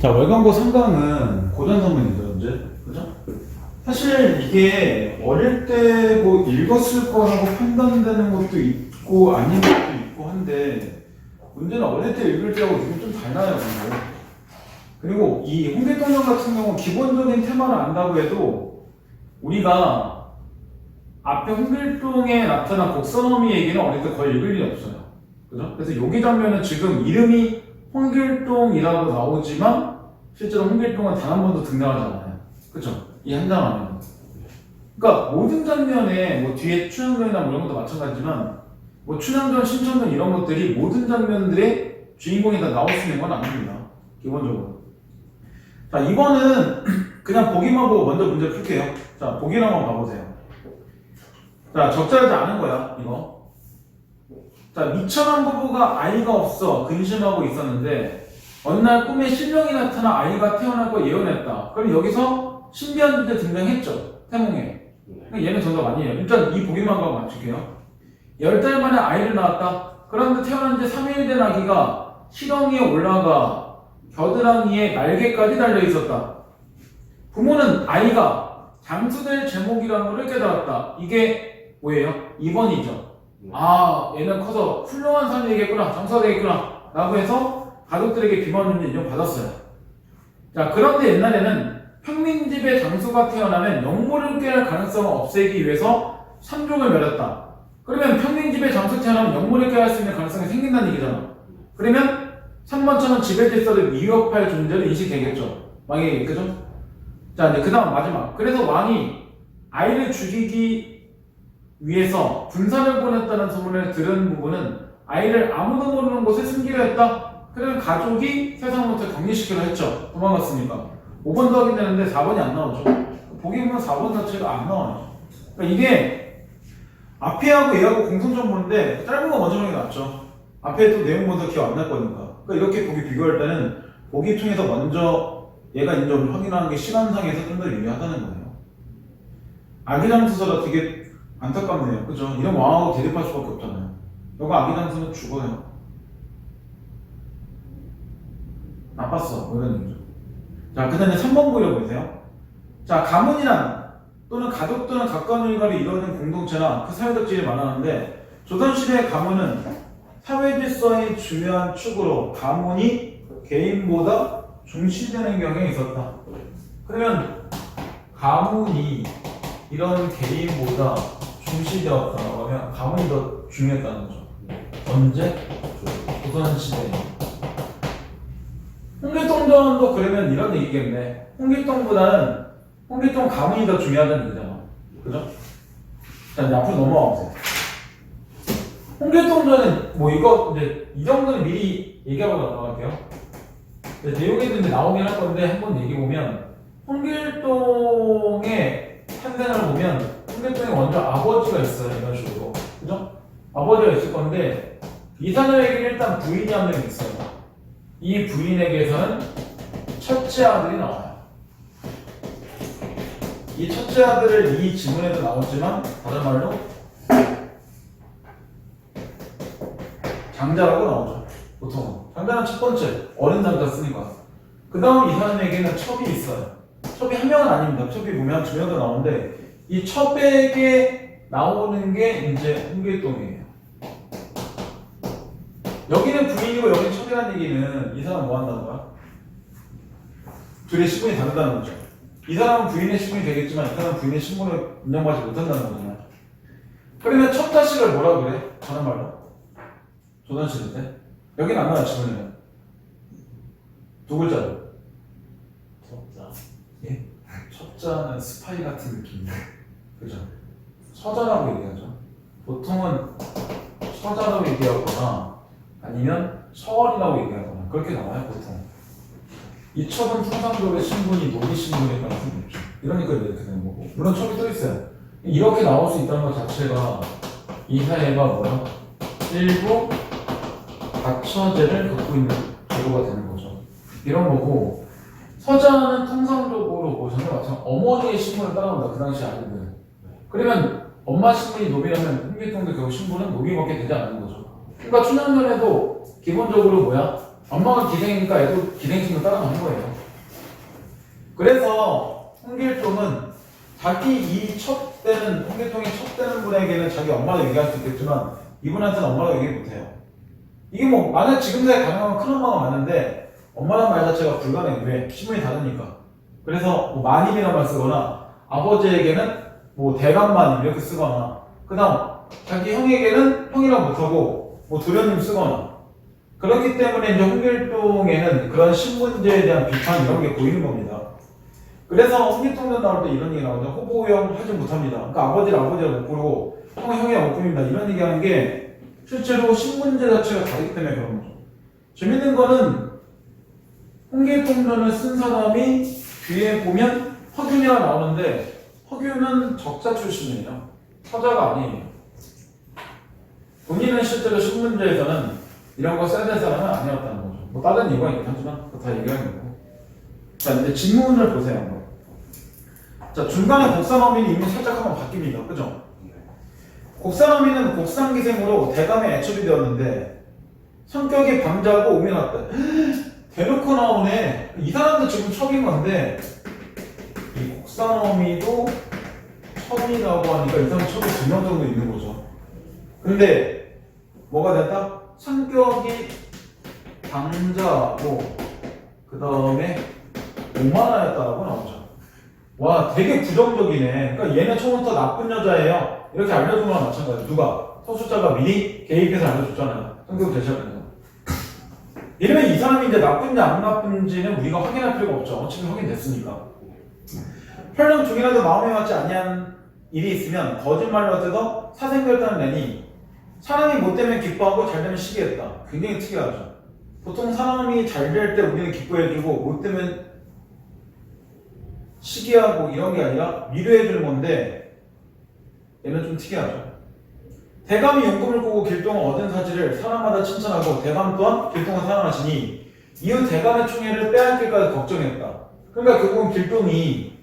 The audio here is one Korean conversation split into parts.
자, 월간고 3강은 고전 선문이죠, 이제. 그죠? 사실 이게 어릴 때 뭐 읽었을 거라고 판단되는 것도 있고 아닌 것도 있고 한데 문제는 어릴 때 읽을 때하고 지금 좀 달라요, 근데. 그리고 이 홍길동전 같은 경우는 기본적인 테마를 안다고 해도 우리가 앞에 홍길동에 나타난 곡선어미 얘기는 어릴 때 거의 읽을 일이 없어요. 그죠? 그래서 여기 장면은 지금 이름이 홍길동이라고 나오지만 실제로 홍길동은 단 한 번도 등장하지 않아요. 그죠? 이 한 장 안에. 그러니까 모든 장면에 뭐 뒤에 춘향전이나 뭐 이런 것도 마찬가지지만 뭐 춘향전, 신천전 이런 것들이 모든 장면들의 주인공이 다 나올 수 있는 건 아닙니다. 기본적으로. 자, 이번은 그냥 보기만 보고 먼저 문제 풀게요. 자, 보기를 한번 봐보세요. 자, 적절하지 않은 거야, 이거. 자, 미천한 부부가 아이가 없어 근심하고 있었는데 어느 날 꿈에 신령이 나타나 아이가 태어날 거 예언했다. 그럼 여기서 신비한 존재 등장했죠, 태몽에. 얘는 정답 아니에요. 일단 이 보기만 가고 맞출게요. 10달 만에 아이를 낳았다. 그런데 태어난 지 3일 된 아기가 실엉이에 올라가 겨드랑이에 날개까지 달려 있었다. 부모는 아이가 장수될 제목이라는 것을 깨달았다. 이게 뭐예요? 2번이죠. 아, 얘는 커서 훌륭한 사람이 되겠구나, 장수가 되겠구나 라고 해서 가족들에게 비만을 인정받았어요. 자, 그런데 옛날에는 평민집의 장수가 태어나면 영모를 깨할 가능성을 없애기 위해서 삼족을 멸했다. 그러면 평민집의 장수 태어나면 영모를 깨할 수 있는 가능성이 생긴다는 얘기잖아. 그러면 3번처럼 지배 질서를 위협할 존재로 인식되겠죠. 왕에게, 그죠? 자, 이제 그 다음 마지막. 그래서 왕이 아이를 죽이기 위해서 군사를 보냈다는 소문을 들은 부부는 아이를 아무도 모르는 곳에 숨기려 했다. 그러면 가족이 세상부터 격리시키려 했죠. 도망갔으니까. 5번도 하게 되는데 4번이 안 나오죠. 보기 보면 4번 자체가 안 나와요. 그러니까 이게 앞에 하고 얘하고 공통점 보는데 짧은 거 먼저 보는 게 낫죠. 앞에 또 내용 먼저 기억 안 날 거니까. 그러니까 이렇게 보기 비교할 때는 보기 통해서 먼저 얘가 인정을 확인하는 게 시간상에서 좀 더 유리하다는 거예요. 아기장수서가 되게 안타깝네요. 그죠? 이런 왕하고 대립할 수밖에 없잖아요. 너가 아기장수는 죽어요. 나빴어. 뭐 이런 얘기죠. 자, 그 다음에 3번 보여보세요. 자, 가문이란 또는 가족 또는 가까운 일가를 이루어진 공동체나 그 사회적 지위를 말하는데 조선시대의 가문은 사회 질서의 중요한 축으로 가문이 개인보다 중시되는 경향이 있었다. 그러면 가문이 이런 개인보다 중시되었다고 하면 가문이 더 중요했다는 거죠. 언제? 조선시대에. 홍길동전도 그러면 이런 얘기겠네. 홍길동보다는 홍길동 가문이 더 중요하다는 얘기잖아. 그죠? 자, 이제 앞으로 넘어가 보세요. 홍길동전은 뭐 이거 이제 이 정도는 미리 얘기하고 넘어갈게요. 내용에도 이제 나오긴 할 건데 한번 얘기해 보면 홍길동의 탄생을 보면 홍길동의 먼저 아버지가 있어요. 이런 식으로. 그죠? 아버지가 있을 건데 이 사람에게 일단 부인이 한 명 있어요. 이 부인에게서는 첫째 아들이 나와요. 이 첫째 아들을 이 지문에도 나오지만 다른 말로 장자라고 나오죠. 보통은. 장자는 첫 번째, 어린 장자 쓰니까. 그 다음 이 사람에게는 첩이 있어요. 첩이 한 명은 아닙니다. 첩이 보면 두 명도 나오는데 이 첩에게 나오는 게 이제 홍길동이에요. 여기는 부인이고 여기는 첩이라는 얘기는 이 사람은 뭐 한다는 거야? 둘의 신분이 다르다는 거죠. 이 사람은 부인의 신분이 되겠지만 이 사람은 부인의 신분을 인정받지 못한다는 거잖아요. 그러면 첫 자식을 뭐라 그래? 다른 말로? 조선시대 때? 여기는 안 나와요, 지문에는. 두 글자로. 첩자. 예? 첩자는 스파이 같은 느낌이에요. 그죠? 서자라고 얘기하죠. 보통은 서자라고 얘기하거나 아니면 서얼이라고 얘기하거나 그렇게 나와요, 보통. 이 첩은 통상적으로 신분이 노비 신분일 가능성이 높죠. 이러니까 이렇게 되는 거고. 물론 첩이 또 있어요. 이렇게 나올 수 있다는 것 자체가 이 사회가 뭐야? 일부 가처제를 갖고 있는 제도가 되는 거죠. 이런 거고, 서자는 통상적으로 보시면 마찬가지로 어머니의 신분을 따라온다. 그 당시 아이들은. 그러면 엄마 신분이 노비라면 홍길동도 결국 신분은 노비밖에 되지 않는 거죠. 그러니까 춘향전에도 기본적으로 뭐야? 엄마가 기생이니까 애도 기생충을 따라가는 거예요. 그래서 홍길동은 자기 이 첩되는 홍길동이 첩되는 분에게는 자기 엄마를 얘기할 수 있겠지만 이분한테는 엄마라고 얘기 못해요. 이게 뭐 만약 지금까지 가능하면 큰 엄마가 맞는데 엄마란 말 자체가 불가능해. 왜? 신분이 다르니까. 그래서 뭐 마님이란 말 쓰거나 아버지에게는 뭐 대감마님 이렇게 쓰거나 그 다음 자기 형에게는 형이라 못하고 뭐 도련님 쓰거나 그렇기 때문에 이제 홍길동에는 그런 신분제에 대한 비판 이런 게 보이는 겁니다. 그래서 홍길동전 나올 때 이런 얘기 나오죠. 호보형 하지 못합니다. 그러니까 아버지를 아버지라 못 부르고 형은 형이라 못 부릅니다. 이런 얘기하는 게 실제로 신분제 자체가 다르기 때문에 그런 거죠. 재밌는 거는 홍길동전을 쓴 사람이 뒤에 보면 허균이라 나오는데 허균은 적자 출신이에요. 서자가 아니에요. 본인은 실제로 신문제에서는 이런 거 써야 될 사람은 아니었다는 거죠. 뭐 다른 이유가 있긴 하지만 그거 다 얘기하는 거고. 자 이제 직문을 보세요 한번. 자 중간에 곡산어민이 이미 살짝 한번 바뀝니다. 그죠? 곡산어민은 곡산기생으로 대감에 애첩이 되었는데 성격이 방자하고 오민왔다. 대놓고 나오네. 이 사람도 지금 첩인 건데 이 곡산어미도 첩이라고 하니까 이 사람 첩이 2명 정도 있는 거죠. 근데 뭐가 됐다? 성격이 방자하고 그 다음에 오만하였다라고 나오죠. 와 되게 부정적이네. 그러니까 얘는 처음부터 나쁜 여자예요. 이렇게 알려준 거랑 마찬가지예요. 누가? 서술자가 미리 개입해서 알려줬잖아요. 성격 대시하면서. 이러면 이 사람이 이제 나쁜지 안 나쁜지는 우리가 확인할 필요가 없죠. 어차피 확인됐으니까. 혈령 중이라도 마음에 맞지 아니한 일이 있으면 거짓말로 뜯어 사생결단을 내니 사람이 못되면 기뻐하고 잘되면 시기했다. 굉장히 특이하죠. 보통 사람이 잘 될 때 우리는 기뻐해주고 못되면 시기하고 이런 게 아니라 미루해주는 건데 얘는 좀 특이하죠. 대감이 용금을 꾸고 길동을 얻은 사실을 사람마다 칭찬하고 대감 또한 길동을 사랑하시니 이후 대감의 총애를 빼앗길까 걱정했다. 그러니까 결국은 길동이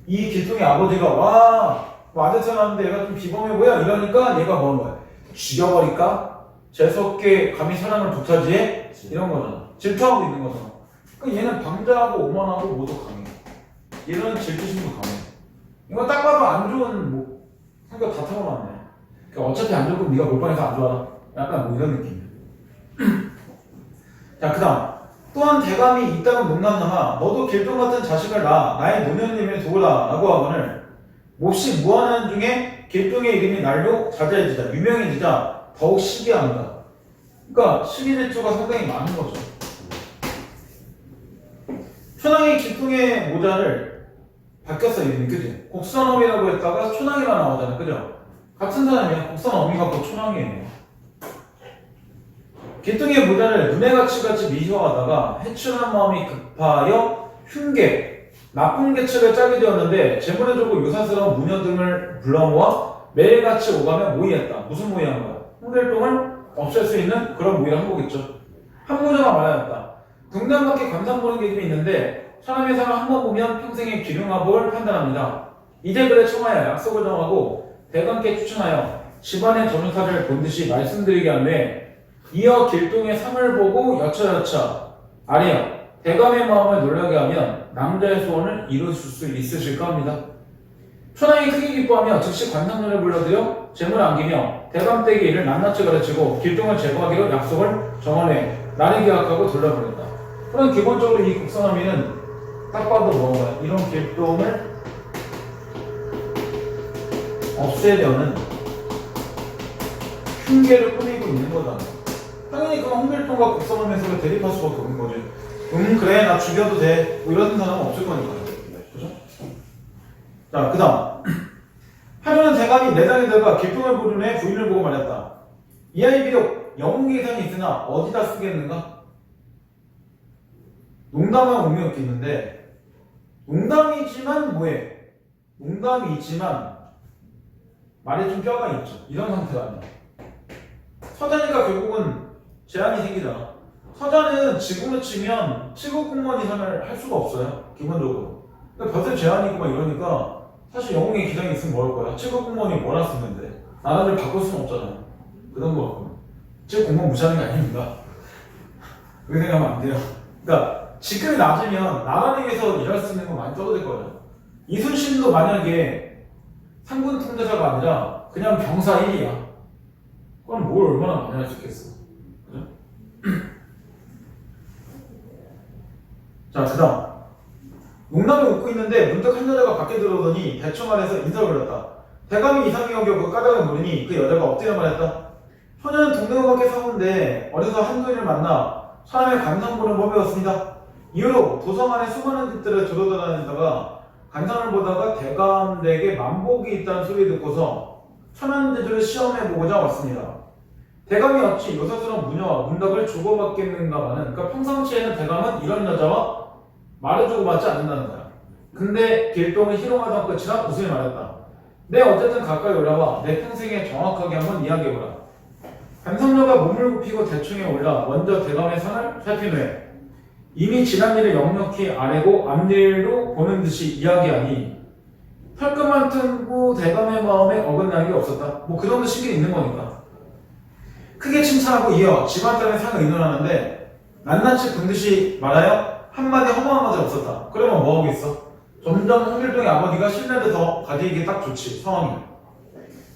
이 길동의 아버지가 와 아들 태어났는데 얘가 좀 비범해 보여 이러니까 얘가 뭐한 거야? 죽여버릴까? 재수없게 감히 사랑을 독차지해? 이런 거잖아. 질투하고 있는 거잖아. 그러니까 얘는 방자하고 오만하고 모두 강해. 얘는 질투심도 강해. 이거 딱 봐도 안 좋은 뭐 성격 다 타고났네. 그러니까 어차피 안 좋고 네가 몰빵해서 안 좋아라. 약간 뭐 이런 느낌. 자 그다음 또한 대감이 이따금 농담삼아 너도 길동 같은 자식을 낳아 나의 노년님을 도우라 라고 하거늘 몹시 무한한 중에 길동의 이름이 날로 자자해지자 유명해지자 더욱 시기합니다. 그러니까 시기질투가 상당히 많은 거죠. 춘향이 길동의 모자를 바뀌었어요. 이름이 그지? 곡선어미라고 했다가 춘향이라 나오잖아. 그죠? 같은 사람이야. 곡선어미가 또 춘향이에요. 길동의 모자를 눈에 같이 미워하다가 해출한 마음이 급하여 흉계, 나쁜 계책을 짜게 되었는데 재물에 좋고 유사스러운 무녀 등을 불러 모아 매일같이 오가며 모의했다. 무슨 모의한 거야? 홍길동을 없앨 수 있는 그런 모의를 한 거겠죠. 한무자가 말하였다. 등단밖에 감상 보는 게 좀 있는데 사람의 삶을 한 번 보면 평생의 기륭화복을 판단합니다. 이제 그래 청하여 약속을 정하고 대감께 추천하여 집안의 전우사를 본듯이 말씀드리게 한 후에 이어 길동의 상을 보고 여차여차 아래여 대감의 마음을 놀라게 하면 낭자의 소원을 이루실 수 있으실까 합니다. 춘향이 크게 기뻐하며 즉시 관상녀를 불러들여 재물을 안기며 대감댁의 일을 낱낱이 가르치고 길동을 제거하기로 약속을 정하네 날을 기약하고 돌려보냈다. 그럼 기본적으로 이 곡선어미는 딱 봐도 뭐야? 이런 길동을 없애려는 흉계를 꾸미고 있는 거잖아. 당연히 그럼 홍길동과 곡선어미에서 대립할 수밖에 없는 거지. 그래 나 죽여도 돼. 뭐 이런 사람은 없을 거니까요. 그죠? 자 그 다음 하루는 대감이 내장에 들어가 길동을 부른 후에 부인을 보고 말했다. 이 아이 비록 영웅계상이 있으나 어디다 쓰겠는가? 농담한 의미가 있는데 농담이지만 뭐해? 농담이지만 말에 좀 뼈가 있죠. 이런 상태가 아니야. 서자니까 결국은 제한이 생기잖아. 서자는 지금으로 치면 7급 공무원 이상을 할 수가 없어요. 기본적으로. 그러니까 벼슬 제한이 있고 막 이러니까 사실 영웅의 기장이 있으면 뭐 할 거야? 7급 공무원이 뭐라 쓰는데 나라를 바꿀 수는 없잖아요. 그런 거 같고 7급 공무원 무시하는 게 아닙니다. 그렇게 생각하면 안 돼요. 그러니까 직급이 낮으면 나라를 위해서 일할 수 있는 거 많이 떨어질 거예요. 이순신도 만약에 상군 통제사가 아니라 그냥 병사 1이야. 그럼 뭘 얼마나 많이 할 수 있겠어. 그죠? 자, 그 다음. 농담을 웃고 있는데 문득 한 여자가 밖에 들어오더니 대충 안에서 인사를 올렸다. 대감이 이상히 여겨 그 까닭을 물으니 그 여자가 엎드려 말했다. 소녀는 동네밖에 사는데 어려서 한국인을 만나 사람의 관상 보는 법을 배웠습니다. 이후로 도성 안에 수많은 집들을 돌아다니다가 관상을 보다가 대감댁에 만복이 있다는 소리 듣고서 천안제주를 시험해보고자 왔습니다. 대감이 어찌 요사스러운 무녀와 문답을 주고받겠는가마는, 그러니까 평상시에는 대감은 이런 여자와 말을 주고받지 않는다는 거야. 근데 길동을 희롱하던 끝이라 웃으며 말했다. 내 어쨌든 가까이 올라와 내 평생에 정확하게 한번 이야기해보라. 관상녀가 몸을 굽히고 대충에 올라 먼저 대감의 상을 살핀 후에 이미 지난 일을 역력히 아뢰고 앞일로 보는 듯이 이야기하니 털끝만 튼고 대감의 마음에 어긋나는 게 없었다. 뭐 그 정도 시기는 있는 거니까. 크게 칭찬하고 이어 집안딸의 상을 의논하는데 낱낱이 본 듯이 말하여 한마디 허무한 말이 없었다. 그러면 뭐하겠어? 점점 홍길동의 아버지가 신뢰를 더 가지기 딱 좋지, 상황이.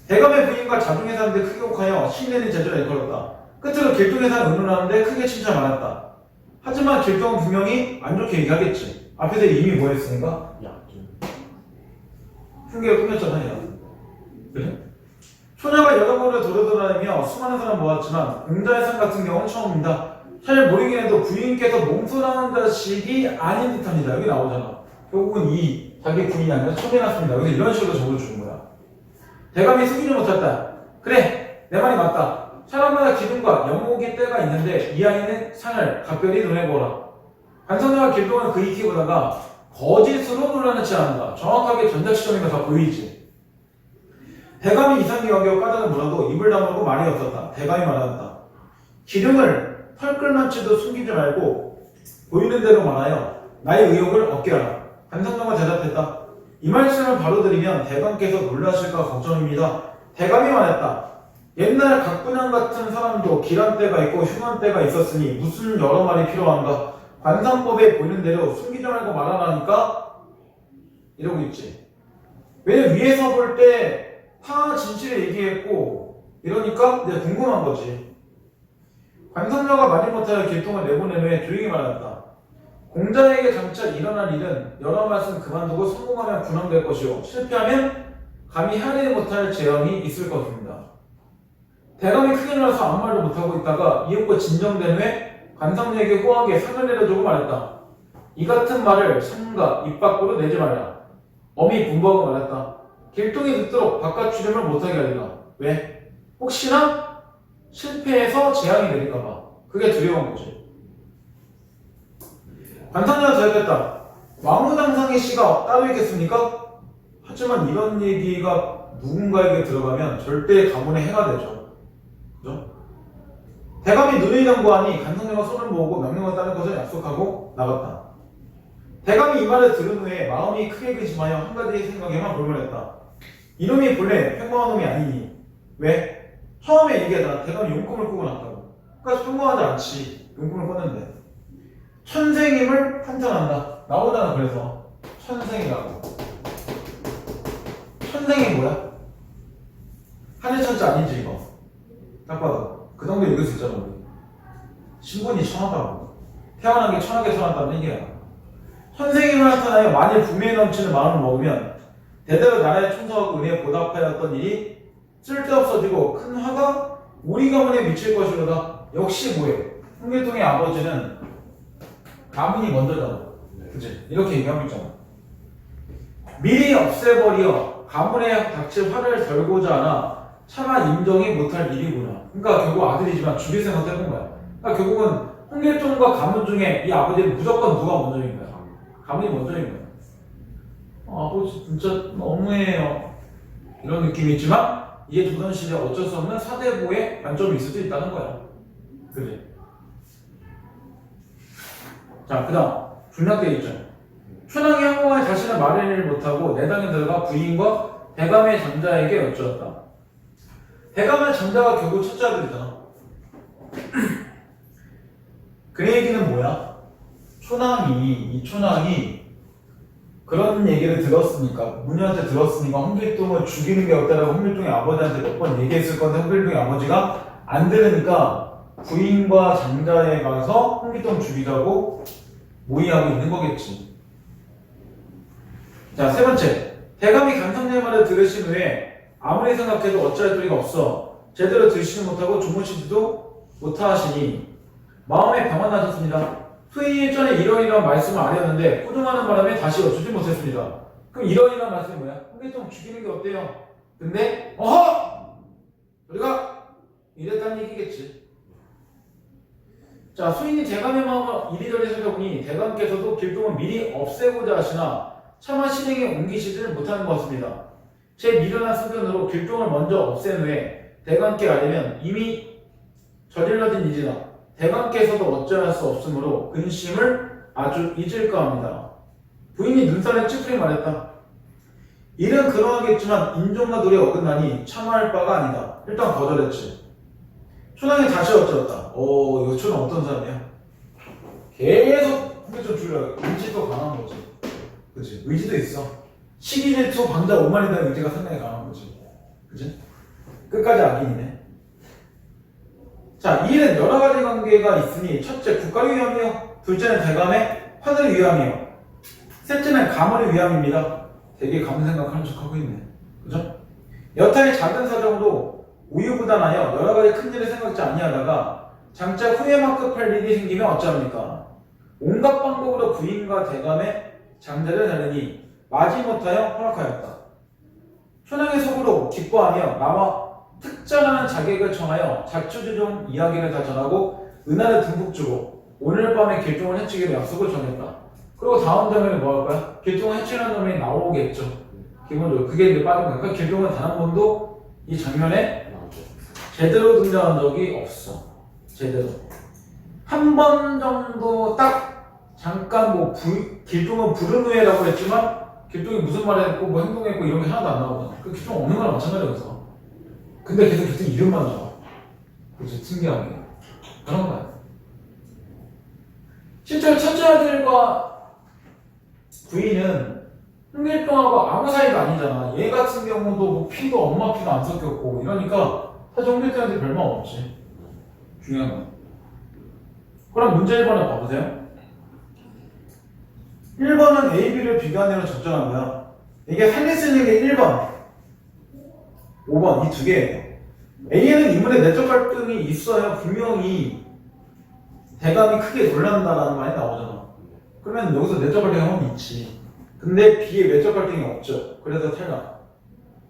대감의 부인과 자중의 사는데 크게 혹하여 신뢰는 제주를 일컬었다. 끝으로 길동의 상을 의논하는데 크게 칭찬 많았다. 하지만 길동은 분명히 안 좋게 얘기하겠지. 앞에서 이미 뭐 했으니까? 약준. 풍계가 끝났잖아, 야. 그래? 소녀가 여러 번을 돌아다니며 수많은 사람 모았지만 응자의 상 같은 경우는 처음입니다. 잘 모르긴 해도 부인께서 몸소나는 자식이 아닌 듯합니다. 여기 나오잖아. 결국은 이 자기 부인이 아니라 처해놨습니다. 여기서 이런 식으로 적어주는 거야. 대감이 숙이지 못했다. 그래, 내 말이 맞다. 사람마다 기준과 영목의 때가 있는데 이 아이는 상을 각별히 논해보라. 관상녀와 길동은 그 익히 보다가 거짓으로 놀라놓지 않는다. 정확하게 전자시점인 거 다 보이지. 대감이 이상히 여겨 까닭을 물어도 입을 다물고 말이 없었다. 대감이 말한다. 기름을 털끌만치도 숨기지 말고 보이는 대로 말하여 나의 의혹을 얻게 하라. 관상녀가 대답했다. 이 말씀을 바로 드리면 대감께서 놀라실까 걱정입니다. 대감이 말했다. 옛날 각분양 같은 사람도 기란 때가 있고 흉한 때가 있었으니 무슨 여러 말이 필요한가. 관상법에 보이는 대로 숨기지 말고 말하라니까 이러고 있지. 왜냐면 위에서 볼 때 다 진실을 얘기했고 이러니까 이제 궁금한 거지. 관상녀가 말이 못하여 길동을 내보낸 후에 조용히 말했다. 공자에게 장차 일어날 일은 여러 말씀 그만두고 성공하면 군왕될 것이요 실패하면 감히 헤아리지 못할 재앙이 있을 것입니다. 대감이 크게 놀라서 아무 말도 못하고 있다가 이윽고 진정된 후에 관상녀에게 호하게 상을 내려주고 말했다. 이 같은 말을 삼가 입 밖으로 내지 말라. 어미 분부하고 말했다. 길동이 듣도록 바깥 출입을 못하게 하리라. 왜? 혹시나 실패해서 재앙이 내릴까봐. 그게 두려운 거지. 관상녀가 대답했다. 왕후당상의 씨가 따로 있겠습니까? 하지만 이런 얘기가 누군가에게 들어가면 절대 가문에 해가 되죠. 그죠? 대감이 눈을 감고하니 관상녀가 손을 모으고 명령을 따를 것을 약속하고 나갔다. 대감이 이 말을 들은 후에 마음이 크게 근심하여 한 가지 생각에만 불문했다. 이놈이 본래 평범한 놈이 아니니. 왜? 처음에 얘기하잖아. 대감이 용꿈을 꾸고 났다고. 그러니까 평범하지 않지. 용꿈을 꿨는데. 천생임을 판단한다. 나오잖아. 그래서 천생이라고. 천생이 뭐야? 하늘천자 아니지 이거. 딱 봐도 그 정도 읽을 수 있잖아. 우리. 신분이 천하다고. 태어난 게 천하게 태어났다는 얘기야. 천생임을 나타나여 만일 분명히 넘치는 마음을 먹으면 대대로 나라의 충성하고 은혜에 보답하였던 일이 쓸데없어지고 큰 화가 우리 가문에 미칠 것이로다. 역시 뭐예요? 홍길동의 아버지는 가문이 먼저잖아. 그치? 이렇게 얘기하고 있잖아. 미리 없애버려 가문에 닥칠 화를 덜고자 하나 차마 인정이 못할 일이구나. 그러니까 결국 아들이지만 죽일 생각도 해본 거야. 그러니까 결국은 홍길동과 가문 중에 이 아버지는 무조건 누가 먼저인 거야? 가문이 먼저인 거야. 아버지 진짜 너무해요. 이런 느낌이 있지만 이게 조선시대 어쩔 수 없는 사대부의 관점이 있을 수 있다는 거야. 그지? 자, 그 다음 중략대 있죠. 춘왕이 항공하에 자신을 말을 못하고 내당에 들어가 부인과 대감의 장자에게 여쭈었다. 대감의 장자가 결국 첫째 아들이잖아. 그 얘기는 뭐야? 이 촌왕이 그런 얘기를 들었으니까, 문희한테 들었으니까 홍길동을 죽이는 게 어때라고 홍길동의 아버지한테 몇 번 얘기했을 건데 홍길동의 아버지가 안 들으니까 부인과 장자에 가서 홍길동 죽이자고 모의하고 있는 거겠지. 자, 세 번째. 대감이 강성례 말을 들으신 후에 아무리 생각해도 어찌할 도리가 없어 제대로 들지는 못하고 주무시지도 못하시니 마음에 병환하셨습니다. 후이 전에 이러이러한 말씀을 안 했는데 꾸중하는 바람에 다시 어쩌지 못했습니다. 그럼 이러이러한 말씀이 뭐야? 홍길동 죽이는 게 어때요? 근데 어허! 우리가 이랬다는 얘기겠지. 자, 수인이 대감의 마음을 이리저리 살펴보니 대감께서도 길동을 미리 없애고자 하시나 차마 실행에 옮기시지를 못하는 것 같습니다. 제 미련한 소견으로 길동을 먼저 없앤 후에 대감께 알리면 이미 저질러진 일이다. 대감께서도 어찌할 수 없으므로 근심을 아주 잊을까 합니다. 부인이 눈살에 찌푸리 말했다. 일은 그러하겠지만 인종과 도리에 어긋나니 참아할 바가 아니다. 일단 거절했지. 촌왕이 다시 어쩌었다. 이거 촌왕 어떤 사람이야? 계속 홍길동 죽이려고 의지도 강한 거지. 그치? 의지도 있어. 시기질투 방자 오만에 대한 의지가 상당히 강한 거지. 그치? 끝까지 악인이네. 자, 이 일은 여러 가지 관계가 있으니 첫째 국가를 위함이요, 둘째는 대감의 환을 위함이요, 셋째는 가문을 위함입니다. 되게 가문 생각하는 척하고 있네. 그죠? 여타의 작은 사정도 우유부단하여 여러 가지 큰 일을 생각지 아니하다가 장차 후회만 급할 일이 생기면 어찌합니까? 온갖 방법으로 부인과 대감의 장자를 달리니 마지못하여 허락하였다. 촌왕의 속으로 기뻐하며 나와 특전하는 자객을 청하여 자초지종 이야기를 다 전하고 은하를 듬뿍 주고 오늘 밤에 길동을 해치기로 약속을 정했다. 그리고 다음 장면에 뭐 할 거야? 길동을 해치는 장면이 나오겠죠. 기본적으로 그게 이제 빠진 거니까 길동은 단 한 번도 이 장면에 제대로 등장한 적이 없어. 제대로 한 번 정도 딱 잠깐 길동은 부른 후에라고 했지만 길동이 무슨 말을 했고 뭐 행동했고 이런 게 하나도 안 나오잖아. 그 길동 없는 거랑 마찬가지여서. 근데 계속 길동 이름만 나와. 그치? 특이하게 그런 거야. 실제로 첫째 아들과 부인은 홍길동하고 아무 사이가 아니잖아. 얘 같은 경우도 뭐 피도 엄마 피도 안 섞였고 이러니까 사실 홍길동한테 별말 없지. 중요한 건. 그럼 문제 1번을 봐보세요. 1번은 A, B를 비교하는 대로 적절한 거야. 이게 살릴 수 있는 게 1번, 5번 이 두 개예요. A에는 인물의 내적 갈등이 있어요. 분명히 대감이 크게 놀란다라는 말이 나오잖아. 그러면 여기서 내적 갈등이 있지. 근데 B에 내적 갈등이 없죠. 그래서 탈락.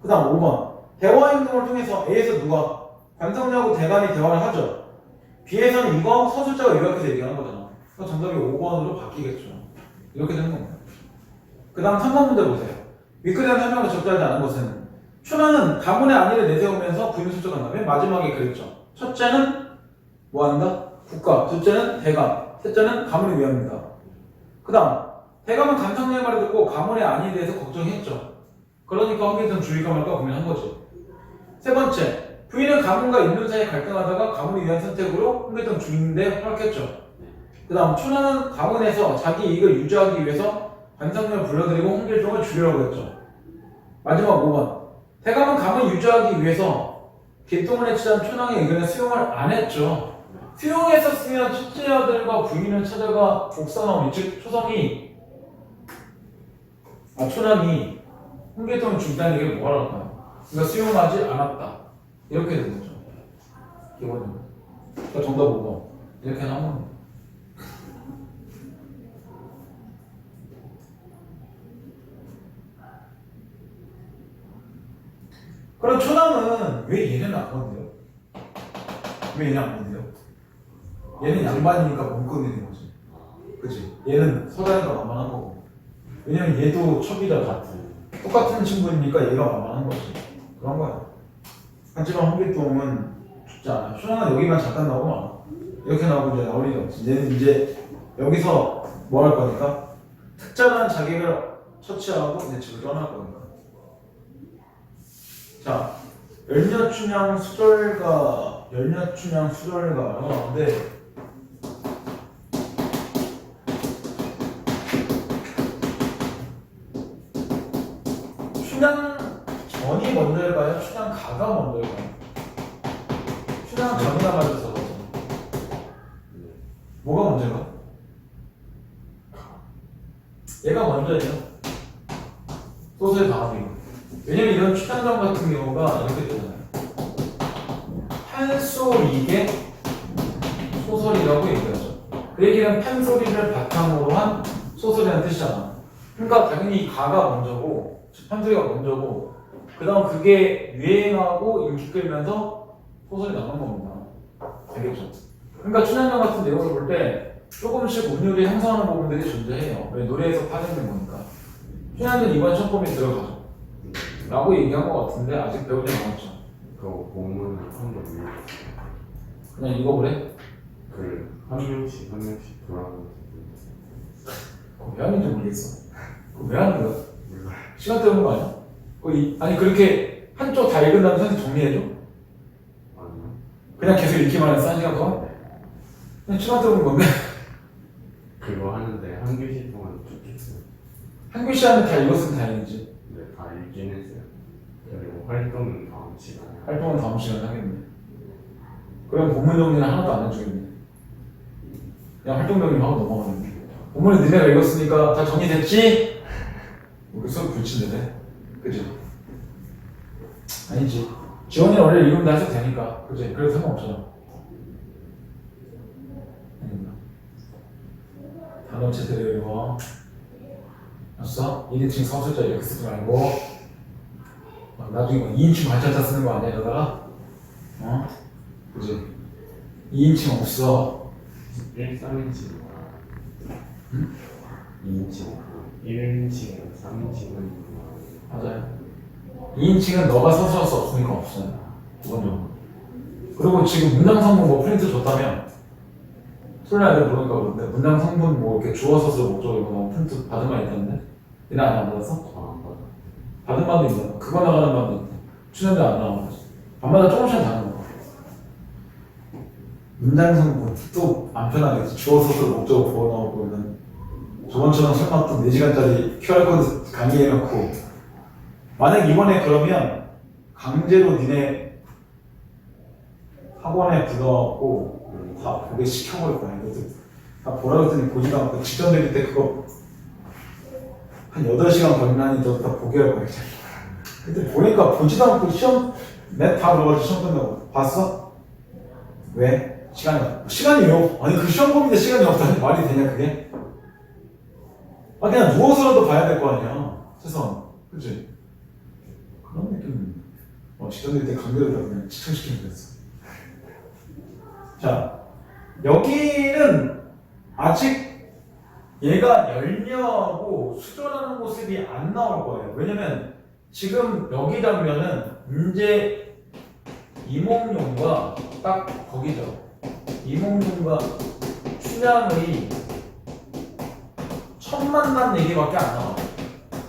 그 다음 5번. 대화 행동을 통해서 A에서 누가 관성녀하고 대감이 대화를 하죠. B에서는 이거 서술자가 요약해서 얘기하는 거잖아. 그래서 정답이 5번으로 바뀌겠죠. 이렇게 되는 겁니다. 그 다음 3번 문제 보세요. 위크에 대한 설명을 적절하지 않은 것은 춘하는 가문의 안위를 내세우면서 부인을 설정한 다음에 마지막에 그랬죠. 첫째는 뭐한다? 국가, 둘째는 대감, 셋째는 가문을 위합니다. 그 다음 대감은 간성녀의 말을 듣고 가문의 안위에 대해서 걱정했죠. 그러니까 홍길동 죽일까 말까 고민한 거지. 세 번째, 부인은 가문과 인륜 사이에 갈등하다가 가문을 위한 선택으로 홍길동 죽이는데 허락했죠. 그 다음 춘하는 가문에서 자기 이익을 유지하기 위해서 관상녀를 불러들이고 홍길동을 죽이려고 했죠. 마지막 5번. 대감은 가문을 유지하기 위해서 길동을 해치자는 춘왕의 의견을 수용을 안 했죠. 수용했었으면 첫째 아들과 부인을 찾아가 옥사나오니 즉 초성이 춘왕이 홍길동을 죽이다는 얘기를 뭐라 할까요? 그러니까 수용하지 않았다. 이렇게 되는 거죠. 기본적으로. 그러니까 정답 5번. 이렇게 나온 겁니다. 그럼 춘왕은 왜 얘는 안 건데요? 왜 얘는 안 건데요? 얘는 양반이니까 몸건이 된 거지. 그치? 얘는 서자니까 만만한 거고. 왜냐면 얘도 첩이다. 똑같은 친구니까 얘가 만만한 거지. 그런 거야. 하지만 홍길동은 죽지 않아. 춘왕은 여기만 잠깐 나오고 말 이렇게 나오고 이제 나올 일이 없지. 얘는 이제 여기서 뭐 할 거니까? 특정한 자객을 처치하고 이제 집을 떠날 거니까. 자, 열녀춘향 수절가가 나오는데 가가 먼저일까? 춘향 전이나 맞아서 뭐가 먼저일까? 얘가 먼저예요. 소설의 방합이. 왜냐면 이런 춘향전 같은 경우가 이렇게 되잖아요. 판소리계 소설이라고 얘기하죠. 그 얘기는 판소리를 바탕으로 한 소설이라는 뜻이잖아. 그러니까 당연히 가가 먼저고 판소리가 먼저고 그 다음 그게 유행하고 인기 끌면서 소설이 나오는 겁니다. 되겠죠? 그러니까 춘향전 같은 내용을 볼 때 조금씩 운율이 형성하는 부분들이 존재해요. 왜 노래에서 파생된 거니까. 춘향전 이번 시험범위 들어가죠. 라고 얘기한 것 같은데 아직 배울 게 남았죠. 그거 본문을 한번 읽어. 그냥 읽어보래? 한 명씩 돌아가면서 그거 왜 하는지 모르겠어. 그거 왜 하는 거야? 몰라. 시간 때우는 거 아니야? 아니 그렇게 한쪽 다 읽은 다음에 선생님 정리해줘? 아니요. 그냥 계속 읽기만 해서 한 시간 동안? 그냥 시간 때우는 건데 그거 하는데 한 교시 동안 쭉 했어요. 한 글씨 안에 다 읽었으면 다행이지. 근데 다 읽긴 했어요. 그리고 활동은 다음 시간에. 활동은 다음 시간에 하겠네. 그럼 본문 정리는 하나도 안 해주겠네. 그냥 활동 정리만 하고 넘어가는데. 본문은 니네가 읽었으니까 다 정리됐지? 뭐 그 수업 불친데네. 그지? 아니지. 지원이는 원래 읽으면 다 해도 되니까. 그지? 그래도 상관없잖아. 단어 제대로 읽어. 알았어? 1인칭 서술자 이렇게 쓰지 말고 막 나중에 막 2인칭 관찰자 쓰는 거 아니야 이러다가? 어? 그지? 2인칭 없어. 1,3인칭. 응? 2인칭. 1인칭, 3인칭은 맞아요. 2인칭은 너가 서술할 수 없으니까 없어요. 기본적으로. 그리고 지금 문장 성분 뭐 프린트 줬다며? 소리나 애들 모르니까 그런데 문장 성분 뭐 이렇게 주어 서술 목적이고 뭐 프린트 받은 말 있다는데? 얘네 아직 안 받았어? 안 받아. 받은 말도 있잖아. 그거 나가는 말도 있고 출연자 안 나오는 거지. 밤마다 조금씩 다른 거. 문장 성분 또 안 편하겠지. 주어 서술 목적어 부어 나오고 있는 저번처럼 설마 또 4시간짜리 QR코드 강의해놓고 만약 이번에 그러면 강제로 니네 학원에 불러갖고 다 보게 시켜버릴 거야. 이것도 다 보라고 했더니 보지도 않고 직전 대비 때 그거 한 8시간 걸리나니 너 다 보게 할 거야. 근데 보니까 보지도 않고 시험 다 물어가지고 시험 끝나고 봤어? 왜? 시간이 왜 없? 아니 그 시험 보는데 시간이 없다니 말이 되냐 그게? 아 그냥 누워서라도 봐야 될 거 아니야 세상 그치? 그런 느낌 직전 대비 때 강제로 다 그냥 시청시키면 됐어. 자 여기는 아직 얘가 열려하고 수전하는 모습이 안 나올 거예요. 왜냐면 지금 여기 장면은 이제 이몽룡과 딱 거기죠. 이몽룡과 춘향의 첫 만난 얘기밖에 안 나와요.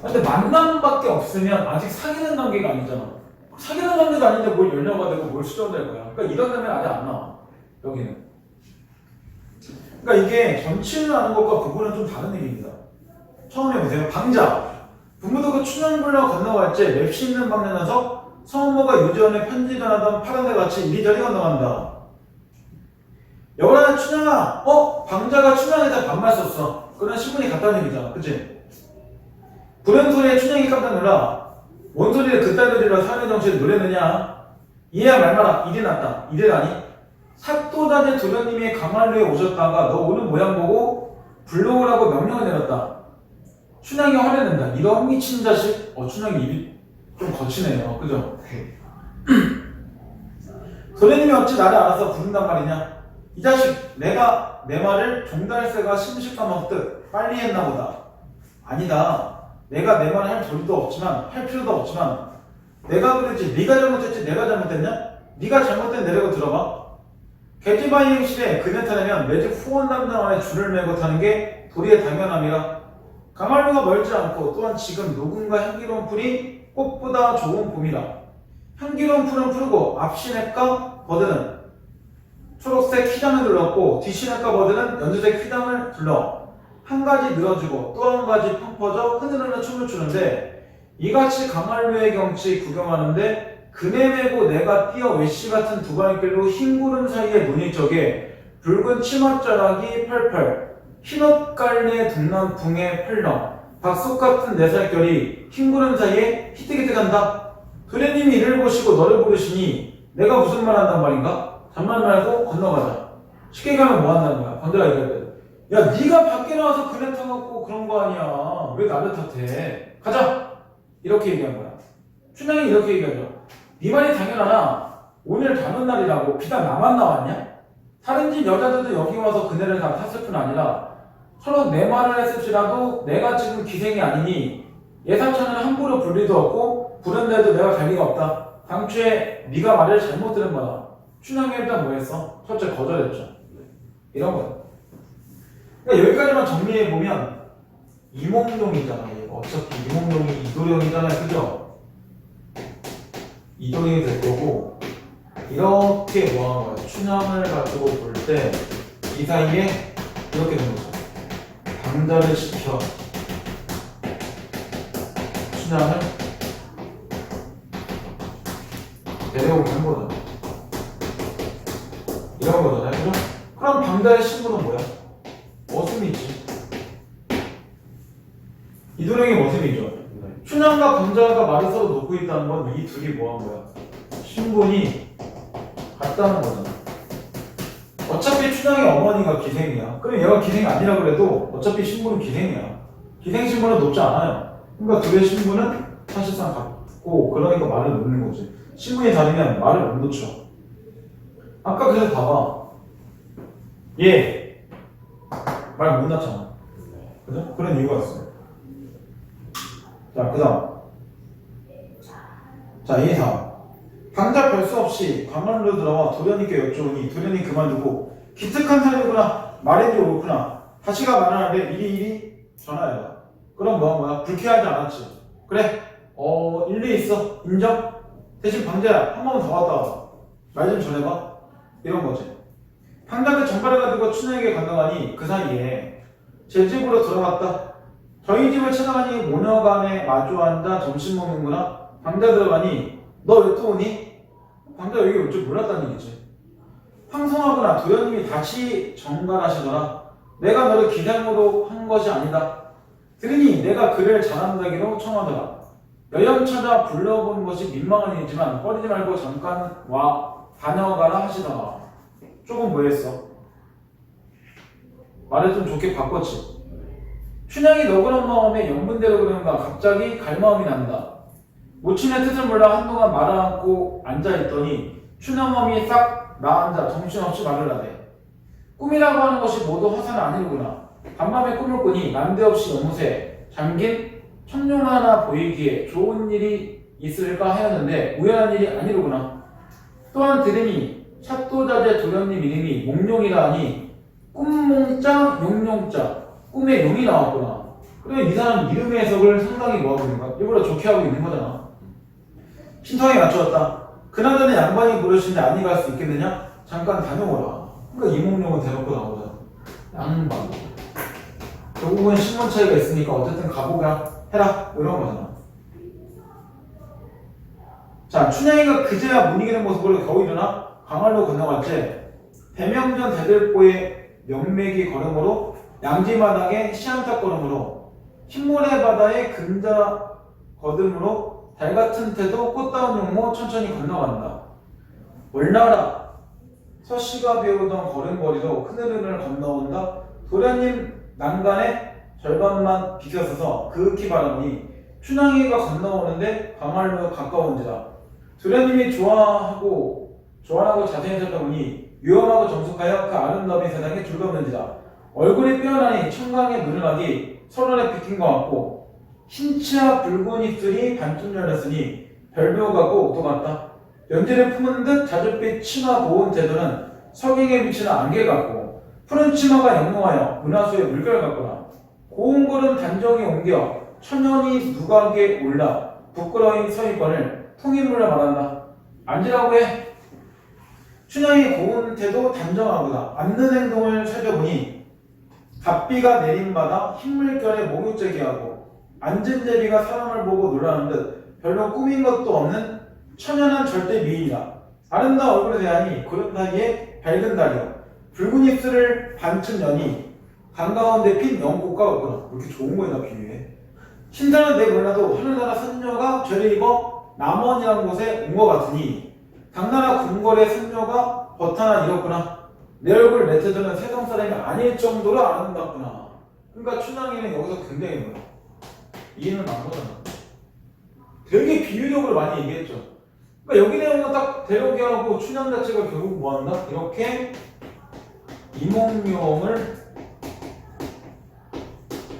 근데 만남밖에 없으면 아직 사귀는 관계가 아니잖아. 사귀는 관계도 아닌데 뭘 열려가 되고 뭘 수전될 거야. 그러니까 이런 장면 아직 안 나와. 여기는. 그러니까 이게 전치를 하는 것과 부부는 좀 다른 얘기입니다. 처음 해보세요. 방자. 부모도 그 춘향불로 건너갈 때 맵시 있는 방면에서 성모가 유지원에 편지 전하던 파란새 같이 이리저리 건너간다. 여보라 춘향아, 방자가 춘향에다 반말 썼어. 그런 신문이 갔다는 얘기잖아. 그치? 부른 소리에 춘향이 깜짝 놀라. 뭔 소리를 그따위 소리로 사람의 정치를 노래느냐. 이해야 말마라. 이래 났다. 이래라니? 사또자재 도련님이 강한루에 오셨다가 너 오는 모양 보고 불러오라고 명령을 내렸다. 춘향이 화내낸다. 이런 미친 자식. 춘향이 입이 좀 거치네요. 그죠? 도련님이 어찌 나를 알아서 부른단 말이냐? 이 자식 내가 내 말을 종달새가 심식감 먹듯 빨리 했나 보다. 아니다. 내가 내 말을 할 도리도 없지만 할 필요도 없지만 내가 그랬지 네가 잘못했지 내가 잘못했냐? 네가 잘못된 내려고 들어봐. 개지바이행실에 그네 타려면 매직 후원 담당 안에 줄을 매고 타는 게 도리의 당연함이라. 강한루가 멀지 않고 또한 지금 녹음과 향기로운 풀이 꽃보다 좋은 봄이라. 향기로운 풀은 푸르고 앞시냇가 버드는 초록색 휘장을 둘렀고 뒷시냇가 버드는 연두색 휘장을 둘러 한 가지 늘어주고 또 한 가지 펑퍼져 흐느르는 춤을 추는데 이같이 강한루의 경치 구경하는데 그네 메고 내가 뛰어 외씨 같은 두 발길로 흰 구름 사이에 눈이 저게 붉은 치맛자락이 펄펄 흰옷 갈래 등남풍의 펄렁 박속 같은 내 살결이 흰 구름 사이에 희뜩희뜩한다. 도련님이 이를 보시고 너를 부르시니 내가 무슨 말 한단 말인가? 잔말 말고 건너가자. 쉽게 가면 뭐 한다는 거야? 번들아 얘기할 때. 야 네가 밖에 나와서 그네 타갖고 그런 거 아니야. 왜 나를 탓해? 가자. 이렇게 얘기한 거야. 춘향이 이렇게 얘기하죠. 네 말이 당연하나 오늘 단오는 날이라고 비단 나만 나왔냐? 다른 집 여자들도 여기 와서 그네를 다 탔을 뿐 아니라 서로 내 말을 했을지라도 내가 지금 기생이 아니니 예사천을 함부로 불 리도 없고 부른데도 내가 갈 리가 없다. 당초에 네가 말을 잘못 들은 거다. 춘향이 일단 뭐 했어? 첫째 거절했죠. 이런 거야. 그러니까 여기까지만 정리해보면 이몽룡이잖아. 어차피 이몽룡이 이도령이잖아요. 그죠? 이도령이 될 거고 이렇게 뭐 하는 거야? 춘향을 가지고 볼 때 이 사이에 이렇게 된 거죠. 방자를 시켜 춘향을 데려오게 한 거잖아. 이런 거잖아요. 그죠? 그럼 방자의 신분은 뭐야? 머슴이지. 이도령의 머슴이죠. 춘향과 방자가 말을 서로 놓고 있다는 건 이 둘이 뭐 한 거야? 신분이 같다는 거잖아. 어차피 춘향의 어머니가 기생이야. 그럼 얘가 기생이 아니라 그래도 어차피 신분은 기생이야. 기생 신분은 높지 않아요. 그러니까 둘의 신분은 사실상 같고 그러니까 말을 놓는 거지. 신분이 다르면 말을 못 놓죠. 아까 그래서 봐봐. 얘 말 못 낳잖아. 그죠? 그런 이유가 있어요. 자, 그 다음. 자, 이 다음. 방자 별 수 없이 광안로 들어와 도련님께 여쭈오니 도련님 그만두고 기특한 사람이구나. 말인지 옳구나. 다시가 말하는데 이리 전화해라. 그럼 뭐 한 거야? 불쾌하지 않았지. 그래. 일리 있어. 인정? 대신 방자야. 한 번만 더 왔다 와. 말 좀 전해봐. 이런 거지. 방자가 전발을 가지고 춘향에게 건너가니 그 사이에 제 집으로 들어갔다. 저희 집을 찾아가니 모녀간에 마주 앉아 점심 먹는구나. 방자 들어가니 너 왜 또 오니? 방자 여기 올 줄 몰랐다는 얘기지. 황송하구나. 도련님이 다시 정갈하시더라. 내가 너를 기생으로 한 것이 아니다. 들으니 내가 그를 잘한다기로 청하더라. 여염 찾아 불러본 것이 민망한 일이지만 꺼리지 말고 잠깐 와 다녀가라 하시더라. 조금 뭐 했어? 말을 좀 좋게 바꿨지. 춘향이 너그러운 마음에 영분대로 그러는가 갑자기 갈 마음이 난다. 모친의 뜻을 몰라 한동안 말을 않고 앉아있더니 춘향 마음이 싹 나앉아 정신없이 말을 하네. 꿈이라고 하는 것이 모두 허사는 아니로구나. 밤밤에 꿈을 꾸니 난데없이 연못에 잠긴 청룡 하나 보이기에 좋은 일이 있을까 하였는데 우연한 일이 아니로구나. 또한 들으니 샷도자재 도련님 이름이 몽룡이라 하니 꿈몽자 용룡자 꿈에 용이 나왔구나. 그래 이 사람 이름의 해석을 상당히 뭐하고 있는 거야? 일부러 좋게 하고 있는 거잖아. 신통에 맞추었다. 그나저나 양반이 부르시는데 아니 갈 수 있겠느냐? 잠깐 다녀오라. 그러니까 이몽룡은 대놓고 나오잖아. 양반. 결국은 신분 차이가 있으니까 어쨌든 가보자 해라. 이런 거잖아. 자, 춘향이가 그제야 못 이기는 모습으로 겨우 일어나 강화로 건너갔지. 대명전 대들보의 명맥이 걸음으로 양지마당의 시안탑 걸음으로 흰모래 바다의 금자 거름으로 달같은 태도 꽃다운 용모 천천히 건너간다. 올라라. 서씨가 배우던 걸음걸이로 큰흐름을 건너온다. 도련님 난간에 절반만 비켜서서 그윽히 바라보니 춘향이가 건너오는데 강활로 가까운지라. 도련님이 좋아하고 자세히 살펴보니 유엄하고 정숙하여 그 아름다움이 세상에 줄없는지라. 얼굴이 뼈나니 청강의 눈을하기 설원에 비킨 것 같고 흰치아 붉은 입술이 반쯤 열렸으니 별표 같고 옥도 같다. 연지를 품은 듯 자줏빛 치마 고운 태도는 석양에 비치는 안개 같고 푸른 치마가 영롱하여 은하수의 물결 같구나. 고운 걸음 단정히 옮겨 천연히 누각에 올라 부끄러운 서있건을 통일물로 말한다. 앉으라고 해. 춘향이 고운 태도 단정하구나. 앉는 행동을 살펴보니 갑비가 내림바다 흰물결에 목욕제기하고 앉은 제비가 사람을 보고 놀라는 듯 별로 꾸민 것도 없는 천연한 절대 미인이다. 아름다운 얼굴의 대안이 고름 사이에 밝은 달이여 붉은 입술을 반쯤 여니 반가운데 핀 연꽃과 같구나. 왜 이렇게 좋은 거에다 비유해? 신사는 내 몰라도 하늘나라 선녀가 죄를 입어 남원이라는 곳에 온 것 같으니 당나라 궁궐의 선녀가 버타나 이렇구나. 내 얼굴 맺혀드는 세상 사람이 아닐 정도로 아름답구나. 그러니까 춘향이는 여기서 굉장히 뭐야? 이해는 안 거잖아. 되게 비유적으로 많이 얘기했죠. 그러니까 여기 내용은 딱 대로기하고 춘향 자체가 결국 뭐한다? 이렇게 이몽룡을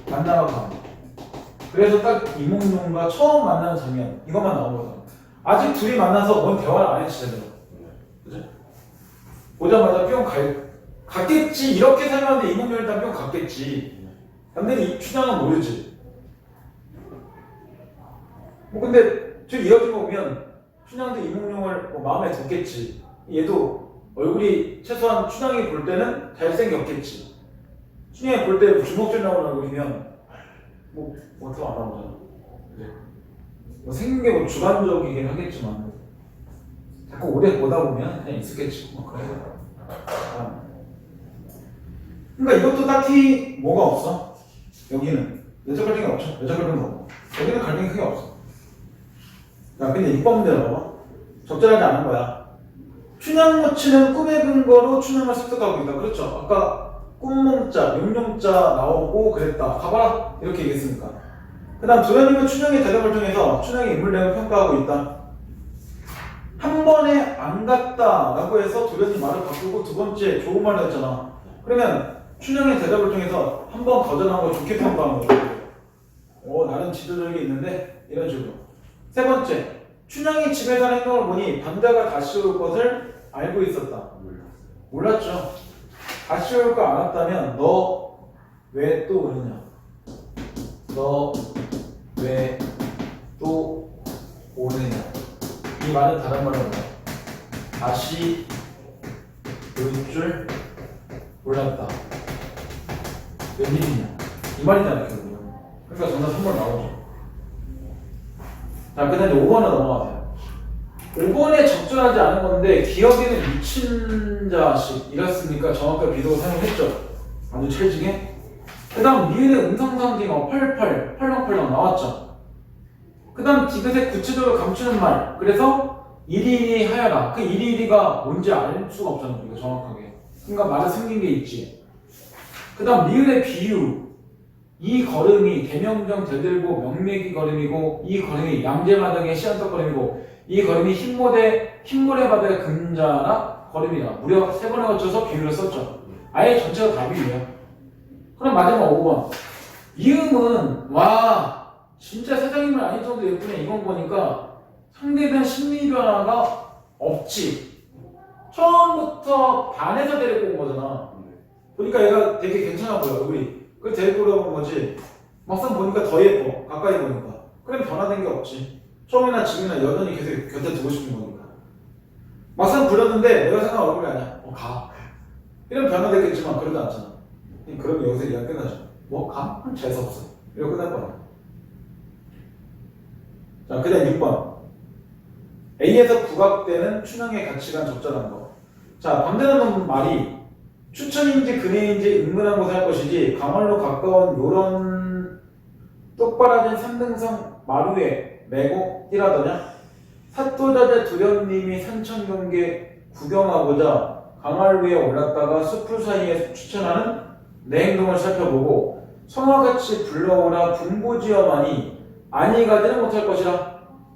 만나러 가. 그래서 딱 이몽룡과 처음 만나는 장면 이것만 나온 거잖아. 아직 둘이 만나서 뭔 대화를 안 했지 제대로. 그치? 보자마자 뿅 갔겠지. 이렇게 설명하는데 이몽룡 일단 뿅 갔겠지. 근데 이 춘향은 모르지. 뭐 근데 쭉 이어진 거 보면 춘향도 이몽룡을 뭐 마음에 뒀겠지. 얘도 얼굴이 최소한 춘향이 볼 때는 잘생겼겠지. 춘향이 볼 때 주먹질 나오는 얼굴이면 뭐 어떻게 안 나오잖아. 네. 뭐 생긴 게 뭐 주관적이긴 하겠지만 자꾸 오래 보다 보면 그냥 있었겠지. 뭐 그래. 그러니까 이것도 딱히 뭐가 없어. 여기는 내적 갈등이 없죠. 내적 갈등도 없고 여기는 갈등이 크게 없어. 야 근데 6번 문제 봐봐. 적절하지 않은 거야. 춘향 모치는 꿈의 근거로 춘향을 습득하고 있다. 그렇죠. 아까 꿈몽자, 용룡자 나오고 그랬다. 가봐라 이렇게 얘기했으니까. 그 다음 도련님은 춘향의 대답을 통해서 춘향의 인물 내용을 평가하고 있다. 한 번에 안 갔다 라고 해서 도련님 말을 바꾸고 두 번째 좋은 말을 했잖아. 그러면 춘향의 대답을 통해서 한 번 거절한 거 좋게 평가하는 거고 나름 지도적이 있는데 이런 식으로. 세 번째 춘향이 집에 가는 행동을 보니 반대가 다시 올 것을 알고 있었다. 몰랐죠. 다시 올 거 알았다면 너 왜 또 오느냐? 너 왜 또 오느냐? 이 말은 다른 말로 뭐야? 다시 올 줄 몰랐다. 웬일이냐? 이 말이잖아 결국은. 그러니까 정답 3번 나오죠. 자, 그 다음에 5번으로 넘어가세요. 5번에 적절하지 않은 건데 기억에는 미친 자식 이랬으니까 정확하게 비속어 사용했죠. 아주 찰지게. 그 다음 니은의 음성상징어 88, 팔랑팔랑 나왔죠. 그 다음 디귿에 구체적으로 감추는 말. 그래서 이리이리 하여라. 그 이리이리가 뭔지 알 수가 없잖아 우리가 정확하게. 그러니까 말에 숨긴 게 있지. 그 다음 리을의 비유. 이 걸음이 대명정 대들보 명맥이 걸음이고 이 걸음이 양재마당의 시안떡 걸음이고 이 걸음이 흰모래 바다의 금자나 걸음이다. 무려 3번에 거쳐서 비유를 썼죠. 아예 전체가 다 비유야. 그럼 마지막 5번. 이음은 와 진짜 세상 인물 아닐 정도 예쁘네 이건 보니까 상대에 대한 심리 변화가 없지. 처음부터 반해서 데리고 온 거잖아. 보니까 얘가 되게 괜찮아 보여 우리. 그걸 데리고 오라고 온 거지. 막상 보니까 더 예뻐. 가까이 보니까. 그럼 변화된 게 없지. 처음이나 지금이나 여전히 계속 곁에 두고 싶은 거니까. 막상 불렀는데 내가 생각한 얼굴이 아니야. 가. 이러면 변화됐겠지만 그러지 않잖아. 그럼 여기서 이야기 끝나죠. 가? 그럼 재수없어. 이러고 끝날 거야. 자, 그 다음 6번. A에서 부각되는 춘향의 가치관 적절한 거. 자, 반대하는 말이 추천인지 근해인지 은근한 곳에 할 것이지 강원로 가까운 요런 똑바라진 산등성 마루에 메고 뛰라더냐? 사또자재 도련님이 산천경계 구경하고자 강할 위에 올랐다가 숲풀 사이에 추천하는 내 행동을 살펴보고 성화같이 불러오라 분보지어만이 아니 가지는 못할 것이라.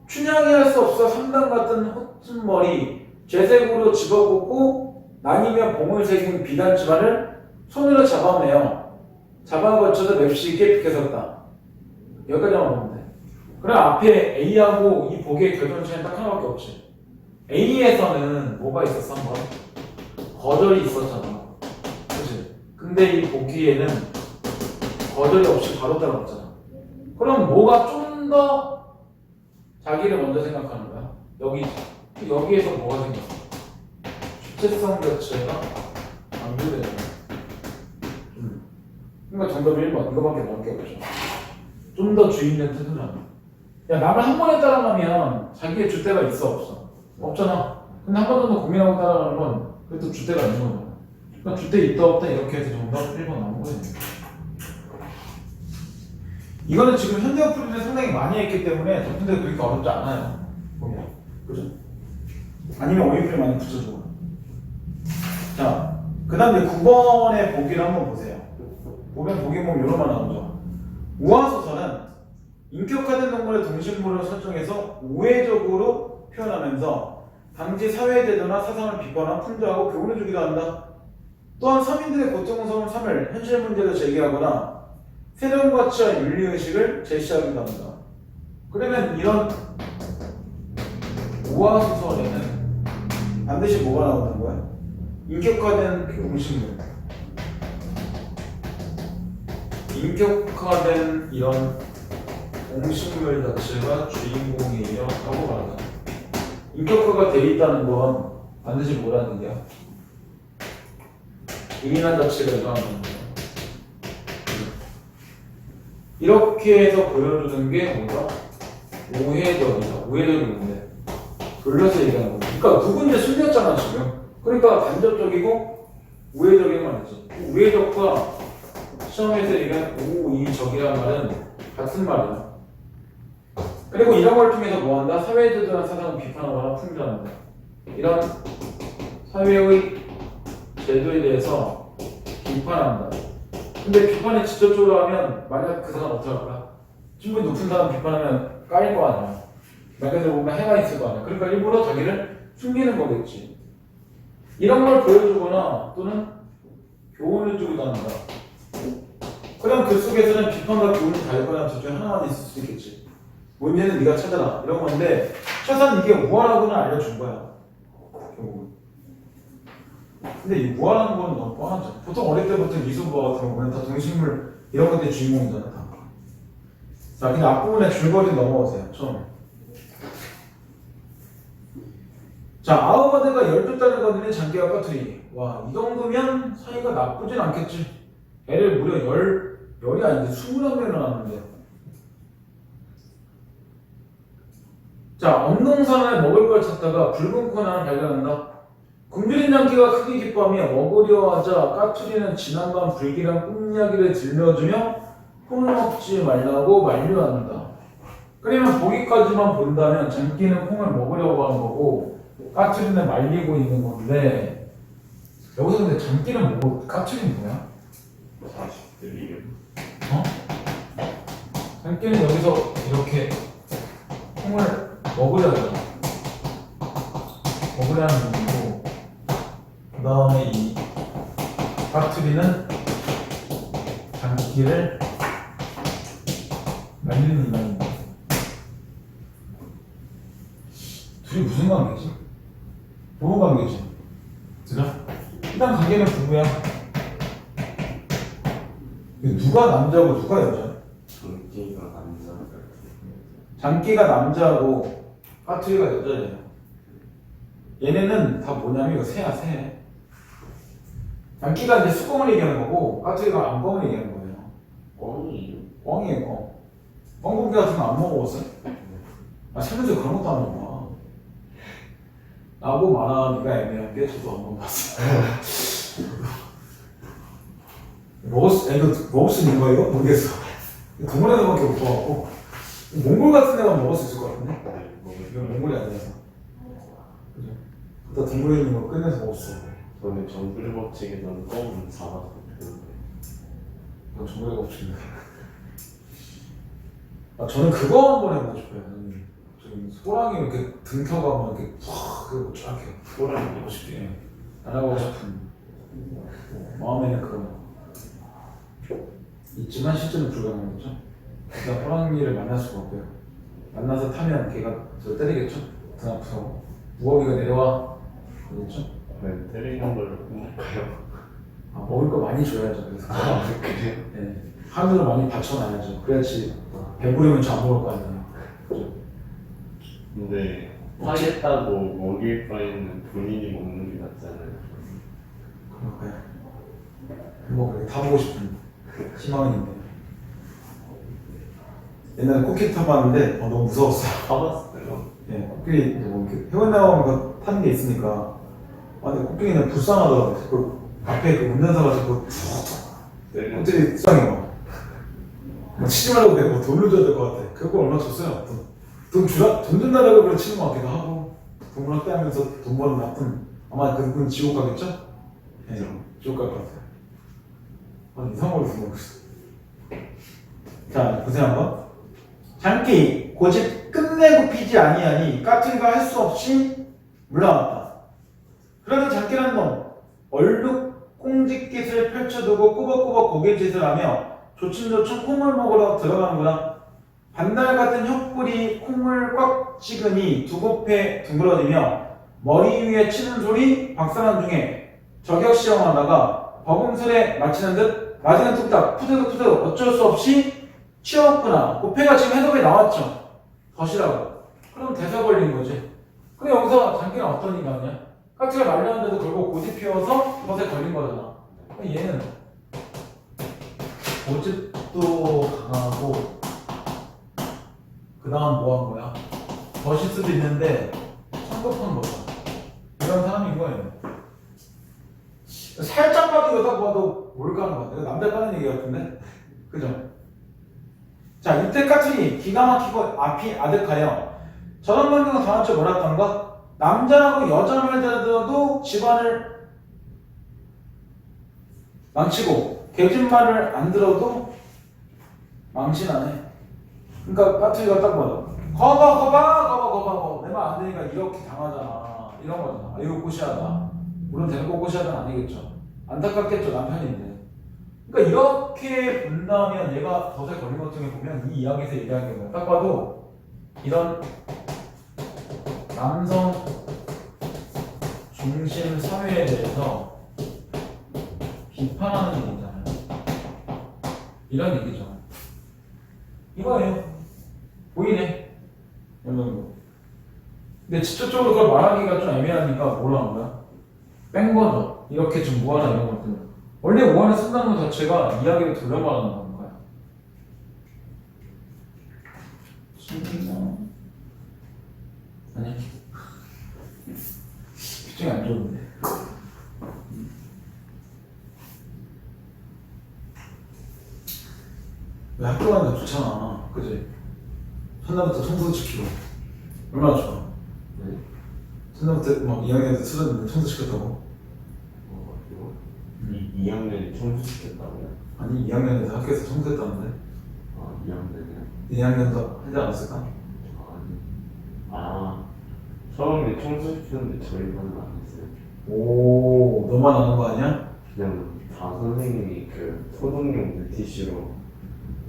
춘향이 할 수 없어 삼단 같은 호순머리 재색으로 집어꽂고 나뉘며 봉을 새긴 비단치마를 손으로 잡아내어 잡아 거쳐서 맵시 있게 비켜섰다. 여기까지만 보면 돼. 그럼 앞에 A하고 이 복의 결정 차이는 딱 하나밖에 없지. A에서는 뭐가 있었어 한번? 거절이 있었잖아. 그치? 근데 이 보기에는 거절이 없이 바로 따라갔잖아. 그럼 뭐가 좀 더 자기를 먼저 생각하는 거야? 여기에서 뭐가 생겼어? 주체성 자체가 안 되잖아. 그러니까 정답이 1번 이거밖에 없죠. 좀 더 주인된 태도잖아. 야 남을 한 번에 따라가면 자기의 줏대가 있어 없어? 없잖아. 근데 한 번 정도 고민하고 따라가는 건 그래도 줏대가 있는 거잖아. 그러니까 줏대 있다 없다 이렇게 해서 정답 1번 나온 거예요. 이거는 지금 현대어 풀이를 상당히 많이 했기 때문에 덕분에 그렇게 어렵지 않아요. 보면. 그죠? 아니면 오인풀이 많이 붙여주고. 자, 그 다음에 9번의 보기를 한번 보세요. 보면 보기 보면 이런 말 나오죠. 우화소설은 인격화된 동물의 동식물을 설정해서 우회적으로 표현하면서 당시 사회 제도나 사상을 비판하고 풍자하고 교훈을 주기도 한다. 또한 서민들의 고통스러운 삶을 현실 문제로 제기하거나 새로운 가치와 윤리의식을 제시하기도 합니다. 그러면 이런 우화소설에는 반드시 뭐가 나오는 거야? 인격화된 동식물. 인격화된 이런 동식물 자체가 주인공이에요 라고 말한다. 인격화가 되어 있다는 건 반드시 뭐라는 얘기야? 인간 자체가 일어나는 거예요. 이렇게 해서 보여주는 게 뭔가 우회적이다. 우회적인 건데 돌려서 얘기하는 거야. 그러니까 누군지 숨겼잖아 지금. 그러니까 간접적이고 우회적인 말이지. 우회적과 시험에서 얘기한 우의적이라는 말은 같은 말이야. 그리고 이런 걸 통해서 뭐한다? 사회제도나 사상을 비판하거나 풍자한다. 이런 사회의 제도에 대해서 비판한다. 근데 비판을 직접적으로 하면 만약 그 사람 어떻게 할까? 충분히 높은 사람 비판하면 까일 거 아니야. 말 그대로 보면 해가 있을 거 아니야. 그러니까 일부러 자기를 숨기는 거겠지. 이런 걸 보여주거나 또는 교훈을 주기도 한다. 그럼 그 속에서는 비판과 교훈이 다를 거나 둘 중에 하나만 있을 수 있겠지. 문제는 네가 찾아라 이런 건데 최소한 이게 우화라고는 알려준 거야. 결국은. 근데 이 우화라는 건 너무 뻔하죠. 보통 어릴 때부터 미술과 같은 경우는 다 동식물 이런 것들이 주인공이잖아. 다. 자, 근데 앞부분에 줄거리 넘어오세요. 처음. 자, 아우바드가 12달을 거두는 장기와 까투리. 와, 이 정도면 사이가 나쁘진 않겠지. 애를 무려 10이 아닌데 21명을 낳았는데. 자, 엄동산에 먹을 걸 찾다가 붉은 코 하나를 발견한다. 굶주린 장기가 크게 기뻐하며 먹으려 하자 까투리는 지난밤 불길한 꿈이야기를 들려주며 콩을 먹지 말라고 만류한다. 그러면 보기까지만 본다면 장기는 콩을 먹으려고 하는 거고 까투리는 말리고 있는 건데 여기서 근데 장기는 뭐고 까투리는 뭐야? 40들 이름. 어? 장기는 여기서 이렇게 콩을 먹으려고 먹으려는 거고 그 다음에 이 까투리는 장기를 말리는 인간입니다. 둘이 무슨 관계지? 부부 관계지. 그죠? 일단 관계는 부부야. 누가 남자고 누가 여자야? 장기가 남자. 장기가 남자고 까투리가 여자예요. 얘네는 다 뭐냐면 이거 새야 새. 장기가 이제 수공을 얘기하는 거고 까투리가 안검을 얘기하는 거예요. 뻥이. 뻥이에요 뻥. 뻥고기 같은 거 안 먹어봤어요? 아 살면서 그런 것도 안 먹어봐. 라고 말하기가 애매한 게 저도 안 먹어봤어요. 먹을 수 있는 거예요? 모르겠어. 동물에서밖에 못 봐갖고 몽골 같은 데만 먹을 수 있을 것 같은데? 이건 몽골이 아니라서. 그죠? 그다 동물에 있는 거 꺼내서 먹었어. 저는 정글 법칙에서는 뻥은 잡아서 배우는데. 이건 정글의 법칙인데. 아 저는 그거 한번 해보고 싶어요. 지금 소랑이 이렇게 등 켜고 한번 이렇게 푹 그리고 쫙 해요. 소란이 하고 싶지. 알아보고 싶은 마음에는 그런 있지만 실제는 불가능한 거죠. 그러니까 호랑이를 만날 수가 없고요. 만나서 타면 걔가 저를 때리겠죠. 등 아프다고 무거기가 내려와 그러겠죠. 네, 때리는 걸로 끝날까요? 아, 먹을 거 많이 줘야죠. 그래서 그래요? 네. 하늘을 많이 받쳐놔야죠. 그래야지 배부르면 저 안 먹을 거 아니에요. 그죠? 근데 하겠다고 먹일 바에는 본인이 먹는 게 낫잖아요. 그럴까요? 뭐 그래 다 보고 싶은 희망은 있네요. 옛날에 코끼리 타봤는데 너무 무서웠어요. 타봤어요. 예, 코끼리 이제 뭐 이렇게 해원 나오는 거 타는 게 있으니까. 근데 코끼리는 불쌍하더라고요. 그 앞에 그 운전사가 자꾸 때려. 어떻게 불쌍해요. 뭐 치지 말라고 내가 뭐 돈을 줘야 될 것 같아. 그거 얼마 줬어요? 돈 준다고 그래 치는 것 같기도 하고. 돈을 학대하면서 돈 버는 나쁜. 아마 그분 지옥 가겠죠? 예, 지옥 갈 것 같아요. 이상한 걸 쓰고 있어. 자, 보세요 한번. 장기 고집 끝내고 피지 아니하니 까투리가 할 수 없이 물러났다. 그러나 장기란 놈 얼룩 꽁짓깃을 펼쳐두고 꾸벅꾸벅 고개짓을 하며 조춤조춤 콩을 먹으러 들어가는구나. 반달 같은 혀뿔이 콩을 꽉 찍으니 두곱해 둥그러지며 머리 위에 치는 소리 박사람 중에 저격 시험하다가 버금술에 맞히는 듯 맞으면 뚝딱 푸드득푸드 어쩔 수 없이 치웠구나. 고패가 지금 해석에 나왔죠. 덫이라고. 그럼 대사 걸린 거지. 근데 여기서 장기는 어떤 인간이야? 까치가 말렸는데도 결국 고집 피워서 덫에 걸린 거잖아. 얘는 고집도 강하고 그 다음 뭐 한 거야? 덫일 수도 있는데 성급한 거다. 이런 사람인 거예요. 살짝 봐도 이거 딱 봐도 뭘까 하는 것 같아. 남들 까는 얘기 같은데? 그죠? 자, 이때 까투리 기가 막히고 앞이 아득하여 저런 방향을 당할 줄 몰랐던가? 남자라고 여자 말들어도 집안을 망치고 개짓말을 안 들어도 망신하네. 그러니까 까투리가 딱 봐도 거봐 내 말 안 되니까 이렇게 당하잖아. 이런 거잖아. 이거 꼬시하다. 물론 대놓고 꼬시하다는 아니겠죠. 안타깝겠죠. 남편인데. 그러니까 이렇게 본다면 얘가 덫에 걸린 것 중에 보면 이 이야기에서 얘기한 경우는 딱 봐도 이런 남성 중심 사회에 대해서 비판하는 얘기잖아요. 이런 얘기죠. 이거예요. 보이네. 이런 거. 근데 직접적으로 그걸 말하기가 좀 애매하니까 뭐라 한 거야? 뺀 거죠. 이렇게 좀 무한한 이런 것들. 원래 무한을 쓴다는 것 자체가 이야기를 돌려말하는 건가요? 아니야. 표정이 안 좋은데. 왜 학교 가는 거 좋잖아. 그지? 첫날부터 청소 시키고. 얼마나 좋아. 네. 첫날부터 막 2학년 때 수련을 청소 시켰다고. 2학년에 청소시켰다고요? 아니 2학년에서 학교에서 청소했다는데. 아 2학년에? 2학년도 하지 않았을까? 처음에 청소시켰는데 저희 반은 안 했어요. 오, 너만 아는 거 아니야? 그냥 다 선생님이 그 소독용 물티슈로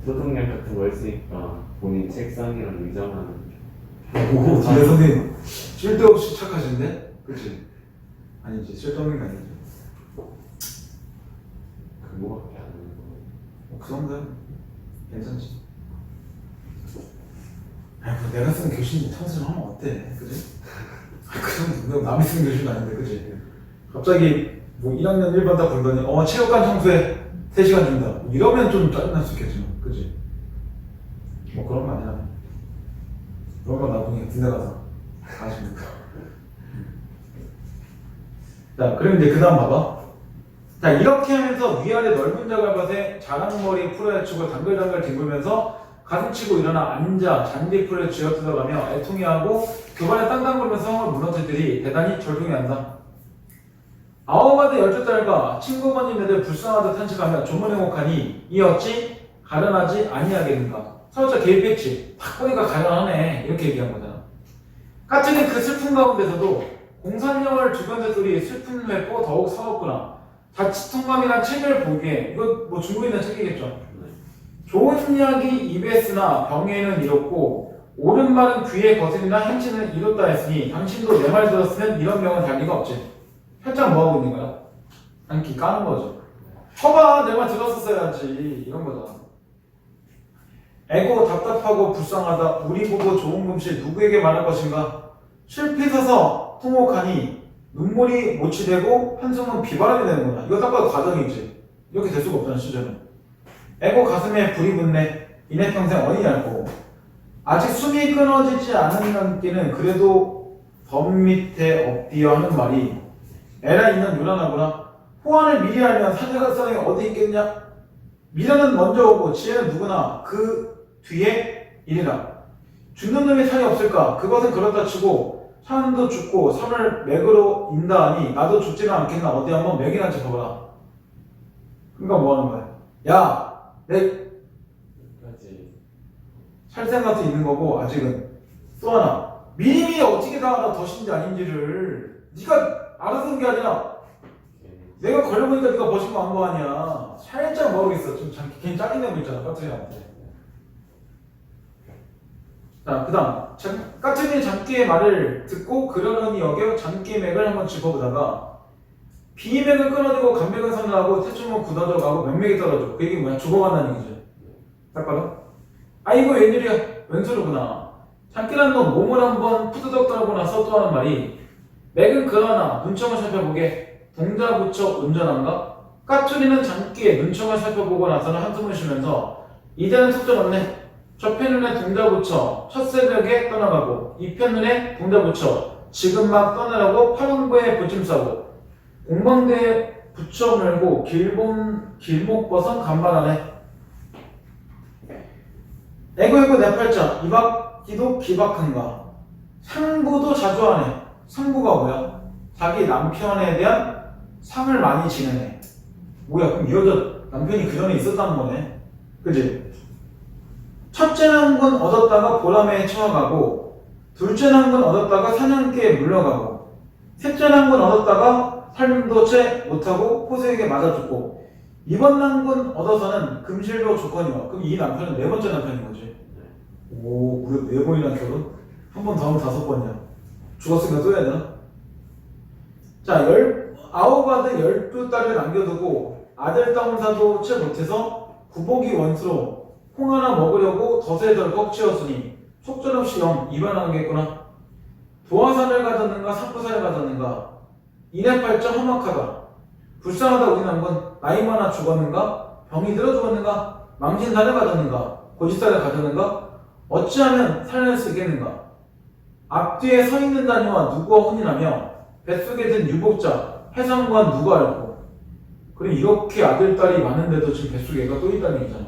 소독약 같은 거 했으니까 본인 책상이랑 의자만 오, 뒤에 선생님 쓸데없이 착하신데? 그치? 아니지, 쓸데없는 게 아니지. 그거밖에 안 하는 거. 그 정도는 괜찮지. 뭐 내가 쓰는 교신 청소 좀 하면 어때? 그지? 그 정도 남이 쓰는 교신은 아닌데, 그지? 갑자기 뭐 1학년 1반 딱 보더니 체육관 청소에 3시간 준다. 뭐 이러면 좀 짜증날 수 있겠지, 그지? 뭐 그런 거 아니야. 그런 건 나중에 군대 가서 하시면 돼. 자, 그럼 이제 그 다음 봐봐. 자, 이렇게 하면서 위아래 넓은 자갈밭에 자랑머리 풀어헤치고 당글당글 뒹굴면서 가슴치고 일어나 앉아 잔디풀에 쥐어뜯어가며 애통해하고 교반에 땅땅 굴면서 성을 무너뜨리더니 대단히 절둥해한다. 9마디 12달과 친구번님네들 불쌍하다 탄식하며 조문행복하니 이 어찌 가련하지 아니하겠는가. 서로자 개입했지. 딱 보니까 가련하네. 이렇게 얘기한 거잖아. 까치는 그 슬픔 가운데서도 공산령을 주변자들이 슬픔을 맺고 더욱 서럽구나. 자치통감이란 책을 보기에 이거 뭐 중국에 있는 책이겠죠. 좋은 이야기 입에 쓰나 병에는 이렇고 옳은 말은 귀에 거슬리나 행치는 이렇다 했으니 당신도 내 말 들었으면 이런 병은 달 리가 없지. 살짝 뭐하고 있는 거야? 안기 까는 거죠. 봐봐 내 말 들었었어야지 이런 거잖아. 애고 답답하고 불쌍하다. 우리 보고 좋은 금실 누구에게 말할 것인가. 실피 서서 통곡하니 눈물이 모치되고 한숨은 비바람이 되는 거다. 이거 딱 봐도 과정이지. 이렇게 될 수가 없다는 시절은. 애고 가슴에 불이 붙네. 인해평생 어디 할 거고. 아직 숨이 끊어지지 않은 남기는 그래도 덤 밑에 엎디어 하는 말이 에라 이는 요란하구나. 호환을 미리 알면 사제가상이 어디 있겠냐. 미련은 먼저 오고 지혜는 누구나 그 뒤에 이르라. 죽는 놈이 살이 없을까? 그것은 그렇다 치고 사람도 죽고 삶을 맥으로 인다 하니 나도 죽지는 않겠나. 어디 한번 맥이나 짚어봐라. 그러니까 뭐 하는 거야? 야, 내 여기까지. 살 생각도 있는 거고 아직은 또 하나 미리미리 어떻게 다 알아 덫인지 아닌지를 네가 알아서 한 게 아니라 내가 걸려보니까 네가 버신 거 안 거 아니야. 살짝 모르겠어. 좀 괜히 짜증내고 있잖아 까투리한테. 자, 그 다음 까투리 장기의 말을 듣고 그러려니 여겨 장기의 맥을 한번 짚어보다가 비맥을 끊어지고 간맥은 선을하고 태충은 굳어져 가고 맥맥이 떨어져. 그 얘기 뭐야? 죽어간다는 얘기죠. 딱 봐도 아이고 웬일이야 왼소리구나. 장기란 놈 몸을 한번 푸드덕 떨고 나서 또 하는 말이 맥은 그러나 눈총을 살펴보게 동자 붙여 운전한가? 까투리는 장기에 눈총을 살펴보고 나서는 한숨을 쉬면서 이제는 속절없네. 저 편눈에 동자 붙여 첫 새벽에 떠나가고 이 편눈에 동자 붙여 지금 막 떠나라고 파랑부에 붙임 싸고 공방대에 붙여 물고 길목 벗은 간발 안에 에고에고 내 팔자 이박기도 기박한가. 상부도 자주 하네. 상부가 뭐야? 자기 남편에 대한 상을 많이 지내네. 뭐야 그럼 이 여자 남편이 그 전에 있었다는 거네. 그지? 첫째 난군 얻었다가 보람에 처가고 둘째 난군 얻었다가 사냥개에 물러가고 셋째 난군 얻었다가 살림도 채 못하고 호세에게 맞아 죽고 이번 난군 얻어서는 금실도 조건이와. 그럼 이 남편은 네 번째 남편인 거지. 오, 무려 네 번이나 결혼? 한 번 더 하면 5번이야. 죽었으니까 또 해야 되나? 자, 19아들 12딸을 남겨두고 아들 따옴사도 채 못해서 구복이 원수로 콩 하나 먹으려고 덫에 덜컥 치었으니 속절없이 영 입안하겠구나. 도화산을 가졌는가 산부산을 가졌는가 인해팔자 험악하다. 불쌍하다 우리 남군. 나이 많아 죽었는가? 병이 들어 죽었는가? 망신살을 가졌는가? 고지살을 가졌는가? 어찌하면 살릴 수 있겠는가? 앞뒤에 서 있는다니와 누구와 혼인하며 뱃속에 든 유복자 해상관 누가 알고. 그래 이렇게 아들 딸이 많은데도 지금 뱃속에 애가 또 있다는 얘기잖아.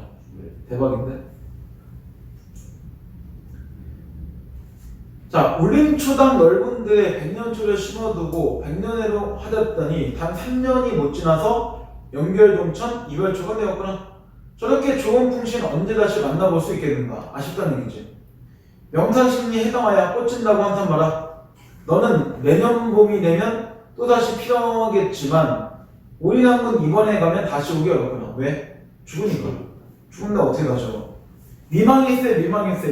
대박인데? 자, 울림초당 넓은 데에 백년초를 심어두고 백년해로 하였더니 단 3년이 못 지나서 연결동천 이별초가 되었구나. 저렇게 좋은 풍신 언제 다시 만나볼 수 있겠는가? 아쉽다는 얘기지. 명사심리에 해당하여 꽂힌다고 한탄 봐라. 너는 내년 봄이 되면 또다시 필요하겠지만 우리 남은 이번에 가면 다시 오기 어렵구나. 왜? 죽으니까. 죽는다 어떻게 가죠? 미망일세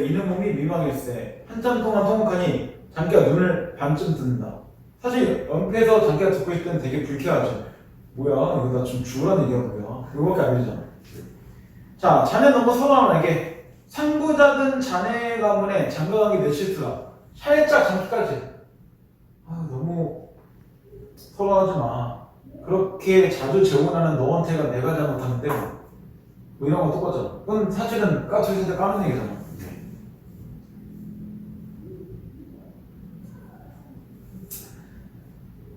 이는 몸이 미망일세. 한참 동안 통곡하니 장기가 눈을 반쯤 뜬다. 사실 연패에서 장기가 듣고 있을 때는 되게 불쾌하지. 뭐야 이거 나 지금 죽으라는 얘기야 뭐야. 그거밖에 안 되잖아. 자, 자네 너무 서러하게 상부자든 자네 가문에 장가가기 내 실수라. 살짝 장기까지. 아 너무 서러하지 마. 그렇게 자주 재혼하는 너한테가 내가 잘못하는데 뭐 이런 거 똑같잖아. 그건 사실은 까투리 세대 까는 얘기잖아.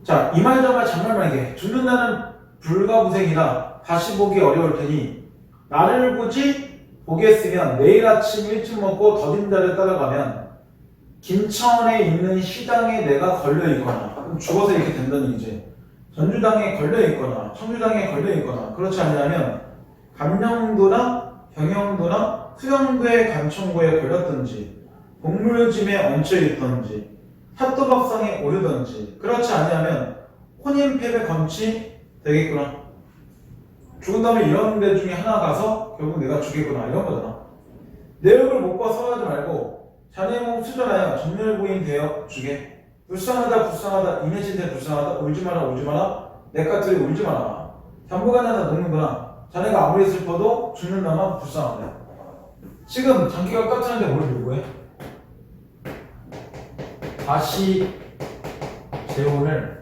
자, 이 말 저 말 장난만하게 죽는다는 불가부생이라 다시 보기 어려울 테니 나를 보지 보겠으면 내일 아침 일찍 먹고 더딘 자를 따라가면 김천에 있는 시당에 내가 걸려있거나 그럼 죽어서 이렇게 된다는 얘기지. 전주당에 걸려있거나 청주당에 걸려있거나 그렇지 않냐면 감령도나 경영도나 수영도의 간청고에 걸렸든지 동물짐에 얹혀있던지 핫도박상에 오르던지 그렇지 않냐면 혼인패배 건치 되겠구나. 죽은 다음에 이런 데 중에 하나 가서 결국 내가 죽겠구나 이런 거잖아. 내 얼굴 못 봐 서하지 말고 자네 몸 수전하여 전멸부인 되어 주게. 불쌍하다 이내진대 불쌍하다 울지마라 내 까투리 울지마라. 잠보가 나다 녹는구나. 자네가 아무리 슬퍼도 죽는다만 불쌍하다. 지금 장기가 까투는데 뭘 요구해? 다시 재혼을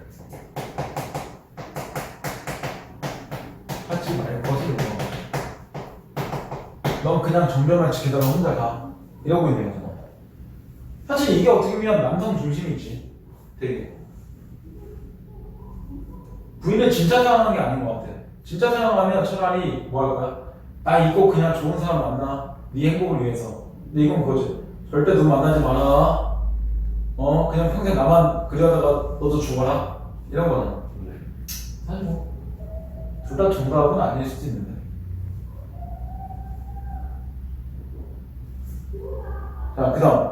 하지 말 것을 요구하고 넌 그냥 정별만 지키다가 혼자 가. 이러고 있는 거잖아. 사실 이게 어떻게 보면 남성 중심이지. 되게. 부인은 진짜 사랑하는 게 아닌 것 같아. 진짜 사랑하면 차라리 뭐 할까? 나 이거 그냥 좋은 사람 만나. 네 행복을 위해서. 근데 이건 그거지. 절대 누구 만나지 마라. 그냥 평생 나만 그려다가 너도 죽어라. 이런 거잖아. 사실 뭐 둘 다 정답은 아닐 수도 있는데. 자, 그 다음.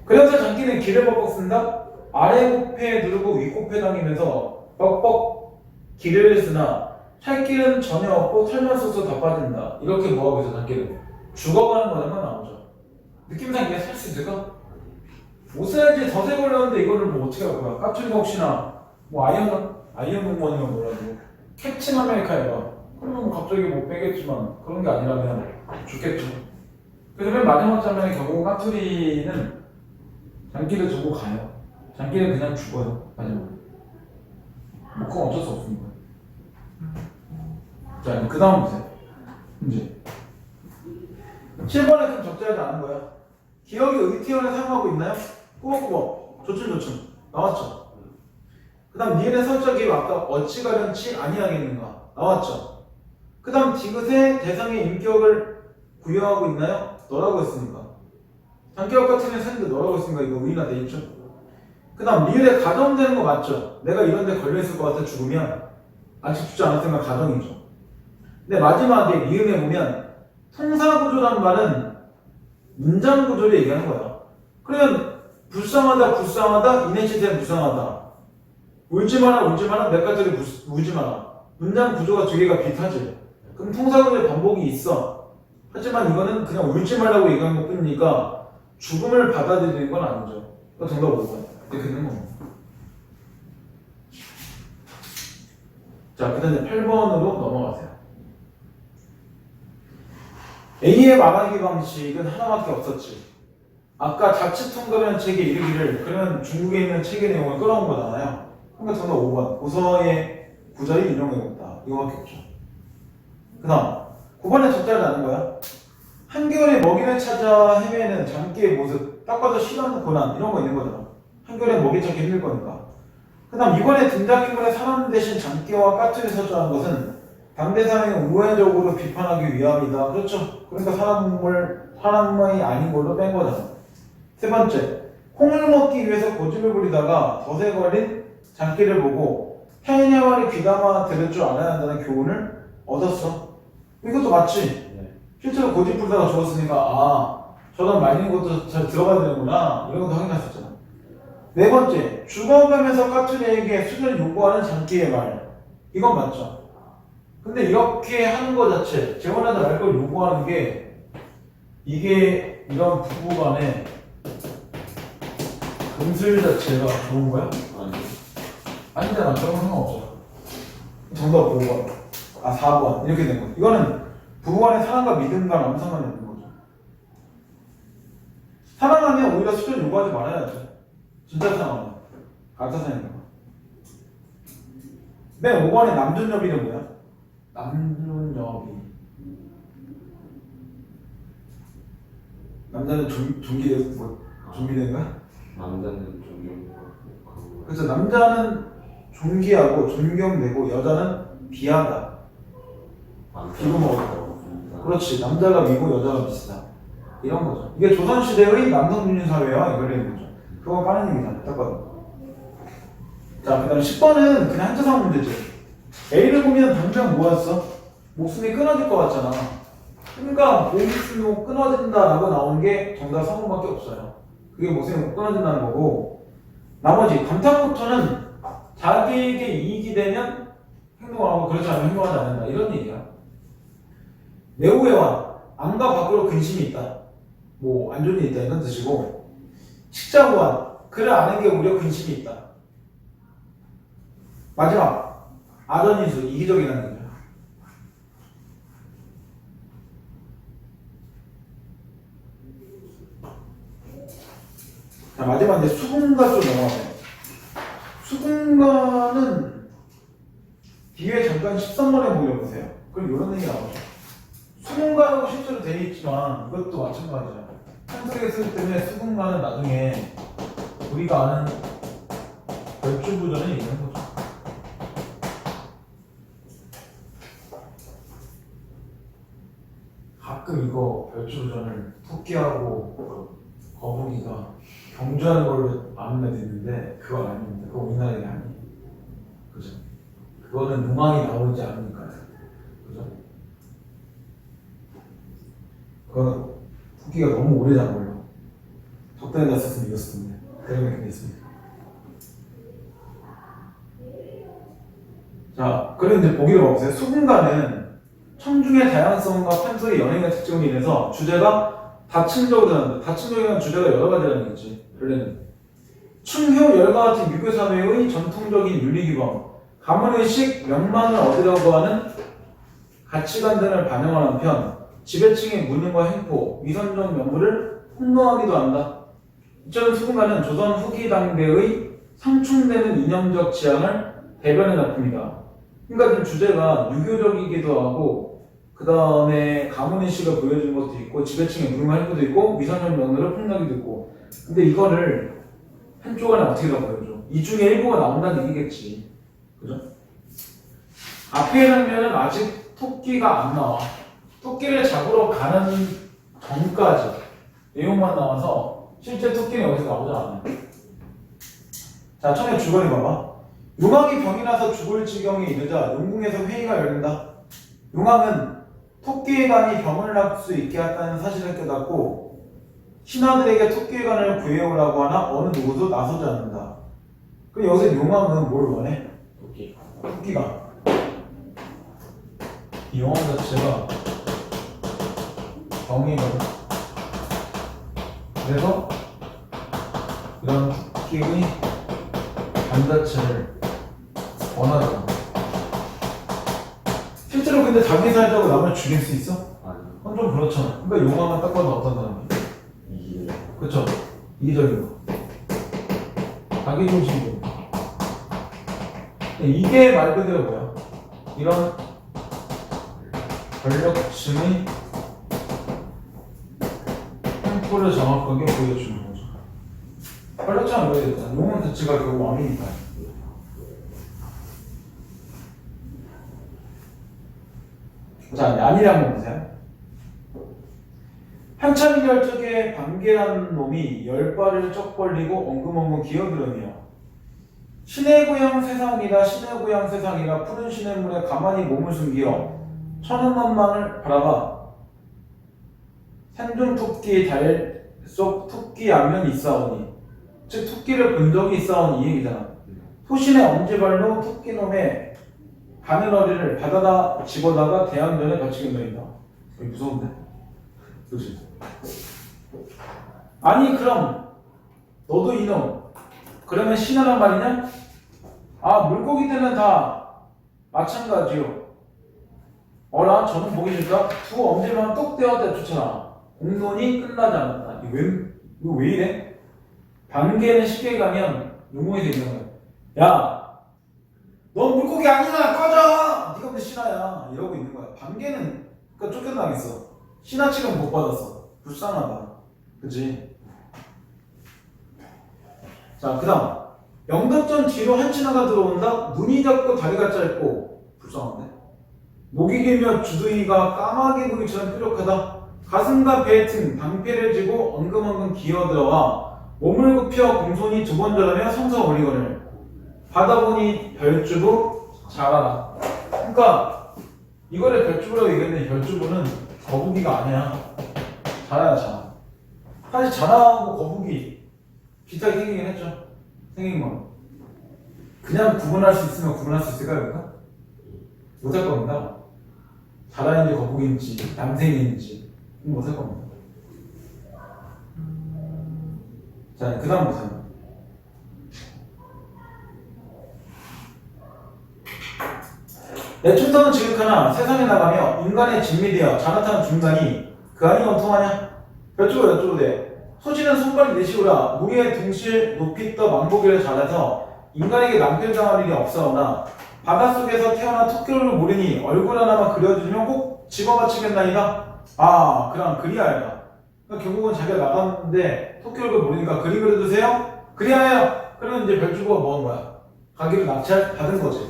그래서 장기는 길을 뻑뻑 쓴다. 아래 코페 누르고 위 코페 당기면서 뻑뻑 길을 쓰나 살길은 전혀 없고 털만 쏘서 더 빠진다. 이렇게 뭐하고 있어 장기는? 죽어가는 거잖아 나오죠. 느낌상 이게 살 수 있을까? 못 써야지 더 세 걸렸는데 이거를 뭐 어떻게 할 거야? 까투리가 혹시나 뭐 아이언 공무원이면 뭐라도 캡틴 아메리카에가 그러면 갑자기 못 빼겠지만 그런 게 아니라면 죽겠죠. 그래서 맨 마지막 장면에 결국 까투리는 장기를 두고 가요. 장기는 그냥 죽어요. 마지막에. 뭐 그건 어쩔 수 없습니다. 자, 그 다음 보세요. 문제. 7번에 좀 적절하지 않은 거야. 기억이 의티어를 사용하고 있나요? 꾸벅꾸벅. 조춤조춤. 나왔죠? 그 다음 니은의 설자 기억 아까 어찌 가련치 아니하겠는가. 나왔죠? 그 다음 디귿의 대상의 인격을 부여하고 있나요? 너라고 했으니까. 장기역 같은 애 샜는데 너라고 했으니까 이거 의인화 돼 있죠? 그 다음 리을에 가정되는 거 맞죠? 내가 이런 데 걸려있을 것 같아 죽으면 아직 죽지 않았으니까 가정이죠. 근데 마지막에 리을에 보면 통사구조란 말은 문장구조를 얘기하는 거야. 그러면 불쌍하다 불쌍하다 이네치세 불쌍하다 울지마라 내 것들이 울지마라 문장구조가 두 개가 비슷하지. 그럼 통사구조의 반복이 있어. 하지만 이거는 그냥 울지 말라고 얘기한 것 뿐이니까 죽음을 받아들이는 건 아니죠. 그러니까 정답 5번. 이렇게 되는 겁니다. 자, 그 다음에 8번으로 넘어가세요. A의 말하기 방식은 하나밖에 없었지. 아까 자칫 통달하는 책에 이르기를 그러면 중국에 있는 책의 내용을 끌어온 거잖아요. 그러니까 정답 5번. 고서의 구절이 인용해줬다. 이거밖에 없죠. 그 다음 9번에 적절하지 않은 거야. 한겨울에 먹이를 찾아 헤매는 장기의 모습, 딱 봐도 싫어하는 고난 이런 거 있는 거잖아. 한겨울에 먹이 찾기 힘들 거니까. 그 다음 이번에 등장인물의 사람 대신 장기와 까투리 설정한 것은 당대상을 우회적으로 비판하기 위함이다. 그렇죠. 그러니까 사람이 아닌 걸로 뺀 거잖아. 세 번째, 콩을 먹기 위해서 고집을 부리다가 덫에 걸린 장기를 보고 타인의 말을 귀담아 들을 줄 알아야 한다는 교훈을 얻었어. 이것도 맞지? 실제로 고집 부리다가 죽었으니까 저런 말리는 것도 잘 들어가야 되는구나 이런 것도 확인했었잖아. 네 번째, 죽어가면서 까투리에게 수전을 요구하는 장기의 말. 이건 맞죠? 근데 이렇게 하는 거 자체, 재혼하지 말 걸 요구하는 게 이게 이런 부부간의 금슬 자체가 좋은 거야? 아니잖아. 그런 건 상관없어. 정답 5번. 4번. 이렇게 된 거야. 이거는 부부간의 사랑과 믿음과 남성간에 있는 거죠. 사랑하면 오히려 수전 요구하지 말아야죠. 진짜 사랑하면. 가짜 사랑이니까. 맨 5번에 남존여비는 뭐야? 남존여비. 남자는 존귀된 거야? 남자는 존경하고 그래서 남자는 존귀하고 존경되고 여자는 비하다. 기분 먹었다. 그렇지. 남자가 위고 여자가 비싸. 이런 거죠. 이게 조선시대의 남성중심 사회와 이거를 거죠. 그거 까는 얘기잖아. 딱 봐도. 자, 그 다음에 10번은 그냥 한자상 문제지. A를 보면 당장 뭐였어? 목숨이 끊어질 것 같잖아. 그러니까 목숨이 끊어진다라고 나오는 게 정답 3번밖에 없어요. 그게 목숨이 끊어진다는 거고 나머지 감탄부터는 자기에게 이익이 되면 행동하고 그렇지 않으면 행동하지 않는다. 이런 얘기야. 내후회와 안과 밖으로 근심이 있다. 뭐 안 좋은 일이 있다. 이런 뜻이고 식자후한 그를 아는 게 오히려 근심이 있다. 마지막 아전인수 이기적이라는 얘기야. 자, 마지막 이제 수군가 좀 넘어가세요. 수군가는 뒤에 잠깐 13번에 보려보세요. 그럼 이런 얘기 나오죠. 수분가라고 실제로 되어 있지만 이것도 마찬가지야. 펜트리에 쓰기 때문에 수분가는 나중에 우리가 아는 별주부전에 있는 거죠. 가끔 이거 별주부전을 토끼하고 거북이가 경주하는 걸로 아는 애도 있는데 그건 아닙니다. 그거 우리나라 얘기 아니에요. 그죠? 그거는 용왕이 나오지 않으니까요. 그죠? 그거는 토끼가 너무 오래 잡은 걸로 적당히 갔었으면 이겼을 텐데 그런 게 있습니다. 자, 그럼 이제 보기를 봐보세요. 수분가는 청중의 다양성과 판소리 연예인의 특징으로 인해서 주제가 다층적으로 되는데 다층적이라는 주제가 여러 가지라는 거지. 원래는 충효, 열과 같은 유교 사회의 전통적인 윤리규범, 가문의식, 명망을 얻으려고 하는 가치관 등을 반영하는 편, 지배층의 무능과 횡포, 위선적 명부를 폭로하기도 한다. 이처럼 수분가는 조선 후기 당대의 상충되는 이념적 지향을 대변해 납품이다. 그러니까 지금 주제가 유교적이기도 하고 그 다음에 가문의식을 보여주는 것도 있고 지배층의 무능과 횡포도 있고 위선적 명부를 폭로하기도 있고 근데 이거를 한쪽 안에 어떻게 다 보여줘? 이 중에 일부가 나온다는 얘기겠지. 그죠? 앞에 장면은 아직 토끼가 안 나와. 토끼를 잡으러 가는 전까지 내용만 나와서 실제 토끼는 여기서 나오지 않아요. 자, 처음에 주거니 봐봐. 용왕이 병이 나서 죽을 지경에 이르자 용궁에서 회의가 열린다. 용왕은 토끼의 간이 병을 날 수 있게 했다는 사실을 깨닫고 신하들에게 토끼의 간을 구해오라고 하나 어느 누구도 나서지 않는다. 그럼 여기서 용왕은 뭘 원해? 토끼가. 이 용왕 자체가 병이거든. 그래서 이런 토끼의 간 자체를 원하잖아. 실제로 근데 자기 살자고 남을 죽일 수 있어? 아니요. 그건 좀 그렇잖아. 그러니까 용왕은 딱 봐도 어떤 사람이야? 이게 그쵸? 이기적인 거. 자기 중심적인 거. 이게 말 그대로 뭐야? 이런 권력층의 템포를 정확하게 보여주는 거죠. 권력층은 뭐야? 일단 용왕 자체가 결국 왕이니까. 자, 안일이 한번 보세요. 한참이 열적에 반개라는 놈이 열 발을 쩍 벌리고 엉금엉금 기어들으며 신의 고향 세상이라 신의 고향 세상이라 푸른 시냇물에 가만히 몸을 숨기어 천운만망을 바라봐 산중토끼 달 속 토끼 안면이 있사오니 즉 토끼를 본 적이 있사오니 이 얘기잖아. 소신의 엄지발로 토끼놈의 바늘어리를 바다다 집어다가 대항전에 걷히게 된다. 무서운데? 그렇지? 아니 그럼 너도 이놈 그러면 신하란 말이냐? 아 물고기들은 다 마찬가지요. 어라 저는 보기 싫다. 두 엄지만 똑 떼어대 좋잖아. 공론이 끝나지 않았다. 이거 왜 이래? 반개는 쉽게 가면 용어에서 있는 거야. 야 넌 물고기 아니야 꺼져! 네가 왜 신하야 이러고 있는 거야. 반개는 그러니까 쫓겨나겠어. 신하 취급 못 받았어. 불쌍하다. 그치? 자 그 다음 영덕전 뒤로 한 신하가 들어온다. 눈이 작고 다리가 짧고 불쌍한데? 목이 길며 주둥이가 까마귀 고기처럼 뾰족하다. 가슴과 배에 튼 방패를 쥐고 엉금엉금 기어들어와 몸을 굽혀 공손히 두 번 절하며 성서 올리거늘 받아보니 별주부 잘하라. 그러니까 이거를 별주부라고 얘기했는데 별주부는 거북이가 아니야. 자라야 자라. 사실 자라하고 거북이 비슷하게 생기긴 했죠. 생긴 건 그냥 구분할 수 있으면 구분할 수 있을까요? 그러니까? 못할 겁니다. 자라인지 거북이인지 남생인지 못할 겁니다. 자, 그 다음 보세요. 내 충성은 지극하나 세상에 나가며 인간의 진미되어 자나타는 중간이 그 안이 원통하냐? 별주고 여쭈고대 소신은 손발이 내시오라. 무리의 등실 높이 떠 망보기를 잘해서 인간에게 낭패당할 일이 없사오나 바닷속에서 태어난 토끼를 모르니 얼굴 하나만 그려주면 꼭 집어맞추겠나이다. 아, 그럼 그리하여라. 그러니까 결국은 자기가 나갔는데 토끼 얼굴 모르니까 그리 그려주세요. 그리하여. 그러면 이제 별주부가 뭐 한 거야? 가기를 낙찰 받은 거지.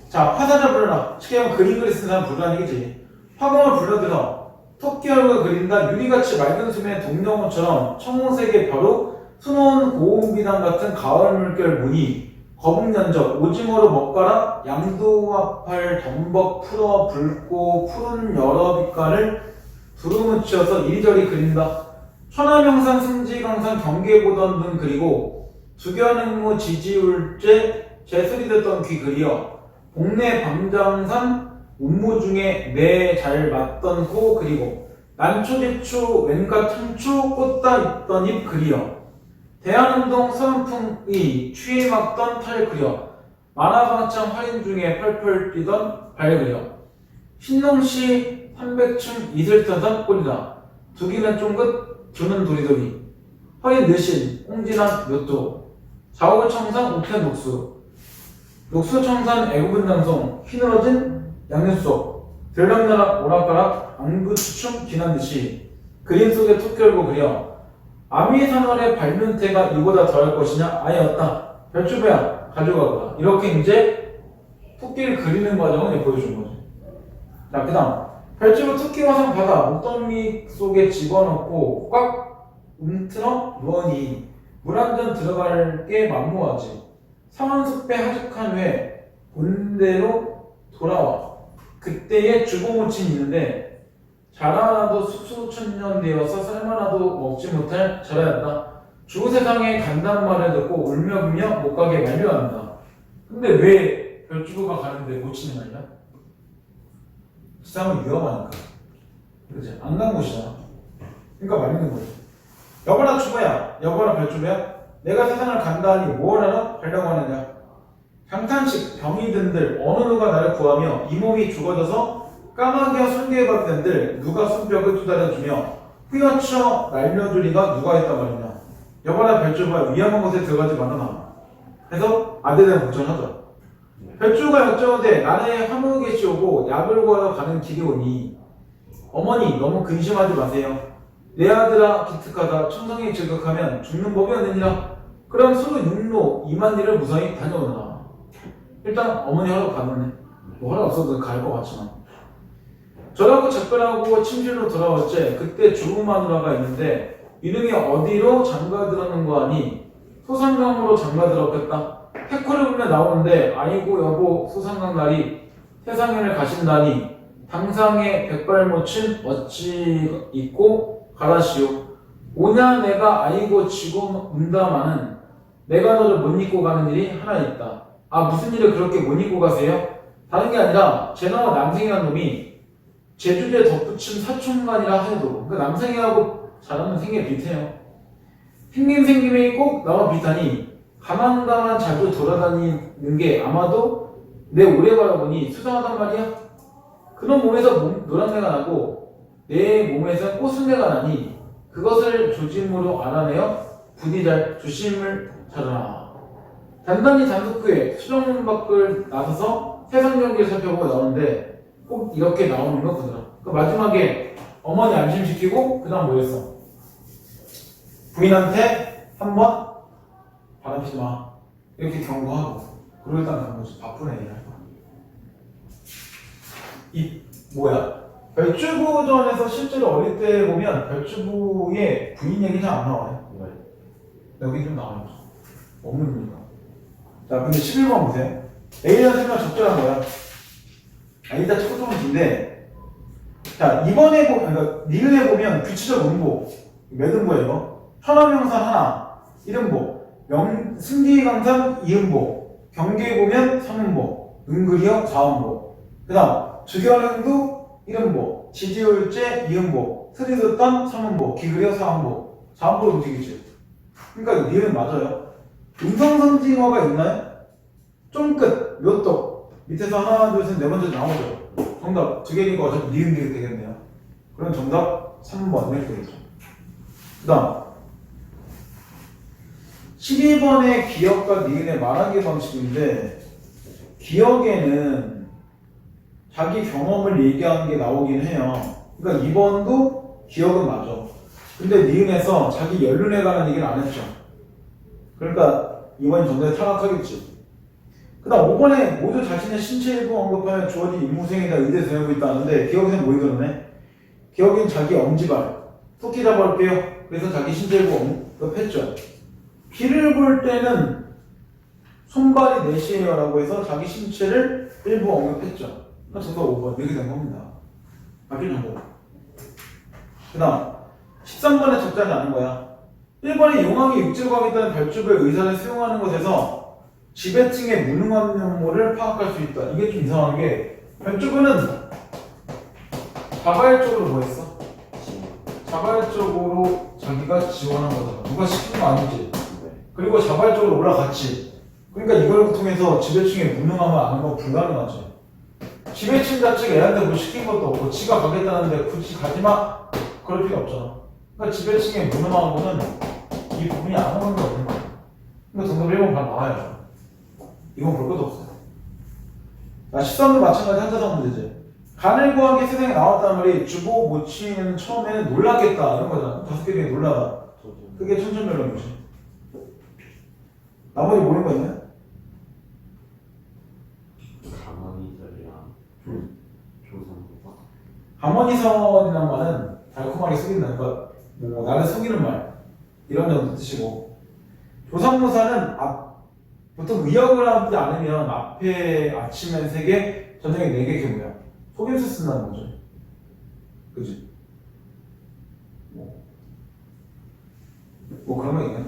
자, 화사자 불러라. 쉽게 하면 그림 그리 쓴 사람 부르라는 얘기지. 화공을 불러들어 토끼 얼굴을 그린다. 유리같이 맑은 수면의 동정호처럼 청홍색의 벼로 수놓은 고운비단 같은 가을 물결 무늬 거북연적 오징어로 먹가라 양도화팔 덤벅 풀어 붉고 푸른 여러 빛깔을 두루뭉치어서 이리저리 그린다. 천하명산 승지강산 경계보던 등 그리고 두견행무 지지울제 제수리됐던 귀 그리어 동네 방장산 운무 중에 내 잘 맞던 코 그리고 난초지추 왠가 틈추 꽂다 있던 입 그리어 대한운동 서은풍이 추위에 막던 탈 그려 만화방창 활인 중에 펄펄 뛰던 발 그려 신농시 300층 이슬타던 꼴이다. 두기는 쫑긋 두는 도리도리 허리 느신 옹진한 묘토 좌우청산 우편 녹수 녹수청산 애구분장송 휘늘어진 양념속 들락날락 오락가락 안구추춤 지난듯이 그림 속에 토끼 얼굴 그려 아미산월의 발면태가 이보다 더할 것이냐? 아예 없다. 별주부야 가져가거라. 이렇게 이제 토끼를 그리는 과정을 보여준 거지. 자, 그 다음 별주부 토끼 화상 받아 목덜미 속에 집어넣고 꽉 움틀어 누워니 물 한 잔 들어갈 게 만무하지. 상한숲에 하직한 후에 본대로 돌아와. 그때의 주보모친이 있는데 자라나도 수수천년 되어서 쌀만하도 먹지 못할 자라였다. 주세상에 간단 말을 듣고 울며불며 못 가게 만류한다. 근데 왜 별주부가 가는데 모친이 말이야? 세상은 위험하니까. 그치? 안 간 곳이잖아. 그러니까 말리는 거지. 여봐라 주부야, 여봐라 별주부야. 내가 세상을 간다 하니 뭘 하러 가려고 하느냐. 장탄식 병이 든들 어느 누가 나를 구하며 이 몸이 죽어져서 까마귀와 손괴에 박된들 누가 손뼉을 두드려주며 후려쳐 날려주리가 누가 했단 말이냐. 여봐라 별주부야 위험한 곳에 들어가지 말아라. 그래서 아들에 대한 걱정하죠. 별주가 여쭤오되 나의 화목에 계시오고 약을 구하러 가는 길이 오니 어머니 너무 근심하지 마세요. 내 아들아 기특하다 청성이 즐겁하면 죽는 법이 없느니라. 그럼 서로 육로 2만 리를 무사히 다녀오너라. 일단 어머니 허락 받았네. 뭐 허락 없어도 갈 것 같지만 저라고 작별하고 침실로 돌아왔지. 그때 주부 마누라가 있는데 이놈이 어디로 장가들었는 거 아니 소상강으로 장가들었겠다. 태코를 보면 나오는데 아이고 여보 소상강 날이 세상에를 가신다니 당상에 백발모친 어찌 있고 가라시오. 오냐 내가 아이고 지고 운다마는 내가 너를 못 잊고 가는 일이 하나 있다. 아 무슨 일을 그렇게 못 잊고 가세요? 다른 게 아니라 제나와 남생이라는 놈이 제주도에 덧붙인 사촌간이라 해도 그 남생이하고 자라는 생계 비슷해요. 생김이 꼭 나와 비슷하니 가만가만 자주 돌아다니는 게 아마도 내 오래 바라보니 수상하단 말이야. 그놈 몸에서 노란내가 나고 내 몸에서 꽃순내가 나니 그것을 조짐으로 알아내어 부디 잘 조심을 잘하라. 단단히 잠석 후에 수정문 밖을 나서서 세상 경기를 살펴보고 나오는데 꼭 이렇게 나오는 거 보더라. 그 마지막에 어머니 안심시키고 그 다음 뭐 했어? 부인한테 한번 바람피지 마 이렇게 경고하고 그리고 일단 가는 거지. 바쁜 애야. 이 뭐야? 별주부전에서 실제로 어릴 때 보면 별주부의 부인 얘기 잘 안 나와요. 여기 좀 나와요. 없는 이유가. 자, 근데 11번 보세요. A라는 생각 적절한 거야. 아, 일단 첫 번째는 긴데. 자, 이번에 보면, 그러니까 니은에 보면 규칙적 음보. 몇 음보야, 이거? 현암명산 하나, 1음보. 승기강산 2음보. 경계에 보면 3음보. 은그리어 4음보. 그 다음, 주견행도 1음보. 지지울제 2음보. 스리듣던 3음보. 기그리어 4음보. 4음보로 움직이지. 그러니까 니은 맞아요. 음성성징어가 있나요? 쫑끝, 묘떡. 밑에서 하나, 둘, 셋, 네 번째 나오죠. 정답 두 개니까 어차피 니은 되겠네요. 그럼 정답 3번 이렇게 되겠죠. 그 다음 12번의 기억과 니은의 말하기 방식인데 기억에는 자기 경험을 얘기하는 게 나오긴 해요. 그러니까 2번도 기억은 맞아. 근데 니은에서 자기 연륜에 관한 얘기는 안 했죠. 그러니까 2번이 정답에 탈락하겠지. 그 다음 5번에 모두 자신의 신체 일부 언급하여 주어진 임무생이다 의대 되고 있다는데 기억에는 뭐 들었네? 기억엔 자기 엄지발 토끼 잡아올게요. 그래서 자기 신체 일부 언급했죠. 비를 볼 때는 손발이 넷이에요 라고 해서 자기 신체를 일부 언급했죠. 그래서 정답 5번 이렇게 된 겁니다. 바뀔 정보. 그 다음 13번에 적절하지 않은 거야. 1번에 용왕이 육지로 가겠다는 별주부의 의사를 수용하는 것에서 지배층의 무능한 면모를 파악할 수 있다. 이게 좀 이상한 게 별주부는 자발적으로 뭐 했어? 자발적으로 자기가 지원한 거잖아. 누가 시킨 거 아니지. 그리고 자발적으로 올라갔지. 그러니까 이걸 통해서 지배층의 무능함을 아는 건 불가능하지. 지배층 자체가 애한테 뭐 시킨 것도 없고 지가 가겠다는데 굳이 가지마? 그럴 필요 없잖아. 그러니까 지배층의 무능한 거는 이 부분이 아무런 게 없는 거야. 그러니까 정답 1번 바로 나와요. 이건 볼 것도 없어요. 자, 13도 마찬가지 한자성 문제지. 간을 구하기 세상에 나왔다는 말이 주보 모치는 처음에는 놀랐겠다 이런 거잖아. 5개 중에 놀라다. 그게 천천별로이지. 나머지 모르는 거 있나요? 가만히절이랑 조선소가 가머니선이라는 말은 달콤하게 속인다. 그러니까 뭐 나를 속이는 말 이런 정도 뜻이고 조선모사는 보통 의역을 하지 않으면 앞에 아침엔 3개, 저녁에 4개 이렇게 뭐야? 속임수 쓴다는 거죠. 그지? 뭐 그런 거 있나요?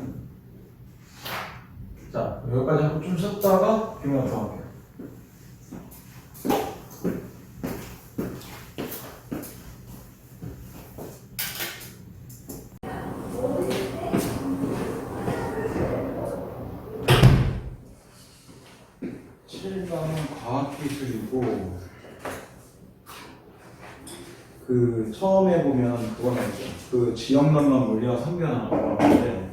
자, 여기까지 하고 좀 쉬었다가 비밀 들어갈게요. 과학 기술이고 그 처음에 보면 그거 나오죠. 그 지역 난방 물리와 상변화라고 하는데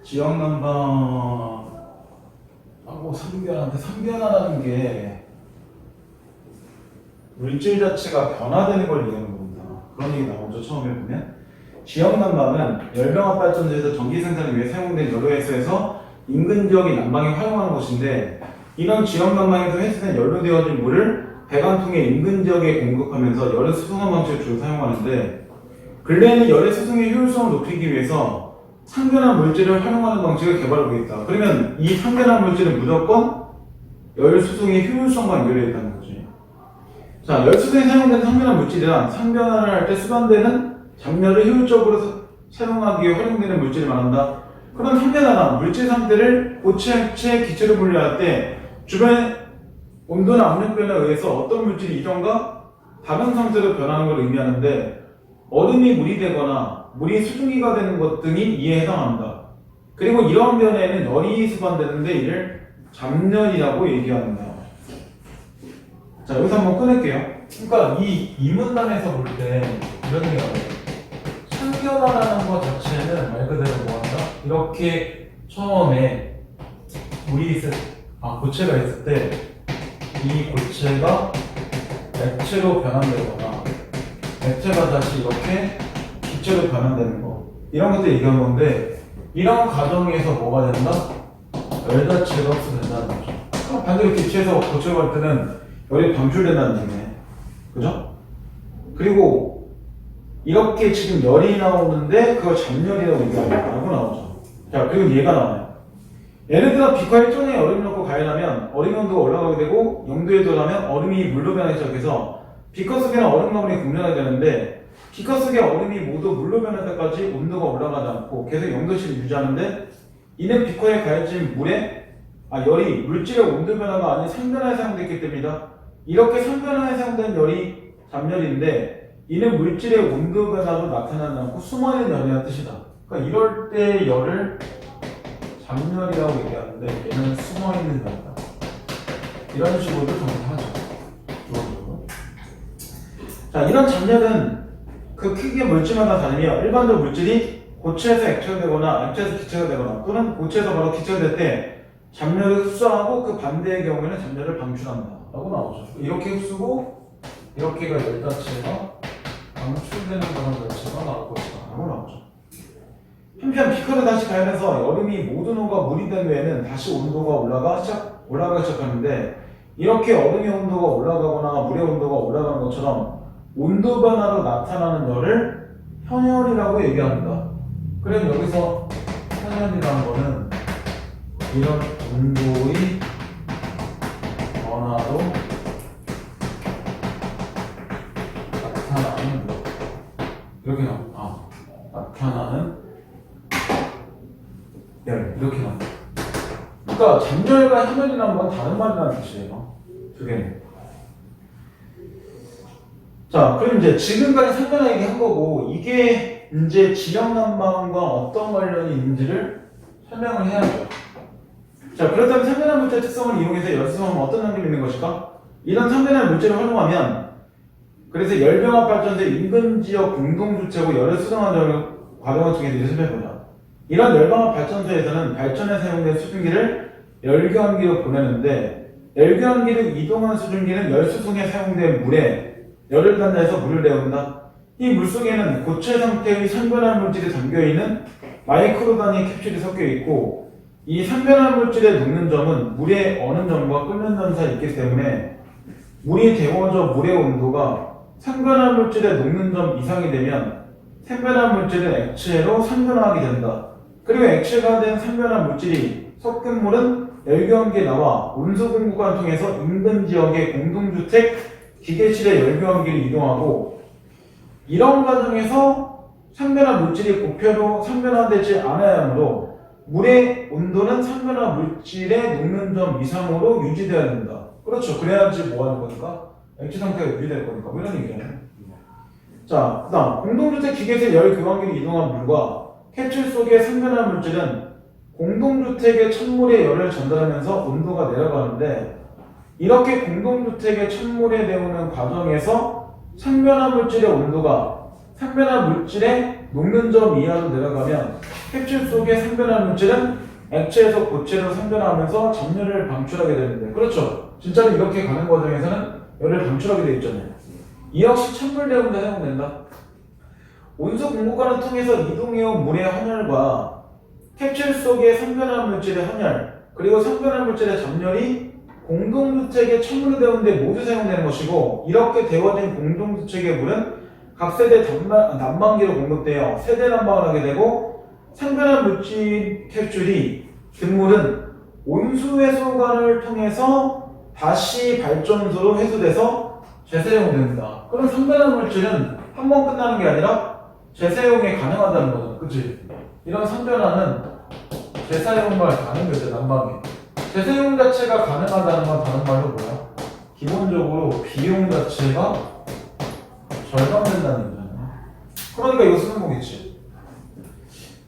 지역 난방하고 상변화인데 상변화라는 게 물질 자체가 변화되는 걸 얘기하는 겁니다. 그런 얘기 나오죠. 처음에 보면 지역 난방은 열병합 발전소에서 전기 생산을 위해 사용된 연료회수에서 인근 지역의 난방에 활용하는 것인데 이런 지역 난방에서 회수된 연료되어진 물을 배관통에 인근 지역에 공급하면서 열을 수송하는 방식을 주로 사용하는데 근래에는 열의 수송의 효율성을 높이기 위해서 상변화 물질을 활용하는 방식을 개발하고 있다. 그러면 이 상변화 물질은 무조건 열 수송의 효율성과 연결되어 있다는 거지. 자, 열 수송에 사용되는 상변화 물질이란 상변화를 할 때 수반되는 잡열을 효율적으로 사용하기 위해 활용되는 물질을 말한다. 그런 상변화나 물질 상태를 고체체 기체로 분류할 때 주변 온도나 압력 변화에 의해서 어떤 물질이 이전과 다른 상태로 변하는 걸 의미하는데 얼음이 물이 되거나 물이 수증기가 되는 것 등이 이에 해당합니다. 그리고 이러한 변화에는 열이 수반되는데 이를 잡열이라고 얘기합니다. 자, 여기서 한번 꺼낼게요. 그러니까 이 문단에서 볼 때 이런 얘기가 나와요. 상변화라는 것 자체는 말 그대로 뭐한다? 이렇게 처음에 물이 고체가 있을 때 이 고체가 액체로 변환되거나 액체가 다시 이렇게 기체로 변환되는 거 이런 것들 얘기한 건데 이런 과정에서 뭐가 된다? 열 자체가 흡수된다는 거죠. 반대로 기체에서 고체로 갈 때는 열이 방출된다는 얘기네. 그죠? 그리고 이렇게 지금 열이 나오는데 그걸 잡열이라고 얘기하고 나오죠. 자, 그리고 얘가 나와요. 예를 들어 비커 1전에 얼음을 넣고 가열하면 얼음 온도가 올라가게 되고 0도에 도달하면 얼음이 물로 변하기 시작해서 비커 속에는 얼음덩어리 공존하게 되는데 비커 속의 얼음이 모두 물로 변할 때까지 온도가 올라가지 않고 계속 0도씩 유지하는데 이는 비커에 가해진 물에 열이 물질의 온도 변화가 아닌 상변화에 사용됐기 때문이다. 이렇게 상변화에 사용된 열이 잡열인데 이는 물질의 온도 변화로 나타나지 않고 숨어있는 열이라는 뜻이다. 그러니까 이럴 때 열을 잡열이라고 얘기하는데 얘는 숨어있는 열이다. 이런 식으로도 정의하죠. 기본적으로. 자, 이런 잡열은 그 크기의 물질마다 다르며 일반적으로 물질이 고체에서 액체가 되거나 액체에서 기체가 되거나 또는 고체에서 바로 기체가 될 때 잡열을 흡수하고 그 반대의 경우에는 잡열을 방출한다 라고 나오죠. 이렇게 흡수고 이렇게가 열 자체가 방출되는 그런 자체가 나올 것이다 라고 나오죠. 한편 비커를 다시 가열해서 얼음이 모든 호가 물이 된 후에는 다시 온도가 올라가기 시작하는데 이렇게 얼음의 온도가 올라가거나 물의 온도가 올라가는 것처럼 온도 변화로 나타나는 열을 현열이라고 얘기합니다. 그럼 여기서 현열이라는 거는 이런 온도의 변화로 나타나는 이렇게 나타나는 열 이렇게 나옵니다. 그러니까 잔열과 현열이라는 건 다른 말이라는 뜻이에요. 두 개는. 자, 그럼 이제 지금까지 상관하 얘기한 거고 이게 이제 지역난방과 어떤 관련이 있는지를 설명을 해야죠. 자, 그렇다면 상변한 물질의 특성을 이용해서 열수성은 어떤 장점이 있는 것일까? 이런 상변한 물질을 활용하면 그래서 열병합 발전소의 인근 지역 공동주체고 열을 수정하는 과정을 통해 이제 설명해보자. 이런 열병합 발전소에서는 발전에 사용된 수증기를 열교환기로 보내는데 열교환기로 이동한 수증기는 열수송에 사용된 물에 열을 단자해서 물을 내온다. 이 물 속에는 고체 상태의 상변한 물질이 담겨있는 마이크로 단위 캡슐이 섞여있고 이 상변한 물질의 녹는 점은 물의 어는 점과 끓는 점 사이에 있기 때문에 물이 데워져 물의 온도가 상변한 물질의 녹는 점 이상이 되면 상변한 물질은 액체로 상변하게 된다. 그리고 액체가 된 상변한 물질이 섞은 물은 열교환기에 나와 온수공구관을 통해서 인근 지역의 공동주택 기계실의 열교환기를 이동하고 이런 과정에서 상변한 물질이 고표로 상변화되지 않아야 하므로 물의 온도는 상변한 물질의 녹는 점 이상으로 유지되어야 된다. 그렇죠. 그래야지 뭐 하는 거니까? 액체 상태가 유지될 거니까. 뭐 이런 얘기잖아요. 자, 그 다음 공동주택 기계실 열교환기를 이동한 물과 캡슐 속의 상변한 물질은 공동주택의 천물의 열을 전달하면서 온도가 내려가는데 이렇게 공동주택의 천물에 데우는 과정에서 상변한 물질의 온도가 상변한 물질의 녹는 점 이하로 내려가면 캡슐 속의 상변한 물질은 액체에서 고체로 상변하면서 잡열을 방출하게 되는데 그렇죠. 진짜로 이렇게 가는 과정에서는 열을 방출하게 되어 있잖아요. 이 역시 천물 데우는 데 사용된다. 온수 공급관을 통해서 이동해온 물의 헌열과 캡슐 속의 상변한 물질의 헌열 그리고 상변한 물질의 잡열이 공동주택의 천물을 데우는데 모두 사용되는 것이고 이렇게 데워진 공동주택의 물은 각 세대 난방기로 공급되어 세대 난방을 하게 되고 상변한 물질 캡슐이 든물은 온수회수관을 통해서 다시 발전소로 회수돼서 재사용됩니다. 그럼 상변한 물질은 한 번 끝나는 게 아니라 재사용이 가능하다는 거죠. 그치? 이런 상변화는 재사용만 가는 거죠. 난방에. 재사용 자체가 가능하다는 건 다른 말로 뭐야? 기본적으로 비용 자체가 절감된다는 얘기잖아요. 그러니까 이거 쓰는 거겠지.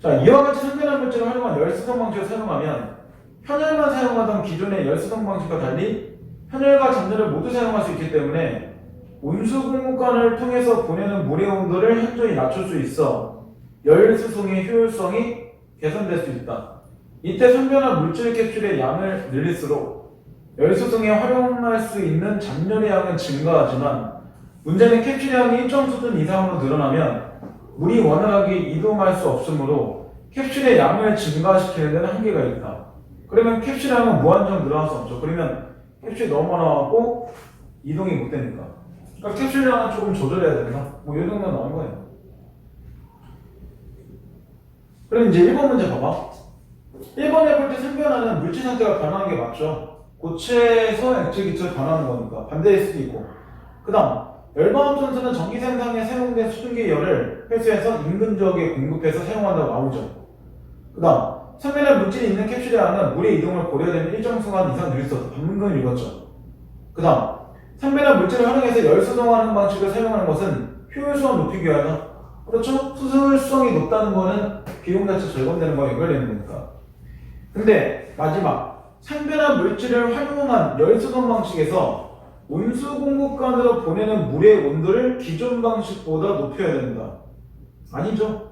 자, 이와 같이 상변한 물질을 활용한 열수동 방식을 사용하면 현열만 사용하던 기존의 열수동 방식과 달리 현열과 잡열을 모두 사용할 수 있기 때문에 온수공급관을 통해서 보내는 물의 온도를 현저히 낮출 수 있어 열수송의 효율성이 개선될 수 있다. 이때 상변한 물질 캡슐의 양을 늘릴수록 열수송에 활용할 수 있는 잡열의 양은 증가하지만 문제는 캡슐 양이 일정 수준 이상으로 늘어나면 물이 원활하게 이동할 수 없으므로 캡슐의 양을 증가시키는 데는 한계가 있다. 그러면 캡슐 양은 무한정 늘어날 수 없죠. 그러면 캡슐이 너무 많아갖고 이동이 못 되니까. 그러니까 캡슐 양은 조금 조절해야 된다. 뭐 이 정도 나온 거예요. 그럼 이제 1번 문제 봐봐. 1번에 볼 때 상변하는 물질 상태가 변하는 게 맞죠. 고체에서 액체 기체로 변하는 거니까 반대일 수도 있고. 그 다음 열방합전소는 전기 생산에 사용된 수증기 열을 회수해서 인근 지역에 공급해서 사용한다고 나오죠. 그 다음 상변한 물질이 있는 캡슐의 양은 물의 이동을 고려되는 일정 순간 이상 늘릴 수 없다. 방금 읽었죠. 그 다음 상변한 물질을 활용해서 열수동하는 방식을 사용하는 것은 효율성을 높이기 위하다. 그렇죠? 수술성이 높다는 거는 비용 자체 절감되는 거에 연결되는 거니까. 근데 마지막 상변한 물질을 활용한 열수동 방식에서 온수공급관으로 보내는 물의 온도를 기존 방식보다 높여야 된다. 아니죠.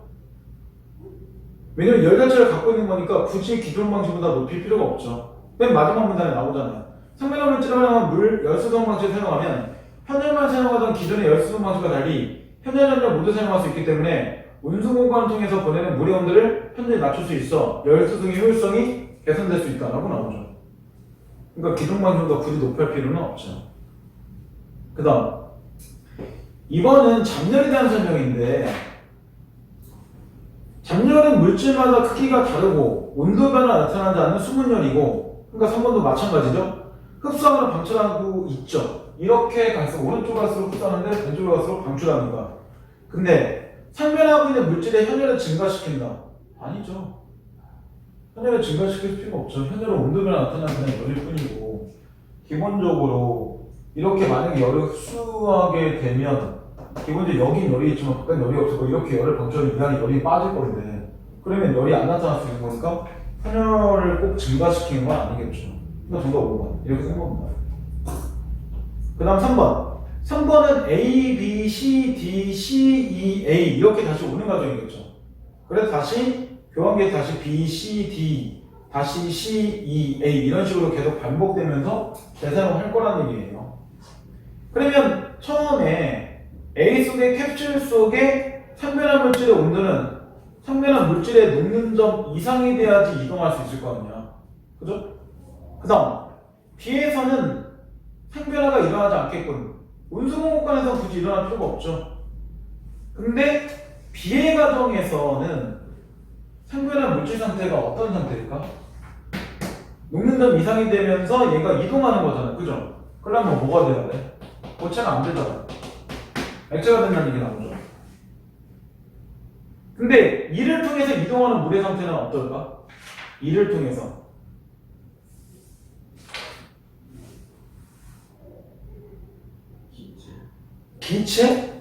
왜냐면 열 자체를 갖고 있는 거니까 굳이 기존 방식보다 높일 필요가 없죠. 맨 마지막 문단에 나오잖아요. 상변화 물질을 활용한 물 열수동 방식을 사용하면 현열만 사용하던 기존의 열수동 방식과 달리 현열 전력 모두 사용할 수 있기 때문에 운수 공간을 통해서 보내는 물의 온도를 현저히 낮출 수 있어 열수동의 효율성이 개선될 수 있다라고 나오죠. 그러니까 기존 방식보다 굳이 높일 필요는 없죠. 그 다음 이번은 잡열에 대한 설명인데 잡열은 물질마다 크기가 다르고 온도 변화 나타나지 않는 수분열이고 그러니까 3번도 마찬가지죠. 흡수하거나 방출하고 있죠. 이렇게 갈수록 오른쪽 갈수록 흡수하는데 왼쪽 갈수록 방출합니다. 근데 상변하고 있는 물질의 현열을 증가시킨다? 아니죠. 현열을 증가시킬 필요가 없죠. 현열은 온도 변화 나타나는 그냥 열일 뿐이고 기본적으로 이렇게 만약에 열을 흡수하게 되면 기본적으로 여긴 열이 있지만 바깥 열이 없고 이렇게 열을 방출하면 이 안에 열이 빠질 건데 그러면 열이 안 나타날 수 있는 거니까 현열을 꼭 증가시키는 건 아니겠죠. 그러니까 정답 5번 이렇게 쓴 겁니다. 그 다음 3번 3번은 A, B, C, D, C, E, A 이렇게 다시 오는 과정이겠죠. 그래서 다시 교환기에 다시 B, C, D 다시 C, E, A 이런 식으로 계속 반복되면서 재사용을 할 거라는 얘기예요. 그러면 처음에 A 속의 캡슐 속의 상변화 물질의 온도는 상변화 물질의 녹는 점 이상이 돼야지 이동할 수 있을 거 아니야. 그죠? 그 다음 B에서는 상변화가 일어나지 않겠군. 운수공급관에서 굳이 일어날 필요가 없죠. 근데 B의 과정에서는 상변화 물질 상태가 어떤 상태일까? 녹는 점 이상이 되면서 얘가 이동하는 거잖아. 그죠? 그러면 뭐가 돼야 돼? 고체가 안 되잖아. 액체가 된다는 얘기 나오죠. 근데 이를 통해서 이동하는 물의 상태는 어떨까? 이를 통해서 기체?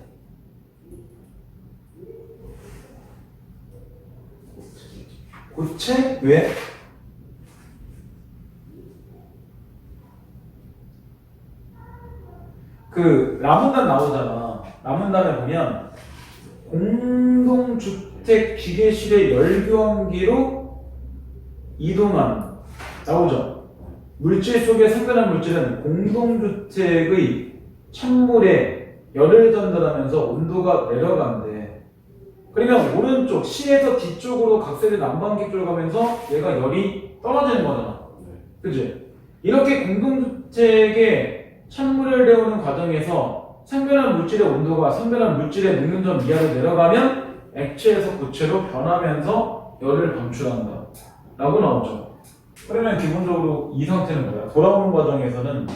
고체? 왜? 그 라문단 나오잖아. 라문단에 보면 공동주택 기계실의 열교환기로 이동하는 나오죠. 물질 속의 상변한 물질은 공동주택의 찬물에 열을 전달하면서 온도가 내려간대. 그러면 오른쪽 C에서 D쪽으로 각색의 난방기 쪽으로 가면서 얘가 열이 떨어지는 거잖아. 그치? 이렇게 공동주택의 찬물을 데우는 과정에서 상변한 물질의 온도가 상변한 물질의 녹는 점 이하로 내려가면 액체에서 고체로 변하면서 열을 방출한다 라고 나오죠. 그러면 기본적으로 이 상태는 뭐야? 돌아오는 과정에서는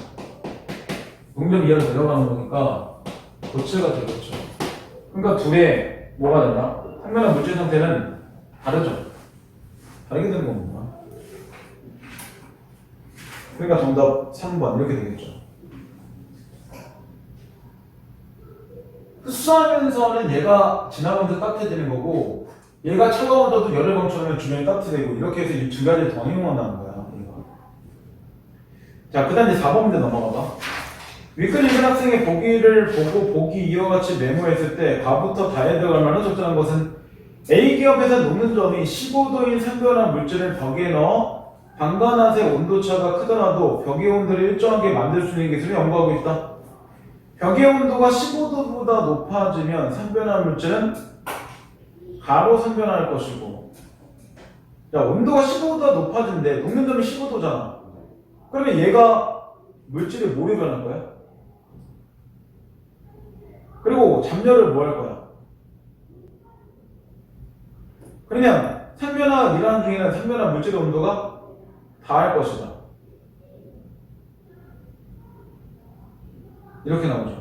녹는 이하로 내려가는 거니까 고체가 되겠죠. 그러니까 둘의 뭐가 되나? 상변한 물질 상태는 다르죠. 다르게 되는 겁니다. 그러니까 정답 3번 이렇게 되겠죠. 흡수하면서는 얘가 지나가면서 따뜻해지는 거고 얘가 차가워져도 열을 방출하면 주변이 따뜻해지고 이렇게 해서 이 두 가지를 더 이용한다는 거야. 얘가. 자, 그 다음 이제 4번 문제 넘어가봐. 윗글 읽은 학생의 보기를 보고 보기 이와 같이 메모했을 때 가부터 다에 들어갈 만한 적절한 것은 A 기업에서 녹는 점이 15도인 상변한 물질을 벽에 넣어 방관화세 온도차가 크더라도 벽의 온도를 일정하게 만들 수 있는 기술을 연구하고 있다. 벽의 온도가 15도보다 높아지면 상변한 물질은 가로 상변할 것이고, 야, 온도가 15도보다 높아진대. 녹는 점이 15도잖아. 그러면 얘가 물질이 뭐로 변할 거야? 그리고 잡열을 뭐 할 거야? 그러면 상변화가 일어나는 중에는 상변화 물질의 온도가 다할 것이다. 이렇게 나오죠.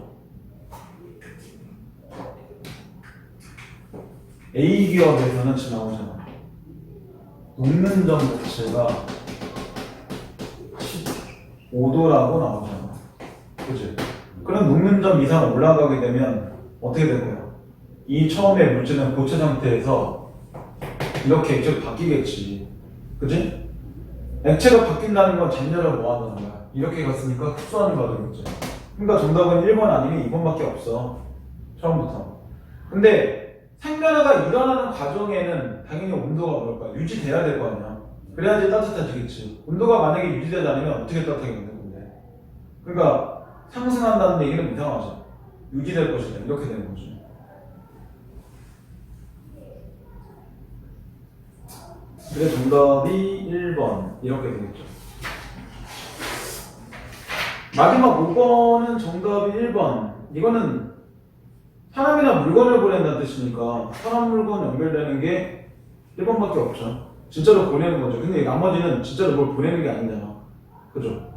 A 기업에서는 지금 나오잖아. 녹는 점 자체가 15도라고 나오잖아. 그치? 그럼 녹는 점 이상 올라가게 되면 어떻게 될 거야? 이 처음에 물질은 고체 상태에서 이렇게 액체로 바뀌겠지. 그치? 액체가 바뀐다는 건 잡열을 뭐 하는 거야? 이렇게 갔으니까 흡수하는 과정이지. 그러니까 정답은 1번 아니면 2번밖에 없어. 처음부터. 근데 상변화가 일어나는 과정에는 당연히 온도가 뭐랄까? 유지돼야 될 거 아니야. 그래야지 따뜻해지겠지. 온도가 만약에 유지되지 않으면 어떻게 따뜻하겠는 건데. 그러니까 상승한다는 얘기는 이상하죠. 유지될 것이다. 이렇게 되는 거죠. 그래 정답이 1번 이렇게 되겠죠. 마지막 5번은 정답이 1번. 이거는 사람이나 물건을 보낸다는 뜻이니까 사람 물건 연결되는 게 1번밖에 없죠. 진짜로 보내는 거죠. 근데 나머지는 진짜로 뭘 보내는 게 아니잖아. 그죠?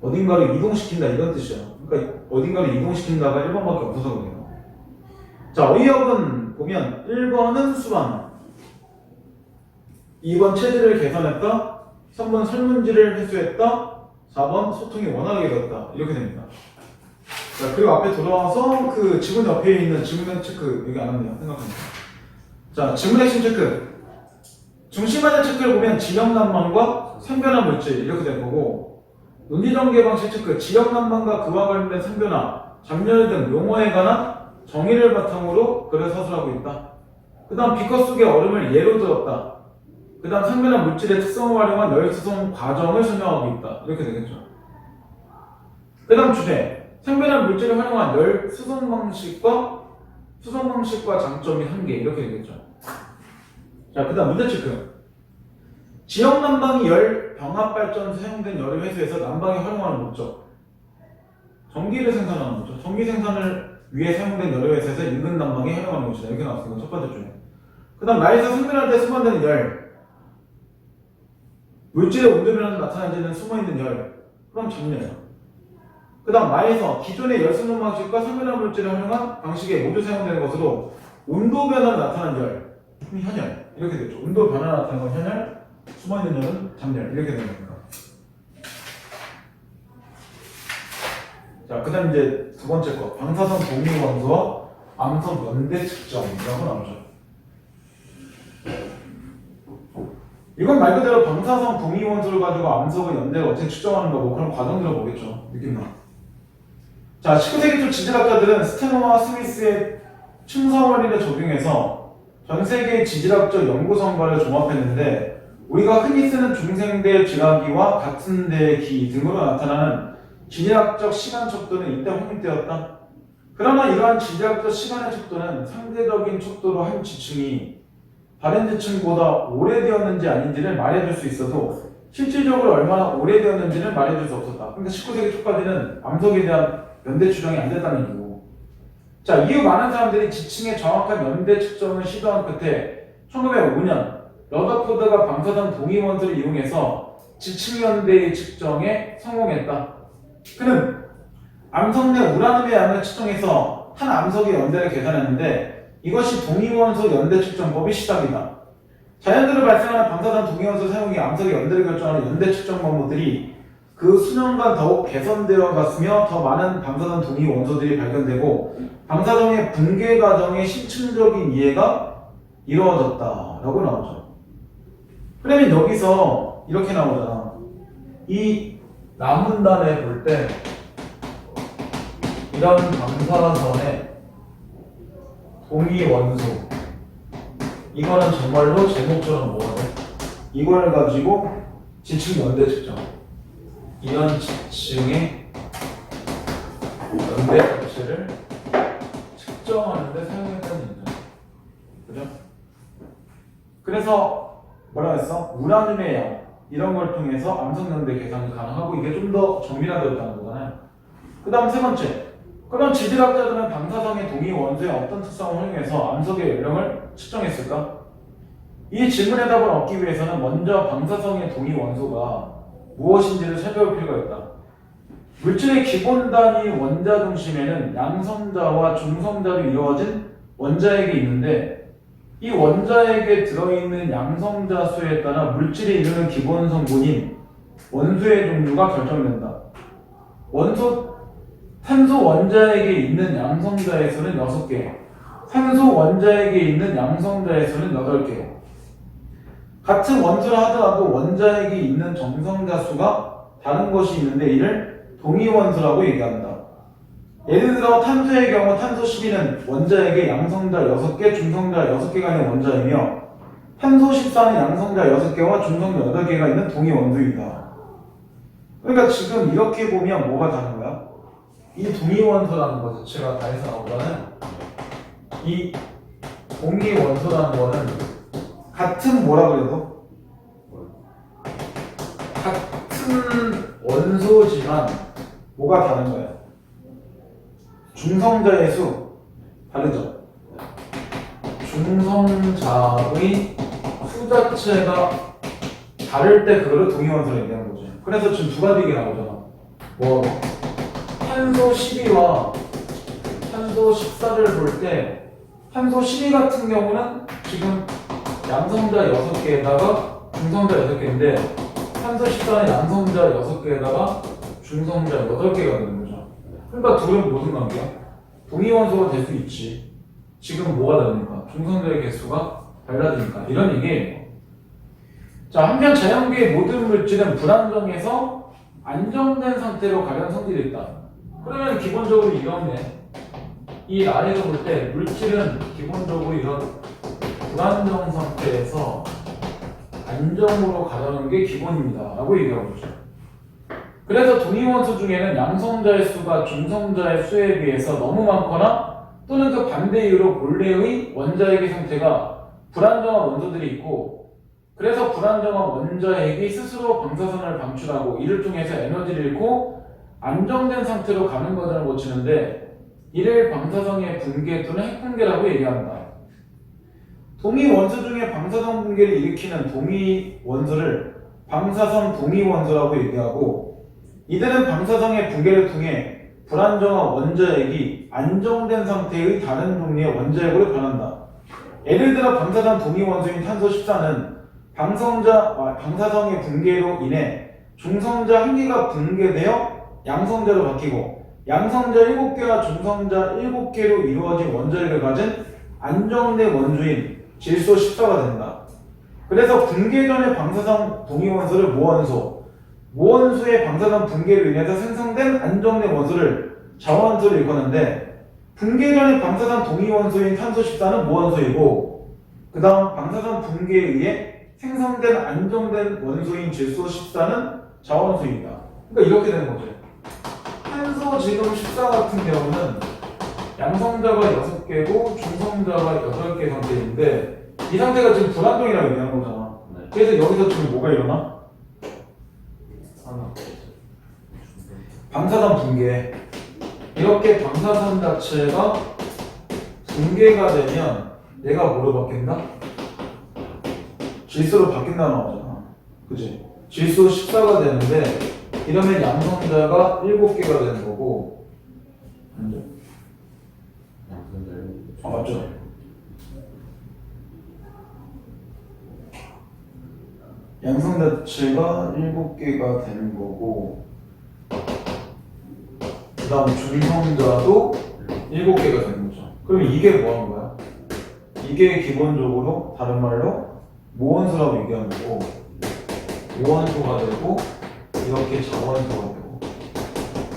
어딘가를 이동시킨다 이런 뜻이야. 그러니까 어딘가를 이동시킨다가 1번밖에 없어서 그래요. 자, 어휘역은 보면 1번은 수반, 2번 체질을 개선했다, 3번 설문지를 회수했다, 4번 소통이 원활하게 되었다. 이렇게 됩니다. 자, 그리고 앞에 돌아와서 그 지문 옆에 있는 지문 체크 여기 안 왔네요. 생각합니다. 자, 지문 핵심 체크. 중심하는 체크를 보면 지역 난방과 생변화 물질 이렇게 될 거고, 논리전개 방식 체크, 지역 난방과 그와 관련된 생변화, 잠열 등 용어에 관한 정의를 바탕으로 글을 서술하고 있다. 그 다음 비커 속의 얼음을 예로 들었다. 그 다음 생변화 물질의 특성을 활용한 열수송 과정을 설명하고 있다. 이렇게 되겠죠. 그 다음 주제, 생변화 물질을 활용한 열 수송 방식과 장점이 한계 이렇게 되겠죠. 자, 그 다음 문제 체크. 지역 난방이 열 병합 발전 사용된 열을 회수해서 난방에 활용하는 목적. 전기를 생산하는 거죠. 전기 생산을 위해 사용된 열을 회수해서 인근 난방에 활용하는 것이다. 이렇게 나왔습니다. 첫 번째 중에. 그 다음 나에서 생변할 때 수반되는 열. 물질의 온도 변화가 나타나는 숨어있는 열. 그럼 잠열. 그 다음 마에서 기존의 열 수송 방식과 생변화 물질을 활용한 방식에 모두 사용되는 것으로 온도 변화가 나타나는 열. 현열. 이렇게 되죠. 온도 변화가 나타나는 건 현열, 숨어있는 열은 잠열. 이렇게 되는 겁니다. 자, 그 다음 이제 두 번째 거. 방사선 동위 원소와 암석 연대 측정이라고 나오죠. 이건 말 그대로 방사선 동위 원소를 가지고 암석의 연대를 어떻게 측정하는 거고 그런 과정들을 보겠죠. 느낌나. 자, 19세기 초 지질학자들은 스테노와 스미스의 충성원리를 적용해서 전 세계의 지질학적 연구 성과를 종합했는데, 우리가 흔히 쓰는 중생대 지라기와 같은 대 기 등으로 나타나는 지질학적 시간 척도는 이때 확립되었다. 그러나 이러한 지질학적 시간의 척도는 상대적인 척도로 한 지층이 다른 지층보다 오래되었는지 아닌지를 말해줄 수 있어도 실질적으로 얼마나 오래되었는지는 말해줄 수 없었다. 그러니까 19세기 초까지는 암석에 대한 연대 추정이 안 됐다는 얘기고. 자, 이후 많은 사람들이 지층의 정확한 연대 측정을 시도한 끝에 1905년 러더포드가 방사선 동위 원소를 이용해서 지층 연대의 측정에 성공했다. 그는 암석 내 우라늄의 양을 측정해서 한 암석의 연대를 계산했는데, 이것이 동위 원소 연대 측정법이 시작이다. 자연적으로 발생하는 방사선 동위 원소 사용이 암석의 연대를 결정하는 연대 측정 방법들이 그 수년간 더욱 개선되어 갔으며 더 많은 방사선 동위 원소들이 발견되고 방사성의 붕괴 과정의 심층적인 이해가 이루어졌다라고 나오죠. 그러면 여기서 이렇게 나오잖아. 이 나문단에 볼 때 이런 방사선의 동위 원소, 이거는 정말로 제목처럼 뭐가 돼? 이걸 가지고 지층 연대 측정, 이런 지층의 연대 자체를 측정하는데 사용했다는 얘기죠. 그죠? 그래서 뭐라 했어? 우라늄의 양 이런 걸 통해서 암석 연대 계산이 가능하고 이게 좀 더 정밀화되었다는 거잖아요. 그 다음 세 번째, 그럼 지질학자들은 방사성의 동위 원소의 어떤 특성을 활용해서 암석의 연령을 측정했을까? 이 질문의 답을 얻기 위해서는 먼저 방사성의 동위 원소가 무엇인지를 살펴볼 필요가 있다. 물질의 기본 단위 원자 중심에는 양성자와 중성자로 이루어진 원자핵이 있는데, 이 원자핵에 들어있는 양성자 수에 따라 물질이 이루는 기본 성분인 원소의 종류가 결정된다. 탄소 원자핵에 있는 양성자의 수는 6개, 산소 원자핵에 있는 양성자의 수는 8개. 같은 원소를 하더라도 원자핵에 있는 정성자 수가 다른 것이 있는데 이를 동위원소라고 얘기한다. 예를 들어 탄소의 경우 탄소 12는 원자핵에 양성자 6개, 중성자 6개가 있는 원자이며, 탄소 14는 양성자 6개와 중성자 8개가 있는 동위 원소이다. 그러니까 지금 이렇게 보면 뭐가 다른 거야? 이 동위 원소라는 것 자체가 다해서 나오자는 이 동위 원소라는 거는 같은 뭐라 그래도 같은 원소지만 뭐가 다른 거야? 중성자의 수 다르죠? 중성자의 수 자체가 다를 때 그거를 동위원소로 얘기하는 거지. 그래서 지금 두 가지 얘기 나오잖아. 뭐 탄소 12와 탄소 14를 볼 때 탄소 12 같은 경우는 지금 양성자 6개에다가 중성자 6개인데 탄소 14는 양성자 6개에다가 중성자 8개가 되는 거죠. 그러니까 둘은 무슨 관계야? 동위원소가 될 수 있지. 지금 뭐가 다르니까? 중성자의 개수가 달라지니까. 이런 얘기예요. 자, 한편 자연계의 모든 물질은 불안정해서 안정된 상태로 가려는 성질이 있다. 그러면 기본적으로 이렇네. 이 아래에서 볼 때 물질은 기본적으로 이런 불안정 상태에서 안정으로 가려는 게 기본입니다. 라고 얘기하고 있죠. 그래서 동위원소 중에는 양성자의 수가 중성자의 수에 비해서 너무 많거나 또는 그 반대 이유로 본래의 원자핵의 상태가 불안정한 원소들이 있고 그래서 불안정한 원자핵이 스스로 방사선을 방출하고 이를 통해서 에너지를 잃고 안정된 상태로 가는 과정을 거치는데 이를 방사성의 붕괴 또는 핵붕괴라고 얘기합니다. 동위 원소 중에 방사성 붕괴를 일으키는 동위 원소를 방사선 동위 원소라고 얘기하고 이들은 방사성의 붕괴를 통해 불안정한 원자핵이 안정된 상태의 다른 종류의 원자핵으로 변한다. 예를 들어 방사선 동위 원소인 탄소 14는 방사성의 붕괴로 인해 중성자 1개가 붕괴되어 양성자로 바뀌고 양성자 7개와 중성자 7개로 이루어진 원자핵을 가진 안정된 원소인 질소 14가 된다. 그래서 붕괴 전의 방사성 동위 원소를 모원소, 모원소의 방사선 붕괴로 인해서 생성된 안정된 원소를 자원소로 일컫는데 붕괴 전의 방사선 동위 원소인 탄소 14는 모원소이고 그 다음 방사선 붕괴에 의해 생성된 안정된 원소인 질소 14는 자원소입니다. 그러니까 이렇게 되는 거죠. 탄소 지금 14 같은 경우는 양성자가 6개고 중성자가 8개 상태인데 이 상태가 지금 불안정이라고 얘기하는 거잖아. 네. 그래서 여기서 지금 뭐가 일어나? 산업. 방사선 붕괴. 이렇게 방사선 자체가 붕괴가 되면 얘가 뭐로 바뀐다? 질소로 바뀐다 나오잖아. 그치? 질소 14가 되는데 이러면 양성자가 7개가 되는 거고 아 맞죠? 양성 자체가 7개가 되는 거고 그 다음 중성자도 7개가 되는 거죠. 그럼 이게 뭐 하는 거야? 이게 기본적으로 다른 말로 모원소라고 얘기하는 거고 모원소가 되고 이렇게 자원소가 되고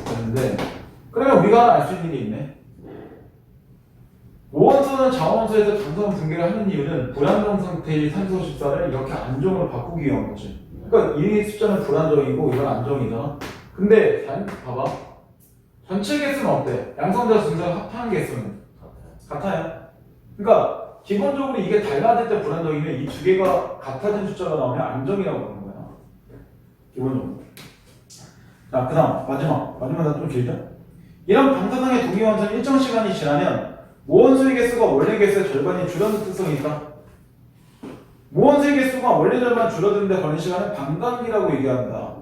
되는데 그러면 우리가 알 수 있는 게 있네. 모원소는 자원소에서 탄소 붕괴를 하는 이유는 불안정 상태의 탄소 14를 이렇게 안정으로 바꾸기 위한 거지. 그러니까 이 숫자는 불안정이고 이건 안정이잖아. 근데 봐봐. 전체 개수는 어때? 양성자 중성 합한 개수는 같아요. 그러니까 기본적으로 이게 달라질 때 불안정이면 이 두 개가 같아진 숫자가 나오면 안정이라고 하는 거야. 기본적으로. 자, 그 다음 마지막 좀 길죠? 이런 방사성의 동위원소는 일정 시간이 지나면 모원소의 개수가 원래 개수의 절반이 줄어드는 특성이 있다. 모원소의 개수가 원래 절반 줄어드는데 걸리는 시간은 반감기라고 얘기한다.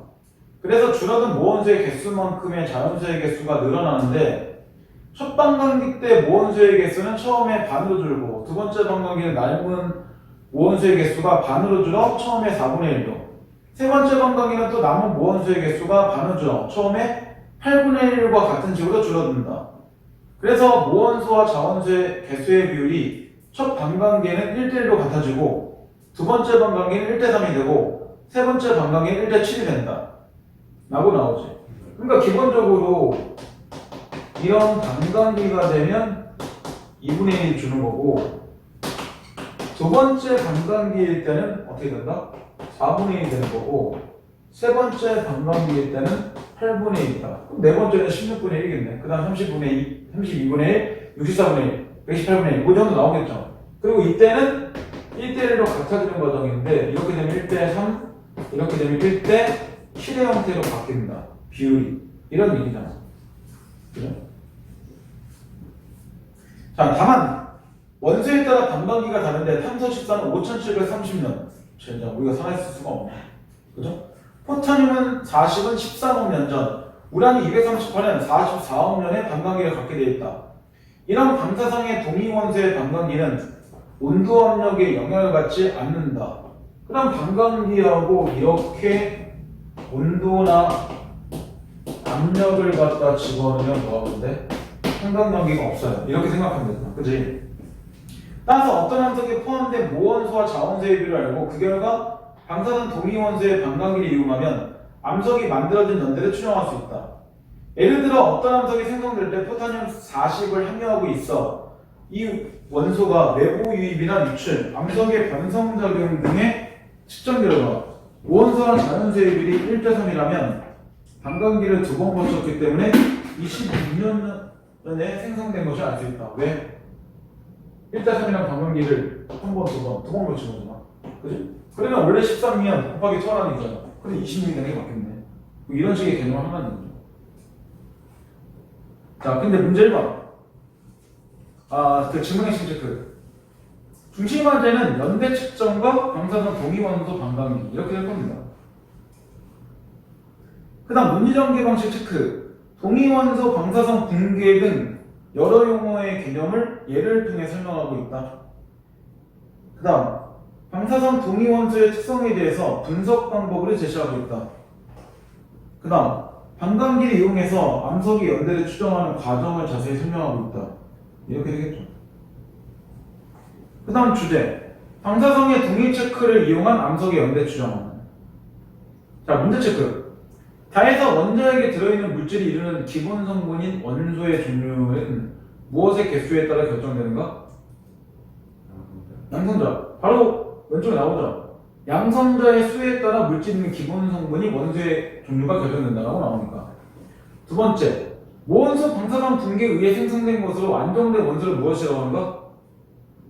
그래서 줄어든 모원소의 개수만큼의 자연소의 개수가 늘어나는데 첫 반감기 때 모원소의 개수는 처음에 반으로 줄고 두 번째 반감기는 남은 모원소의 개수가 반으로 줄어 처음에 4분의 1로 세 번째 반감기는 또 남은 모원소의 개수가 반으로 줄어 처음에 8분의 1과 같은 식으로 줄어든다. 그래서 모원소와 자원소의 개수의 비율이 첫 반감기에는 1대1로 같아지고 두 번째 반감기는 1대3이 되고 세 번째 반감기는 1대7이 된다. 라고 나오지. 그러니까 기본적으로 이런 반감기가 되면 2분의 1이 주는 거고 두 두 번째 반감기일 때는 어떻게 된다? 4분의 1이 되는 거고 세 번째 반감기일 때는 8분의 1이다. 그럼 네 번째는 16분의 1이겠네. 그 다음 30분의 2, 32분의 1, 64분의 1, 118분의 1. 그 정도 나오겠죠. 그리고 이때는 1대1로 같아지는 과정인데 이렇게 되면 1대3, 이렇게 되면 1대 7의 형태로 바뀝니다. 비율이. 이런 얘기잖아. 그죠? 자, 다만 원소에 따라 반감기가 다른데 탄소 14는 5730년. 진짜 우리가 살아있을 수가 없네. 그죠? 포타늄은 40은 13억 년 전, 우란이 238년 44억 년에 반감기를 갖게 되어 있다. 이런 방사성의 동위 원소의 반감기는 온도 압력에 영향을 받지 않는다. 그럼 반감기하고 이렇게 온도나 압력을 갖다 집어넣으면 뭐가 돼? 상관관계가 없어요. 이렇게 생각하면 되잖아. 그치? 따라서 어떤 함석에 포함된 모원소와 자원소의 비율을 알고 그 결과 방사선 동위원소의 반감기를 이용하면 암석이 만들어진 연대를 추정할 수 있다. 예를 들어 어떤 암석이 생성될 때 포타늄 40을 함유하고 있어. 이 원소가 내부 유입이나 유출, 암석의 변성작용 등의 측정 결과 모원소와 자연소의 비율이 1대3이라면 반감기를 두 번 거쳤기 때문에 26년에 생성된 것을 알 수 있다. 왜? 1대3이랑 반감기를 한 번, 두 번 거친 거잖아. 그지? 그러면 원래 13이면 곱하기 12라는 얘기잖아. 근데 26이 되는 게 맞겠네. 뭐 이런 식의 개념을 하는 거죠. 자, 근데 문제 1번. 그 지문행식 체크. 중심 화제는 연대 측정과 방사선 동위원소 반감기 이렇게 될 겁니다. 그 다음 논리전개 방식 체크. 동위원소 방사선 붕괴 등 여러 용어의 개념을 예를 통해 설명하고 있다. 그 다음 방사선 동위원소의 특성에 대해서 분석 방법을 제시하고 있다. 그 다음 반감기를 이용해서 암석의 연대를 추정하는 과정을 자세히 설명하고 있다. 이렇게 되겠죠. 그 다음 주제 방사성의 동위 체크를 이용한 암석의 연대 추정. 자, 문제 체크. 다에서 원자에게 들어있는 물질이 이루는 기본 성분인 원소의 종류는 무엇의 개수에 따라 결정되는가? 양성자. 바로 왼쪽에 나오죠. 양성자의 수에 따라 물질 있는 기본 성분이 원소의 종류가 결정된다고 나오니까. 두 번째, 모원소 방사선 붕괴에 의해 생성된 것으로 안정된 원소를 무엇이라고 하는가?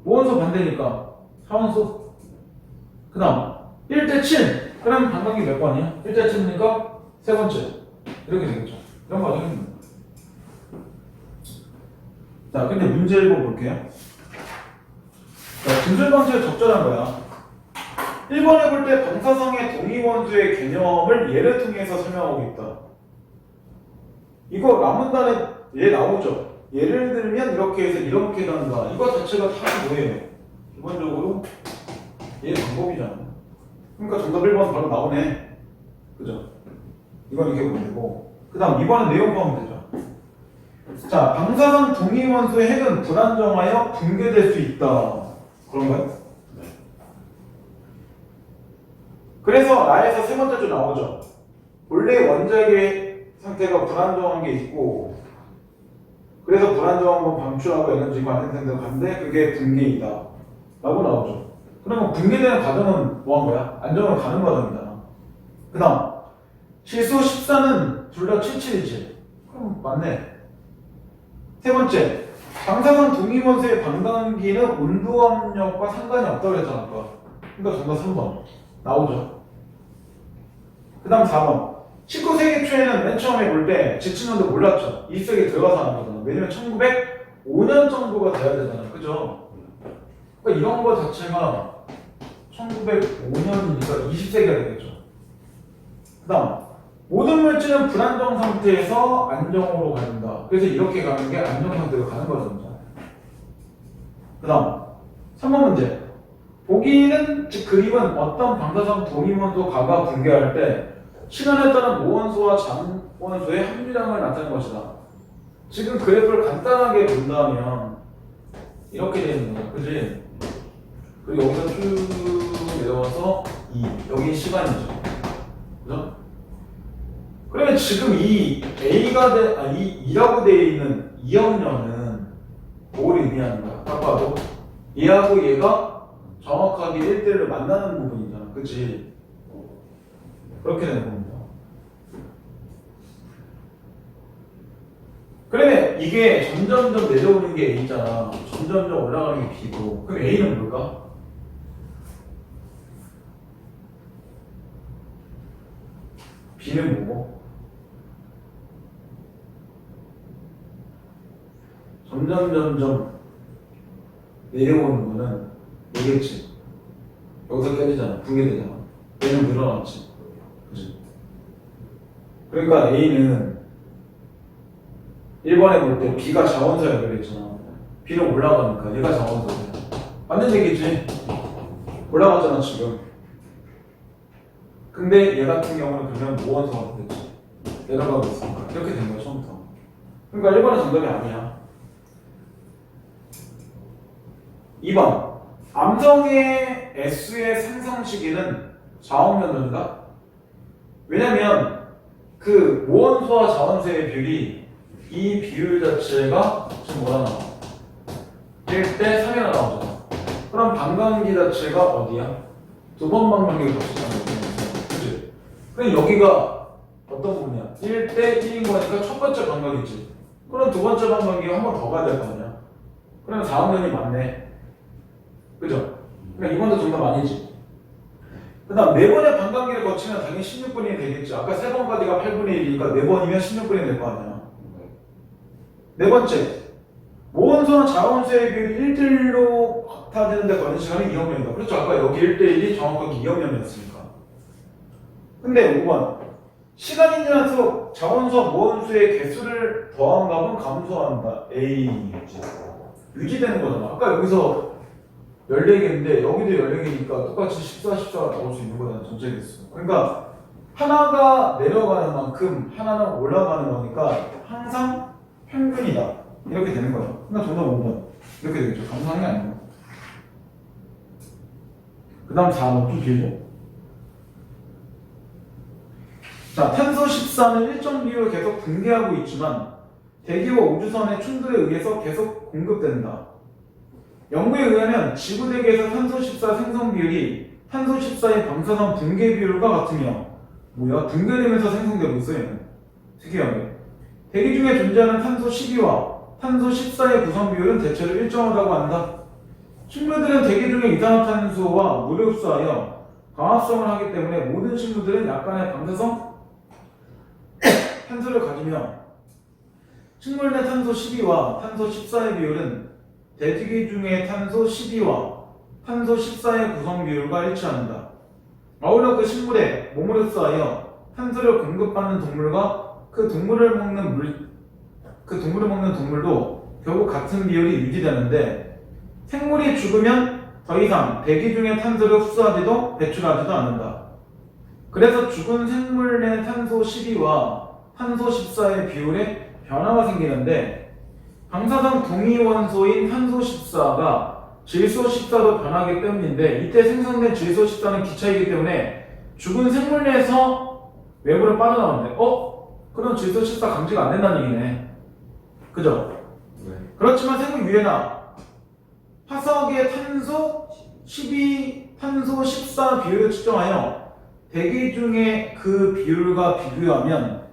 모원소 반대니까 사원소. 그 다음 1대7. 그럼 반감기 몇 번이야? 1대7이니까 세 번째. 이렇게 되겠죠. 이런 과정입니다. 자, 근데 문제 읽어볼게요. 자, 진술 방식이 적절한 거야. 1번에 볼 때 방사성의 동위원소의 개념을 예를 통해서 설명하고 있다. 이거 라문단에 얘 나오죠. 예를 들면 이렇게 해서 이렇게 간다. 이거 자체가 다 뭐예요? 기본적으로 얘 방법이잖아. 그러니까 정답 1번 바로 나오네. 그죠? 이건 이렇게 보면 되고. 그 다음 2번은 내용 보면 되죠. 자, 방사선 동위원소의 핵은 불안정하여 붕괴될 수 있다. 그런가요? 네. 그래서 나에서 세 번째 줄 나오죠. 원래 원자의 상태가 불안정한 게 있고, 그래서 불안정한 건 방출하고 에너지가 생성되고 하는데 그게 붕괴이다 라고 나오죠. 그러면 붕괴되는 과정은 뭐 한 거야? 안정으로 가는 과정이잖아. 그 다음 실수 14는 둘 다 77이지. 그럼 맞네. 세 번째, 방사선 동위원소의 반감기는 온도 압력과 상관이 없다고 했잖아 아까. 그러니까 정답 3번 나오죠. 그 다음 4번, 19세기 초에는 맨 처음에 볼 때 지층년도 몰랐죠. 20세기에 들어가서 하는 거잖아. 왜냐면 1905년 정도가 돼야 되잖아. 그죠? 그러니까 이런 거 자체가 1905년이니까 20세기가 되겠죠. 그 다음, 모든 물질은 불안정 상태에서 안정으로 간다. 그래서 이렇게 가는 게 안정 상태로 가는 거죠. 그 다음 3번 문제. 보기는 즉 그림은 어떤 방사선 동위원소 가가 붕괴할 때 시간에 따른 모원소와 잔원소의 함유량을 나타낸 것이다. 지금 그래프를 간단하게 본다면 이렇게 되어 있는 거야. 그지? 그리고 여기서 쭉 내려와서 2. 여기 시간이죠. 그죠? 그러면 지금 이 A가 이 2라고 되어 있는 2학년은 뭐를 의미하는 거야? 딱 봐도 얘하고 얘가 정확하게 1대1로 만나는 부분이잖아. 그치? 그렇게 되는 겁니다. 그러면 이게 점점점 내려오는 게 A잖아. 점점점 올라가는 게 B고. 그럼 A는 뭘까? B는 뭐고? 점점 내려오는 거는 얘겠지. 여기서 깨지잖아. 붕괴되잖아. 얘는 늘어났지. 그치? 그러니까 A는 1번에 볼 때 B가 자원소야 그랬잖아. B는 올라가니까 얘가 자원소야. 맞는 얘기지? 올라갔잖아 지금. 근데 얘 같은 경우는 그러면 무원소가 됐지. 내려가고 있으니까 이렇게 된 거야 처음부터. 그러니까 1번은 정답이 아니야. 2번 암성의 S의 생성 시기는 자원면도다. 왜냐면 그 무원소와 자원소의 비율이 이 비율 자체가 지금 뭐라 나와? 1대 3이나 나오잖아. 그럼 반감기 자체가 어디야? 두 번 반감기가 같이 나오는 그치? 그럼 여기가 어떤 부분이야? 1대 1인 거니까 첫 번째 반감기지. 그럼 두 번째 반감기가 한 번 더 가야 될 거 아니야? 그러면 4학년이 맞네. 그죠? 그러니까 이번도 정답 아니지. 그 다음 4번의 반감기를 거치면 당연히 16분이 되겠지. 아까 3번까지가 8분의 1이니까 4번이면 16분이 될 거 아니야. 네 번째, 모원소나 자원소의 비율이 1대1로 같아지는데 걸린 시간이 2학년이다. 그렇죠? 아까 여기 1대1이 정확하게 2학년이었으니까. 근데 5번, 시간이 지날수록 자원소와 모원수의 개수를 더한 값은 감소한다. A 유지되는 거잖아. 아까 여기서 14개인데 여기도 14개니까 똑같이 14, 14가 나올 수 있는 거잖아. 전체 개수. 그러니까 하나가 내려가는 만큼 하나는 올라가는 거니까 항상 평균이다. 이렇게 되는 거예요. 그러니까 정답 5번. 이렇게 되겠죠. 감소하는 게 아니고. 그 다음 4번 좀 길죠. 자, 탄소 14는 일정 비율로 계속 붕괴하고 있지만 대기와 우주선의 충돌에 의해서 계속 공급된다. 연구에 의하면 지구대기에서 탄소 14 생성 비율이 탄소 14의 방사선 붕괴 비율과 같으며 뭐야? 붕괴되면서 생성되고 있어요. 얘는. 특이하게. 대기 중에 존재하는 탄소 12와 탄소 14의 구성 비율은 대체로 일정하다고 한다. 식물들은 대기 중에 이산화탄소와 물에 흡수하여 광합성을 하기 때문에 모든 식물들은 약간의 방사성 탄소를 가지며 식물 내 탄소 12와 탄소 14의 비율은 대기 중에 탄소 12와 탄소 14의 구성 비율과 일치한다. 아울러 그 식물에 몸을 흡수하여 탄소를 공급받는 동물과 그 동물을 먹는 동물도 결국 같은 비율이 유지되는데 생물이 죽으면 더 이상 대기 중에 탄소를 흡수하지도 배출하지도 않는다. 그래서 죽은 생물 내 탄소 12와 탄소 14의 비율에 변화가 생기는데 방사선 동위원소인 탄소 14가 질소 14로 변하기 때문인데 이때 생성된 질소 14는 기차이기 때문에 죽은 생물 내에서 외부로 빠져나오는데 그럼 질소 14 감지가 안 된다는 얘기네. 그죠? 네. 그렇지만 생물 유해나 화석의 탄소 12, 탄소 14 비율을 측정하여 대기 중에 그 비율과 비교하면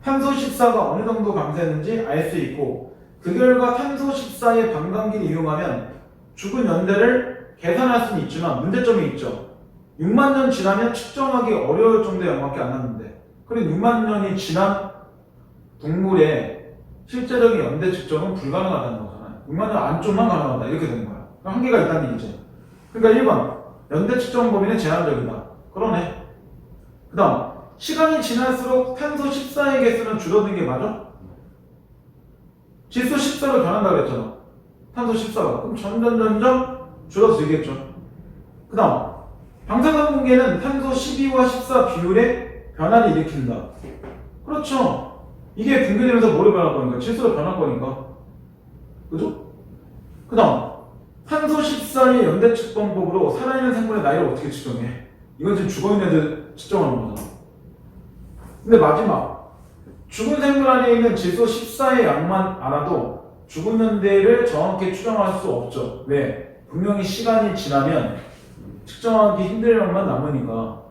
탄소 14가 어느 정도 감소했는지 알 수 있고 그 결과 탄소 14의 반감기를 이용하면 죽은 연대를 계산할 수는 있지만 문제점이 있죠. 6만 년 지나면 측정하기 어려울 정도의 양밖에 안 남는데 그럼 6만 년이 지난 동물의 실제적인 연대 측정은 불가능하다는 거잖아요. 6만 년 안쪽만 가능하다 이렇게 되는 거야. 한계가 있다는 얘기죠. 그러니까 1번 연대 측정 범위는 제한적이다. 그러네. 그 다음 시간이 지날수록 탄소 14의 개수는 줄어든 게 맞아? 질소 14로 변한다고 했잖아. 탄소 14가. 그럼 점점 줄어들겠죠. 그 다음 방사선 붕괴는 탄소 12와 14 비율의 변화를 일으킨다. 그렇죠. 이게 붕괴되면서 뭐로 변할 거니까? 질소로 변할 거니까. 그죠? 그 다음 탄소 14의 연대 측정법으로 살아있는 생물의 나이를 어떻게 측정해? 이건 지금 죽어있는 애들 측정하는 거잖아. 근데 마지막 죽은 생물 안에 있는 질소 14의 양만 알아도 죽은 연대를 정확히 추정할 수 없죠. 왜? 분명히 시간이 지나면 측정하기 힘들 양만 남으니까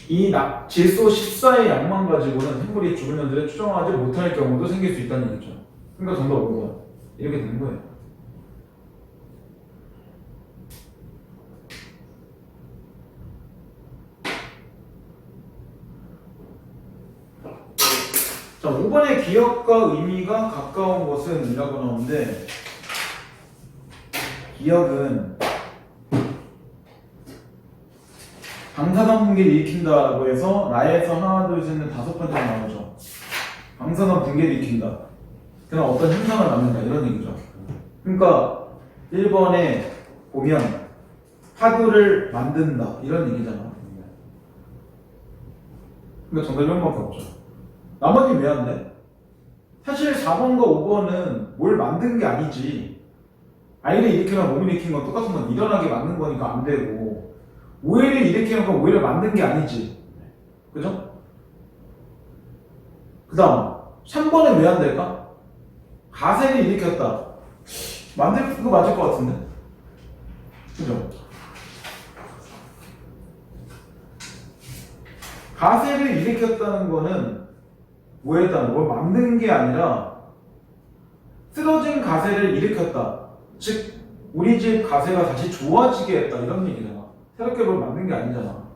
이 질소 14의 양만 가지고는 생물이 죽은 년들을 추정하지 못할 경우도 생길 수 있다는 얘기죠. 그러니까 정답 5번 이렇게 되는 거예요. 자, 5번의 기억과 의미가 가까운 것은 이라고 나오는데 기억은 방사선 붕괴를 일으킨다라고 해서 나에서 하나 둘셋넷 다섯 번째가 나오죠. 방사선 붕괴를 일으킨다. 그냥 어떤 현상을 낳는다 이런 얘기죠. 그러니까 1번에 보면 파도를 만든다 이런 얘기잖아. 그러니까 정답이 1번밖에 없죠. 나머지 왜 안 돼? 사실 4번과 5번은 뭘 만든 게 아니지. 아이를 일으키거나 몸을 일으킨 건 똑같은 건 일어나게 만든 거니까 안 되고 오해를 일으키는 건 오해를 만든 게 아니지. 그죠? 그 다음 3번은 왜 안 될까? 가세를 일으켰다. 만들 그거 맞을 것 같은데? 그죠? 가세를 일으켰다는 거는 뭐했다는 걸 만든 게 아니라 쓰러진 가세를 일으켰다. 즉 우리 집 가세가 다시 좋아지게 했다 이런 얘기잖아. 새롭게 뭘 만든 게 아니잖아.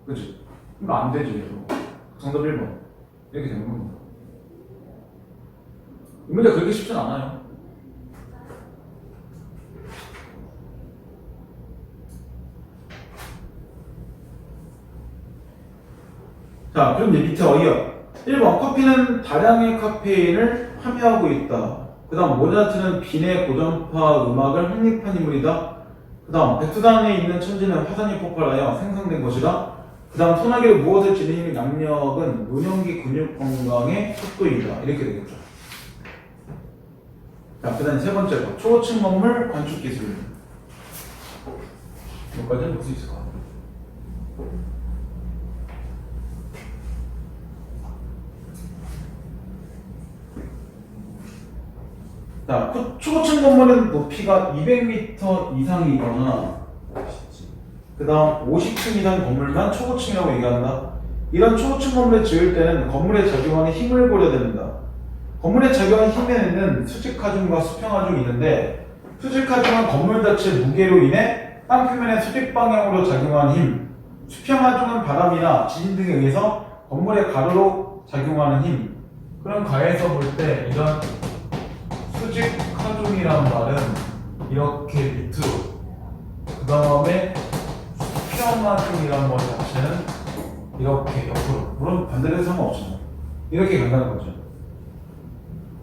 그치? 그러니까 안 되지. 이거. 정답 1번 이렇게 되는 겁니다. 이 문제 그렇게 쉽진 않아요. 자, 그럼 이제 밑에 어이업 1번 커피는 다량의 카페인을 함유하고 있다. 그 다음 모차르트는 빈의 고전파 음악을 확립한 인물이다. 그 다음 백두산에 있는 천지는 화산이 폭발하여 생성된 것이다. 그 다음 소나기로 무엇을 지니는 양력은 노년기 근육 건강의 속도이다. 이렇게 되겠죠. 자, 그 다음 세 번째 거 초고층 건물 건축 기술. 여기까지는 볼 수 있을 것 같아요. 자, 초고층 건물은 높이가 200m 이상이거나 그 다음 50층 이상 건물만 초고층이라고 얘기한다. 이런 초고층 건물을 지을 때는 건물에 작용하는 힘을 고려된다. 건물에 작용하는 힘에는 수직하중과 수평하중이 있는데 수직하중은 건물 자체 무게로 인해 땅 표면의 수직 방향으로 작용하는 힘, 수평하중은 바람이나 지진 등에 의해서 건물의 가로로 작용하는 힘. 그럼 가에서 볼 때 이런 수직하중이란 말은 이렇게 밑으로 그 다음에 수평하중이란 말 자체는 이렇게 옆으로 물론 반대로 해서 상관없잖아요. 이렇게 간다는 거죠.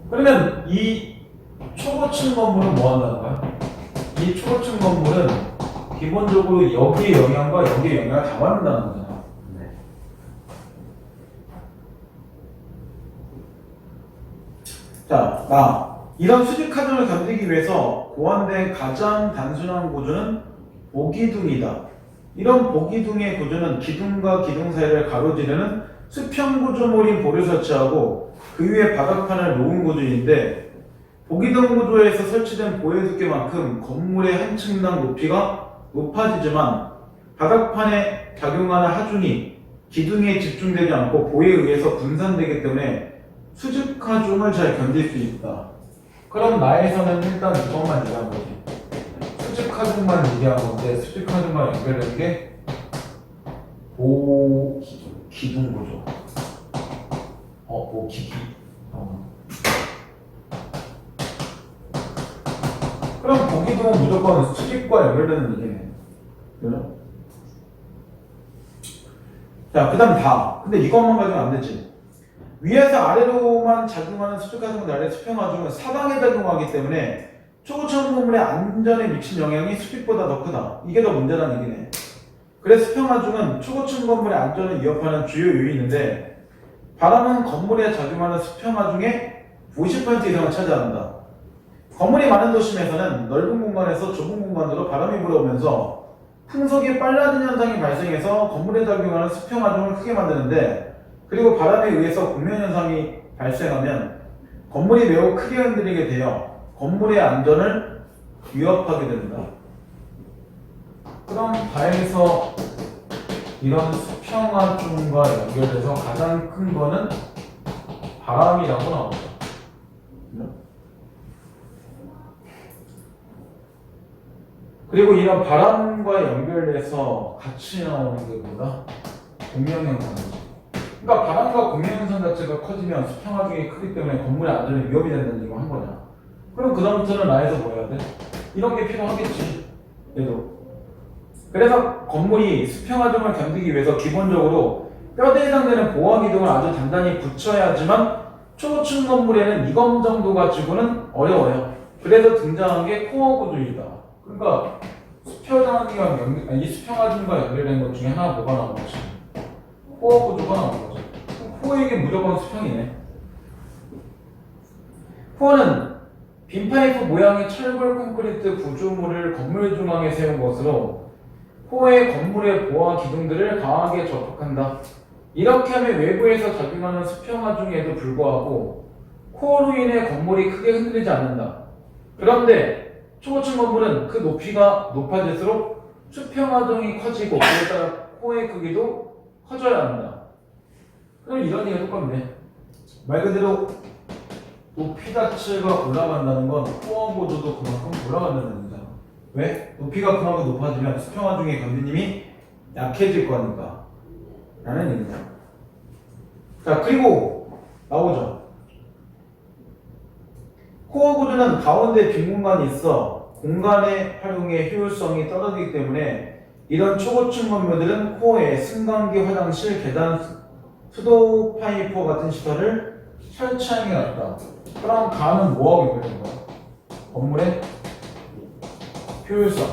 그러면 이 초고층 건물은 뭐 한다는 거야? 이 초고층 건물은 기본적으로 여기의 영향과 여기의 영향을 다 받는다는 거잖아. 자, 이런 수직하중을 견디기 위해서 고안된 가장 단순한 구조는 보기둥이다. 이런 보기둥의 구조는 기둥과 기둥 사이를 가로지르는 수평 구조물인 볼을 설치하고 그 위에 바닥판을 놓은 구조인데 보기둥 구조에서 설치된 보의 두께만큼 건물의 한 층당 높이가 높아지지만 바닥판에 작용하는 하중이 기둥에 집중되지 않고 보에 의해서 분산되기 때문에 수직하중을 잘 견딜 수 있다. 그럼 나에서는 일단 이것만 얘기한 거지. 수직하중만 얘기한 건데 수직하중만 연결된 게 보기둥 구조. 보기기. 그럼 보기둥은 무조건 수직과 연결되는 얘기네. 그죠? 자, 그 다음 다. 근데 이것만 가지고 안 되지. 위에서 아래로만 작용하는 수직하중과 아래 수평하중은 사방에 작용하기 때문에 초고층 건물의 안전에 미친 영향이 수직보다 더 크다. 이게 더 문제라는 얘기네. 그래서 수평하중은 초고층 건물의 안전을 위협하는 주요 요인인데 바람은 건물에 작용하는 수평하중의 50% 이상을 차지한다. 건물이 많은 도심에서는 넓은 공간에서 좁은 공간으로 바람이 불어오면서 풍속이 빨라진 현상이 발생해서 건물에 작용하는 수평하중을 크게 만드는데 그리고 바람에 의해서 공면 현상이 발생하면 건물이 매우 크게 흔들리게 되어 건물의 안전을 위협하게 된다. 그럼 바에서 이런 수평화중과 연결돼서 가장 큰 거는 바람이라고 나오죠. 그리고 이런 바람과 연결돼서 같이 나오는 게 뭐다? 공명현상이죠. 그러니까 바람과 공명현상 자체가 커지면 수평화중이 크기 때문에 건물의 안전에 위협이 된다는 얘기를 한 거냐. 그럼 그 다음부터는 나에서 뭐 해야 돼? 이런 게 필요하겠지. 얘도. 그래서 건물이 수평화중을 견디기 위해서 기본적으로 뼈대에 해당되는 보호 기둥을 아주 단단히 붙여야 하지만 초고층 건물에는 이것 정도 가지고는 어려워요. 그래서 등장한 게 코어 구조이다. 그러니까 이 수평화중과 연결된 것 중에 하나 뭐가 나온 거지? 코어 구조가 나온 거지. 코어에게 무조건 수평이네. 코어는 빈 파이프 모양의 철골 콘크리트 구조물을 건물 중앙에 세운 것으로 코어의 건물의 보호 기둥들을 강하게 접촉한다. 이렇게 하면 외부에서 작용하는 수평화중에도 불구하고 코어로 인해 건물이 크게 흔들리지 않는다. 그런데 초고층 건물은 그 높이가 높아질수록 수평화중이 커지고 그에 따라 코어의 크기도 커져야 한다. 그럼 이런 얘기가 똑같네. 말 그대로 높이 자체가 올라간다는 건 코어 구조도 그만큼 올라간다는 얘기잖아. 왜? 높이가 그만큼 높아지면 수평화중의 견디님이 약해질 거니까 라는 얘기다. 자, 그리고 나오죠. 코어 구조는 가운데 빈 공간이 있어 공간의 활용의 효율성이 떨어지기 때문에 이런 초고층 건물들은 코어에 승강기, 화장실, 계단, 수도 파이프 같은 시설을 설치하는 게 낫다. 그럼 가는 뭐하고 연결된 거야? 건물의 효율성.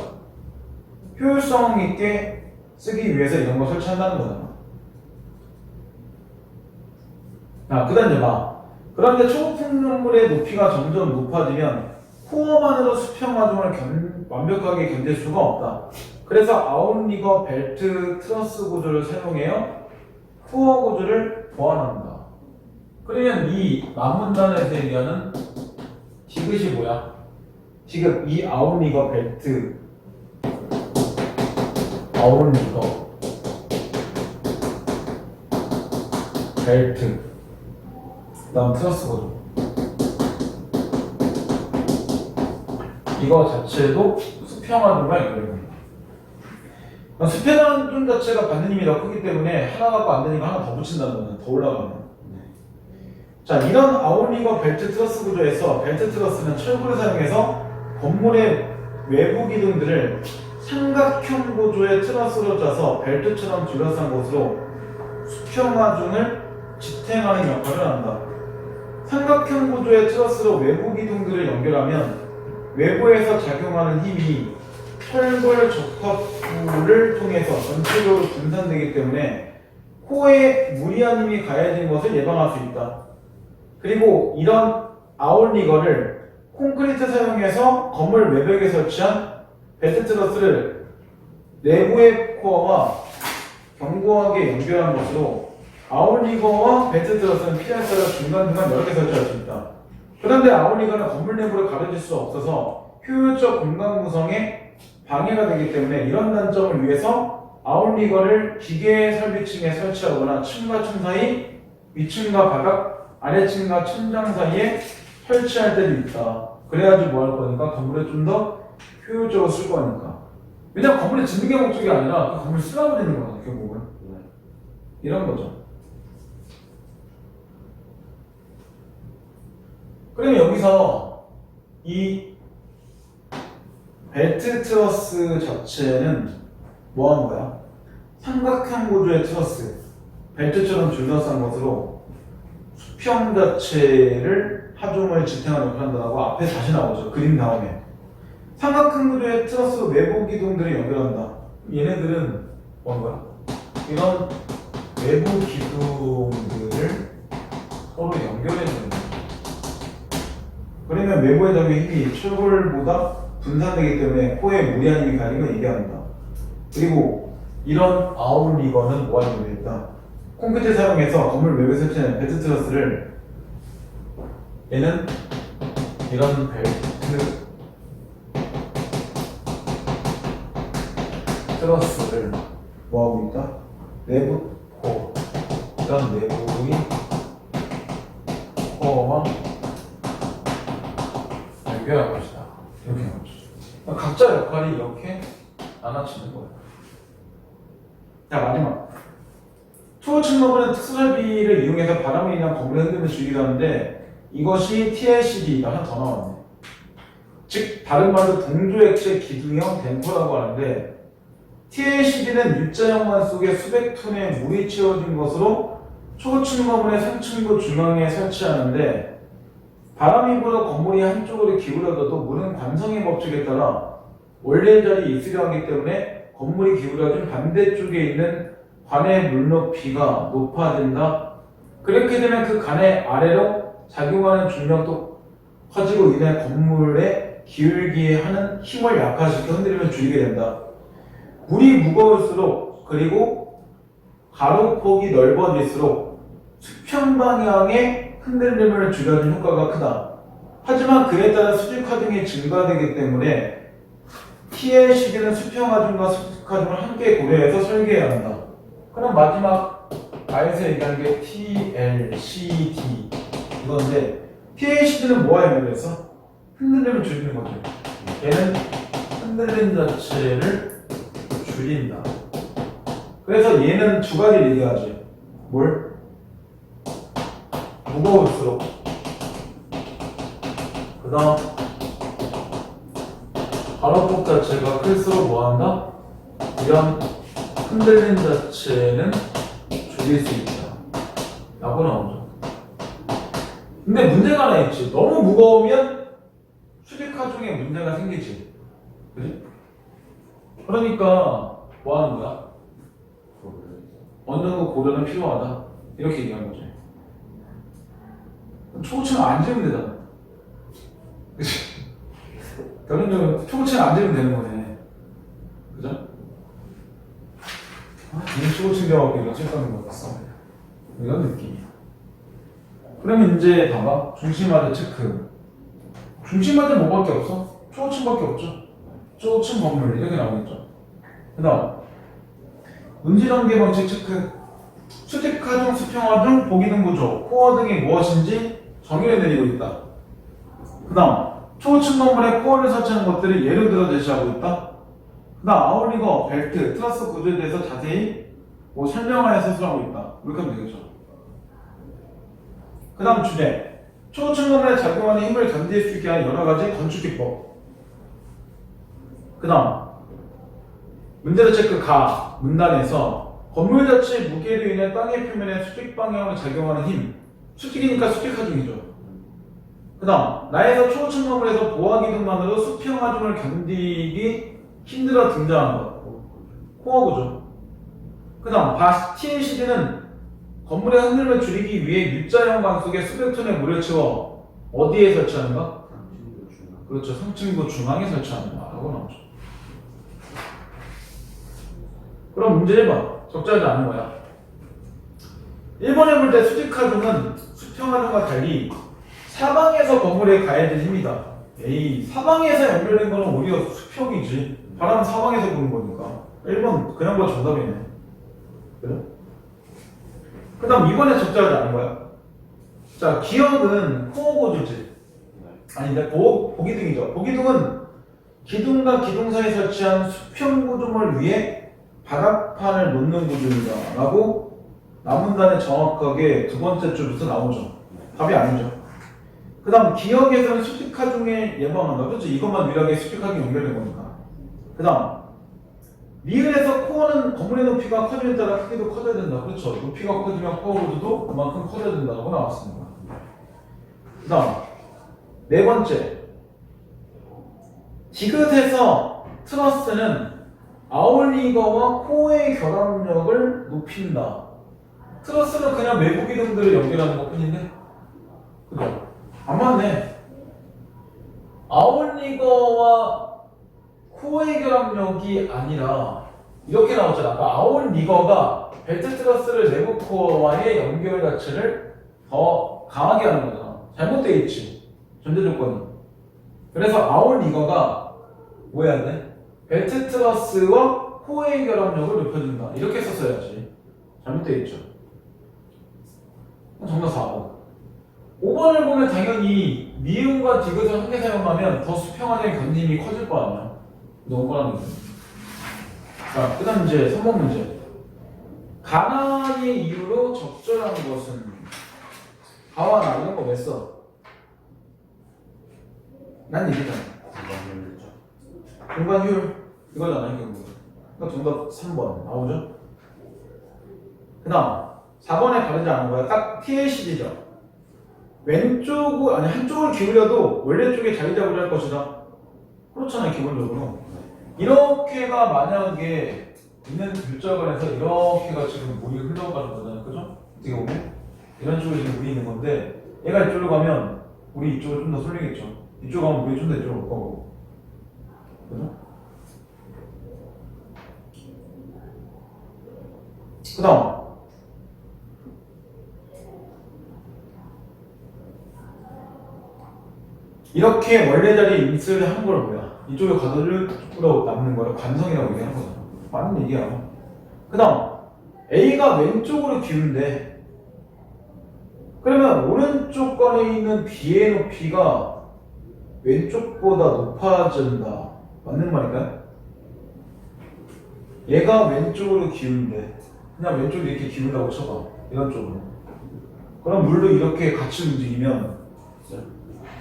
효율성 있게 쓰기 위해서 이런 걸 설치한다는 거잖아. 자, 그 다음 봐. 그런데 초고층 건물의 높이가 점점 높아지면 코어만으로 수평화중을 완벽하게 견딜 수가 없다. 그래서 아웃리거 벨트 트러스 구조를 사용해요. 코어 구조를 보완한다. 그러면 이 만문단에서 얘기하는 디귿이 뭐야? 지금 이 아웃리거 벨트 벨트 그 다음 트러스 구조 이거 자체도 수평화중과 연결됩니다. 수평화중 자체가 받는 힘이 더 크기 때문에 하나 갖고 안 되니까 하나 더 붙인다는 거는 더 올라가면. 자, 이런 아웃리거 벨트 트러스 구조에서 벨트 트러스는 철골을 사용해서 건물의 외부 기둥들을 삼각형 구조의 트러스로 짜서 벨트처럼 둘러싼 곳으로 수평화중을 지탱하는 역할을 한다. 삼각형 구조의 트러스로 외부 기둥들을 연결하면 외부에서 작용하는 힘이 철골 적합부를 통해서 전체적으로 분산되기 때문에 코어에 무리한 힘이 가해진 것을 예방할 수 있다. 그리고 이런 아웃리거를 콘크리트 사용해서 건물 외벽에 설치한 벨트 트러스를 내부의 코어와 견고하게 연결한 것으로 아웃리거와 벨트 트러스는 피할 따라 중간중간 여러 개 설치할 수 있다. 그런데 아웃리거는 건물 내부를 가려질 수 없어서 효율적 공간 구성에 방해가 되기 때문에 이런 단점을 위해서 아웃리거를 기계 설비층에 설치하거나 층과 층 사이, 위층과 바닥, 아래층과 천장 사이에 설치할 때도 있다. 그래야지 뭐 할 거니까 건물에 좀 더 효율적으로 쓸 거니까. 왜냐면 건물에 짓는 게 목적이 아니라 그 건물 쓰라고 되는 거야, 결국은. 이런 거죠. 그러면 여기서 이 벨트 트러스 자체는 뭐 한 거야? 삼각형 구조의 트러스, 벨트처럼 둘러싼 것으로 수평 자체를 하중을 지탱하는 역할을 한다고 앞에 다시 나오죠. 그림 다음에. 삼각형 구조의 트러스 외부 기둥들을 연결한다. 얘네들은 뭐 한 거야? 이런 외부 기둥들을 서로 연결해주는 거야. 그러면 외부에 적용의 힘이 철골보다 분산되기 때문에 코어에 무리한 힘이 가는 걸 얘기합니다. 그리고 이런 아웃리거는 뭐가 연결되어 있다? 콘크리트 사용해서 건물 외부에 설치하는 벨트 트러스를 얘는 이런 벨트 트러스를 뭐하고 있다? 내부 코어, 그다음 내부의 코어와 연결할 것이다. 이렇게 나오죠. 각자 역할이 이렇게 나눠지는 거예요. 자, 마지막. 초고층 건물은 특수설비를 이용해서 바람에 인한 건물의 흔들림을 줄이기도 하는데 이것이 TLCD가 하나 더 나왔네. 즉 다른 말로 동조액체 기둥형 댐퍼라고 하는데 TLCD는 U자형관 속에 수백 톤의 물이 채워진 것으로 초고층 건물의 상층부 중앙에 설치하는데 바람이 불어 건물이 한쪽으로 기울어져도 물은 관성의 법칙에 따라 원래 자리에 있으려 하기 때문에 건물이 기울어진 반대쪽에 있는 관의 물높이가 높아진다. 그렇게 되면 그 관의 아래로 작용하는 중력도 커지고 인해 건물에 기울기에 하는 힘을 약화시켜 흔들림을 줄이게 된다. 물이 무거울수록 그리고 가로폭이 넓어질수록 수평 방향의 흔들림을 줄여준 효과가 크다. 하지만 그에 따라 수직하중이 증가되기 때문에 TLCD는 수평하중과 수직하중을 함께 고려해서 설계해야 한다. 그럼 마지막 아에서 얘기한 게 TLCD 이건데 TLCD는 뭐와 연결해서? 흔들림을 줄이는 거죠. 얘는 흔들림 자체를 줄인다. 그래서 얘는 두 가지를 얘기하지. 뭘? 무거울수록 그 다음 가로폭 자체가 클수록 뭐한다? 이런 흔들림 자체는 줄일 수 있다 라고 나오죠. 근데 문제가 하나 있지. 너무 무거우면 수직하중에 문제가 생기지. 그지? 그러니까 뭐 하는 거야? 어느 정도 고려는 필요하다 이렇게 얘기하는 거지. 초고층 안 지으면 되잖아. 그치? 결론적으로 초고층 안 지으면 되는 거네. 그죠? 이 초고층 되어갖고 이거 칠까는 거 같았어. 이런 느낌이야. 그러면 이제 봐봐. 중심화대 체크. 중심화대는 뭐밖에 없어? 초고층밖에 없죠. 초고층 건물 이렇게 나오겠죠. 그 다음 음지단계 방식 체크. 수직하중, 수평하중, 보기등 구조, 코어 등이 무엇인지 정의를 내리고 있다. 그 다음 초고층 건물에 코어를 설치하는 것들을 예를 들어 제시하고 있다. 그 다음 아웃리거, 벨트, 트러스 구조에 대해서 자세히 설명하여 서술하고 있다. 이렇게 하면 되겠죠. 그 다음 주제 초고층 건물에 작용하는 힘을 견딜 수 있게 하는 여러가지 건축 기법. 그 다음 문제도 체크 가 문단에서 건물 자체의 무게로 인해 땅의 표면에 수직 방향으로 작용하는 힘. 수직이니까 수직하중이죠. 그 다음 나에서 초고층 건물에서 보아 기둥만으로 수평하중을 견디기 힘들어 등장한 것. 코어 구조. 그 다음 TLCD는 건물의 흔들림을 줄이기 위해 U자형 관 속에 수백 톤의 물을 채워 어디에 설치하는가? 그렇죠. 상층부 중앙에 설치하는가 라고 나오죠. 그럼 문제 1번 적절하지 않은 거야. 1번에 볼 때 수직하중은 수평하중과 달리 사방에서 건물에 가해질 힘이다. 에이, 사방에서 연결된 거는 오히려 수평이지. 바람 사방에서 부는 거니까. 1번 그냥 봐 정답이네. 그래? 그 다음 2번에 적절하지 않은 거야. 자, 기역은 코어 구조지. 아니, 보기등이죠. 보기등은 기둥과 기둥 사이에 설치한 수평 구조물 위에 바닥판을 놓는 구조이다 라고 나문단에 정확하게 두 번째 줄부터 나오죠. 답이 아니죠. 그 다음 기역에서는 수직하중에 예방한다. 그렇죠? 이것만 유일하게 수직하중에 연결된 거니까. 그 다음 리을에서 코어는 건물의 높이가 커짐에 따라 크기도 커져야 된다. 그렇죠? 높이가 커지면 코어 구조도 그만큼 커져야 된다고 나왔습니다. 그 다음 네 번째 디귿에서 트러스는 아웃리거와 코어의 결합력을 높인다. 트러스는 그냥 외부 기둥들을 연결하는 것 뿐인데 그죠? 안 맞네. 아웃리거와 코어의 결합력이 아니라 이렇게 나왔잖아. 아까 아웃리거가 벨트 트러스를 내부 코어와의 연결 자체를 더 강하게 하는 거잖아. 잘못되어 있지. 전제 조건이. 그래서 아웃리거가 뭐 해야 돼? 벨트 트러스와 호의 결합력을 높여준다. 이렇게 썼어야지. 잘못되어 있죠. 정답 4번. 5번을 보면 당연히 미음과 디귿을 함께 사용하면 더 수평화된 견림이 커질 거 아니야. 너무 뻔한 거지. 자, 그 다음 이제 3번 문제. 가나의 이유로 적절한 것은 가와 나 이런 거 왜 써? 난 얘기잖아. 공간 효율 이거잖아 결국. 그러니까 정답 3번 나오죠? 그 다음 4번에 다르지 않은 거야. 딱 TLCD죠. 왼쪽을 아니 한쪽을 기울여도 원래 쪽에 자리 잡으려 할 것이다. 그렇잖아요 기본적으로. 이렇게가 만약에 있는 글자관에서 이렇게가 지금 물이 흘러가는 거잖아요. 그죠? 어떻게 보면 이런 식으로 지금 물이 있는 건데 얘가 이쪽으로 가면 물이 이쪽으로 좀 더 쏠리겠죠. 이쪽으로 가면 물이 좀 더 이쪽으로 올 거고. 그죠? 그 다음 이렇게 원래 자리에 인ser을 걸 뭐야? 이쪽에 가도를 쪽으로 남는 거야. 관성이라고 얘기하는 거잖아. 맞는 얘기야. 그 다음 A가 왼쪽으로 기운데 그러면 오른쪽 건에 있는 B의 높이가 왼쪽보다 높아진다. 맞는 말인가요? 얘가 왼쪽으로 기운데 그냥 왼쪽으로 이렇게 기운다고 쳐봐. 이런 쪽으로. 그럼 물도 이렇게 같이 움직이면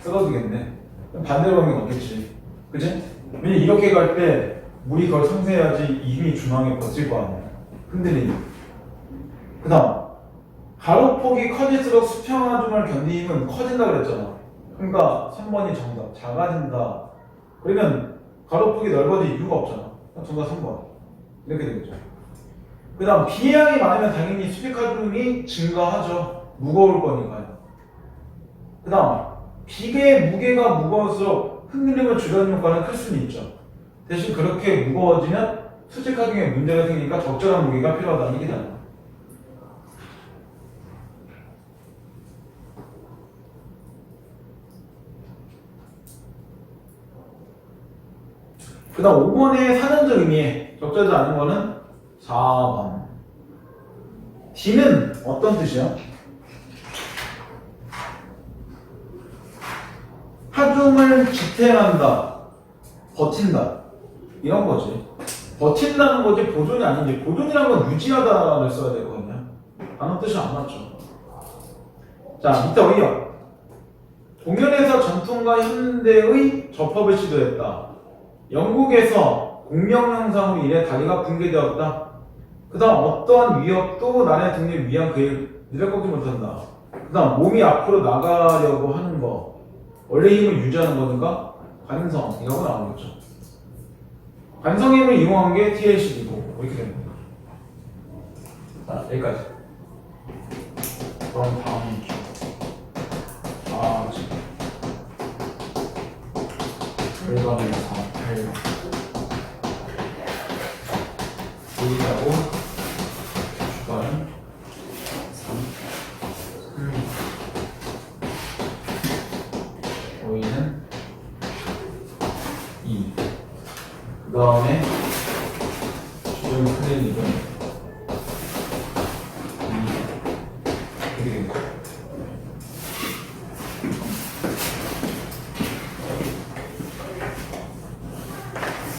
썩어지겠네. 반대로 가는 게 맞겠지. 그치? 왜냐면 이렇게 갈 때 물이 그걸 상쇄해야지 이 힘이 중앙에 버틸 거 아니야. 흔들리니. 그 다음 가로폭이 커질수록 수평화중을 견디는 힘은 커진다 그랬잖아. 그러니까 3번이 정답. 작아진다. 그러면 가로폭이 넓어질 이유가 없잖아. 정답 3번. 이렇게 되겠죠. 그 다음 비해양이 많으면 당연히 수직하중이 증가하죠. 무거울 거니까요. 그 다음 비계의 무게가 무거울수록 흔들림을 줄여주는 효과는 클 수는 있죠. 대신 그렇게 무거워지면 수직하중에 문제가 생기니까 적절한 무게가 필요하다는 얘기다. 그 다음 5번의 사전적 의미에 적절하지 않은 거는 4번. D는 어떤 뜻이야? 하중을 지탱한다, 버틴다 이런 거지. 버틴다는 거지 보존이 아닌지. 보존이라는 건 유지하다를 써야 되거든요. 단어 뜻이 안 맞죠. 자 밑에 어디야? 동연에서 전통과 현대의 접합을 시도했다. 영국에서 공명현상으로 인해 다리가 붕괴되었다. 그 다음 어떠한 위협도 나라의 독립을 위한 그의 니를 꺾지 못한다. 그 다음 몸이 앞으로 나가려고 하는 거. 원래 힘을 유지하는 거니까 관성 이라고 나오겠죠. 관성 힘을 이용한 게 TLCD고 이렇게 되는 거예요. 자 여기까지. 그럼 다음 주. 결과는 4, 8 보이라고 주가는 3, 보이는 2. 그 다음에 주름 클리닉은